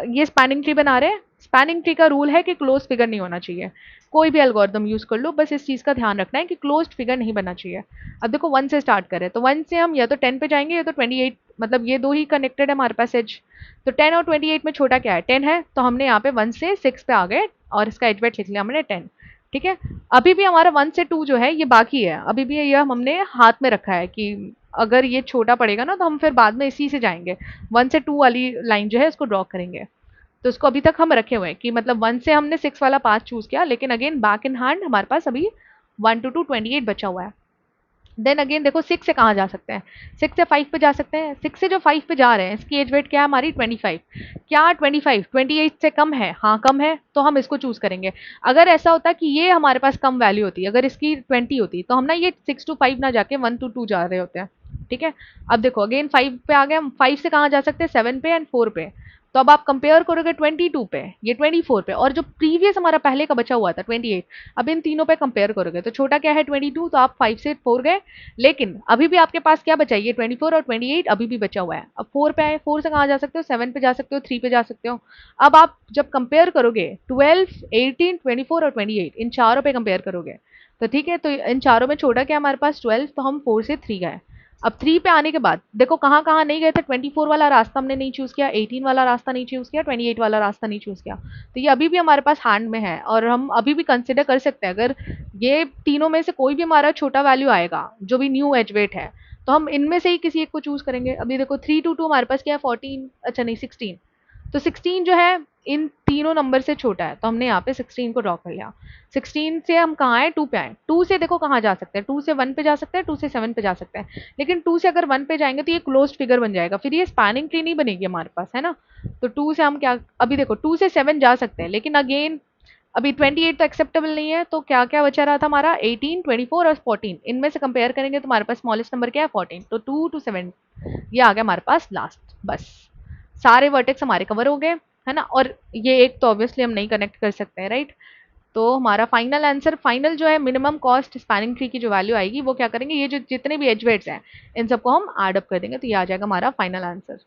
ये स्पैनिंग ट्री बना रहे हैं। स्पैनिंग ट्री का रूल है कि क्लोज फिगर नहीं होना चाहिए, कोई भी एल्गोरिथम यूज कर लो, बस इस चीज का ध्यान रखना है कि क्लोज्ड फिगर नहीं बनना चाहिए। अब देखो 1 से स्टार्ट करें, तो 1 से हम या तो 10 पे जाएंगे या तो 28, मतलब ये दो ही कनेक्टेड है हमारे पास एज। तो 10 और 28 में छोटा क्या है, 10 है, तो हमने यहाँ पे 1 से 6 पे आ गए और इसका एज वेट लिख लिया हमने 10। ठीक है, अभी भी हमारा 1 से 2 जो है ये बाकी है, अभी भी ये हमने हाथ में रखा है कि अगर ये छोटा पड़ेगा ना तो हम फिर बाद में इसी से जाएंगे, 1 से 2 वाली लाइन जो है इसको ड्रॉ करेंगे। तो इसको अभी तक हम रखे हुए हैं कि मतलब 1 से हमने 6 वाला पाथ चूज किया, लेकिन अगेन बैक इन हैंड हमारे पास अभी 1 to 2 28 बचा हुआ है। देन अगेन देखो 6 से कहाँ जा सकते हैं, 6 से 5 पे जा सकते हैं। 6 से जो 5 पे जा रहे हैं इसकी एज वेट क्या है हमारी 25। क्या 25 28 से कम है, हाँ कम है, तो हम इसको चूज करेंगे। अगर ऐसा होता कि ये हमारे पास कम वैल्यू होती, अगर इसकी 20 होती, तो हम ना ये 6 to 5 ना जाके 1 to 2 जा रहे होते हैं। ठीक है, अब देखो अगेन 5 पे आ गए हम, 5 से कहाँ जा सकते हैं, 7 पे एंड 4 पे। तो अब आप कंपेयर करोगे 22 पे, ये 24 पे, और जो प्रीवियस हमारा पहले का बचा हुआ था 28, अब इन तीनों पे कंपेयर करोगे तो छोटा क्या है 22, तो आप 5 से 4 गए, लेकिन अभी भी आपके पास क्या बचा है, ये 24 और 28 अभी भी बचा हुआ है। अब 4 पे आए, 4 से कहाँ जा सकते हो, 7 पे जा सकते हो, 3 पे जा सकते हो। अब आप जब कंपेयर करोगे 12 18 24 और 28, इन चारों पे कंपेयर करोगे, तो ठीक है, तो इन चारों में छोटा क्या हमारे पास 12, तो हम 4 से 3 गए। अब 3 पे आने के बाद देखो कहाँ कहाँ नहीं गए थे, 24 वाला रास्ता हमने नहीं चूज किया, 18 वाला रास्ता नहीं चूज किया, 28 वाला रास्ता नहीं चूज किया। तो ये अभी भी हमारे पास हैंड में है, और हम अभी भी कंसिडर कर सकते हैं अगर ये तीनों में से कोई भी हमारा छोटा वैल्यू आएगा जो भी न्यू एज वेट है, तो हम इनमें से ही किसी एक को चूज करेंगे। अभी देखो 3 to 2 हमारे पास क्या है 14, अच्छा नहीं 16, तो 16 जो है इन तीनों नंबर से छोटा है, तो हमने यहाँ पे 16 को ड्रॉ कर लिया। 16 से हम कहाँ आए, 2 पे आए। 2 से देखो कहाँ जा सकते हैं, 2 से 1 पे जा सकते हैं, 2 से 7 पे जा सकते हैं, लेकिन 2 से अगर 1 पे जाएंगे तो ये क्लोज्ड फिगर बन जाएगा, फिर ये स्पैनिंग ट्री नहीं बनेगी हमारे पास, है ना। तो 2 से हम क्या, अभी देखो 2 से 7 जा सकते हैं, लेकिन अगेन अभी 28 तो एक्सेप्टेबल नहीं है, तो क्या क्या बचा रहा था हमारा 18 24 और 14, इनमें से कंपेयर करेंगे तो हमारे पास स्मॉलेस्ट नंबर क्या है 14, तो 2 to 7 ये आ गया हमारे पास लास्ट। बस सारे वर्टेक्स हमारे कवर हो गए, है ना, और ये एक तो ऑब्वियसली हम नहीं कनेक्ट कर सकते हैं, राइट। तो हमारा फाइनल आंसर, फाइनल जो है मिनिमम कॉस्ट स्पैनिंग ट्री की जो वैल्यू आएगी वो क्या करेंगे, ये जो जितने भी एज वेट्स हैं इन सबको हम ऐड अप कर देंगे, तो ये आ जाएगा हमारा फाइनल आंसर।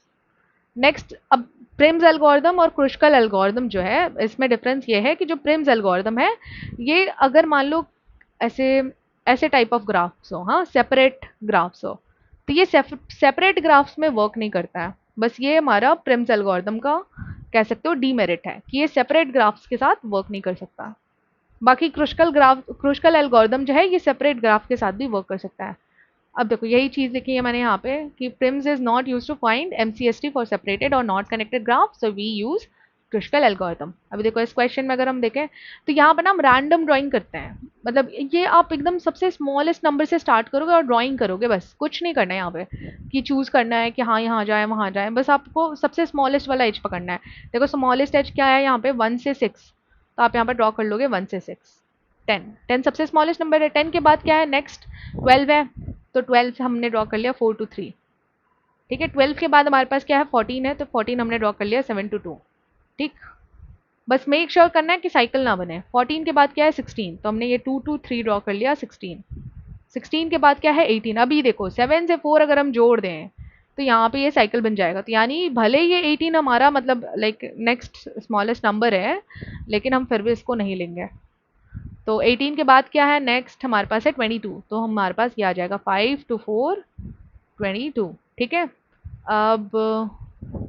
नेक्स्ट, अब प्रिम्स एल्गोरिदम और क्रुस्कल एल्गोरिदम जो है, इसमें डिफरेंस ये है कि जो प्रिम्स एल्गोरिदम है, ये अगर मान लो ऐसे ऐसे टाइप ऑफ ग्राफ्स हो, हाँ सेपरेट ग्राफ्स हो, तो ये सेपरेट ग्राफ्स में वर्क नहीं करता है। बस ये हमारा प्रिम्स एल्गोरिदम का कह सकते हो डीमेरिट है कि ये सेपरेट ग्राफ्स के साथ वर्क नहीं कर सकता। बाकी क्रुस्कल एल्गोरिदम जो है ये सेपरेट ग्राफ के साथ भी वर्क कर सकता है। अब देखो यही चीज लिखी है मैंने यहाँ पे कि Prim's is not use to find MCST for separated और not connected graph, so we use Kruskal algorithm. अभी देखो इस क्वेश्चन में अगर हम देखें तो यहाँ पर ना हम रैंडम ड्राइंग करते हैं, मतलब ये आप एकदम सबसे स्मॉलेस्ट नंबर से स्टार्ट करोगे और ड्राइंग करोगे, बस कुछ नहीं करना है यहाँ पे कि चूज करना है कि हाँ यहाँ जाए वहाँ जाए, बस आपको सबसे स्मॉलेस्ट वाला एज पकड़ना है। देखो स्मॉलेस्ट एज क्या है यहाँ पे, 1 से 6, तो आप यहाँ पर ड्रॉ कर लोगे 1 से 6। 10 सबसे स्मॉलेस्ट नंबर है। 10 के बाद क्या है, नेक्स्ट 12 है, तो 12 से हमने ड्रॉ कर लिया 4 to 3। ठीक है, 12 के बाद हमारे पास क्या है, 14 है, तो 14 हमने ड्रॉ कर लिया 7 to 2। ठीक, बस मेक श्योर करना है कि साइकिल ना बने। 14 के बाद क्या है, 16, तो हमने ये 2 to 3 ड्रॉ कर लिया 16। 16 के बाद क्या है, 18। अभी देखो 7 से 4 अगर हम जोड़ दें तो यहाँ पे ये साइकिल बन जाएगा, तो यानी भले ये 18 हमारा मतलब लाइक नेक्स्ट स्मॉलेस्ट नंबर है, लेकिन हम फिर भी इसको नहीं लेंगे। तो 18 के बाद क्या है, नेक्स्ट हमारे पास है 22, तो हमारे पास ये आ जाएगा 5 to 4 22। ठीक है, अब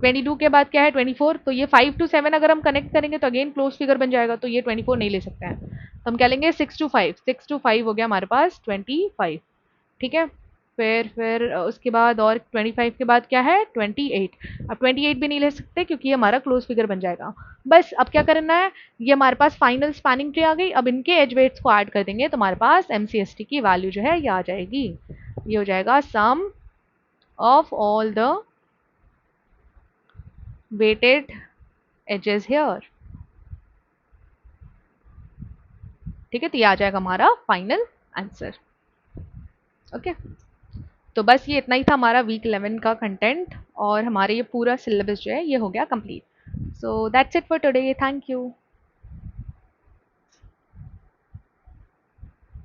22 के बाद क्या है, 24, तो ये 5 to 7 अगर हम कनेक्ट करेंगे तो अगेन क्लोज फिगर बन जाएगा, तो ये 24 नहीं ले सकते हैं, तो हम क्या लेंगे 6 to 5। 6 to 5 हो गया हमारे पास 25। ठीक है, फिर उसके बाद और 25 के बाद क्या है, 28। अब 28 भी नहीं ले सकते क्योंकि ये हमारा क्लोज फिगर बन जाएगा। बस अब क्या करना है, ये हमारे पास फाइनल स्पैनिंग ट्री आ गई। अब इनके एज वेट्स को ऐड कर देंगे तो हमारे पास एमसीएसटी की वैल्यू जो है ये आ जाएगी। ये हो जाएगा sum of all the weighted edges here. ठीक है, तो ये आ जाएगा हमारा फाइनल आंसर। ओके, तो बस ये इतना ही था हमारा वीक 11 का कंटेंट, और हमारे ये पूरा सिलेबस जो है ये हो गया complete. So that's it for today, thank you.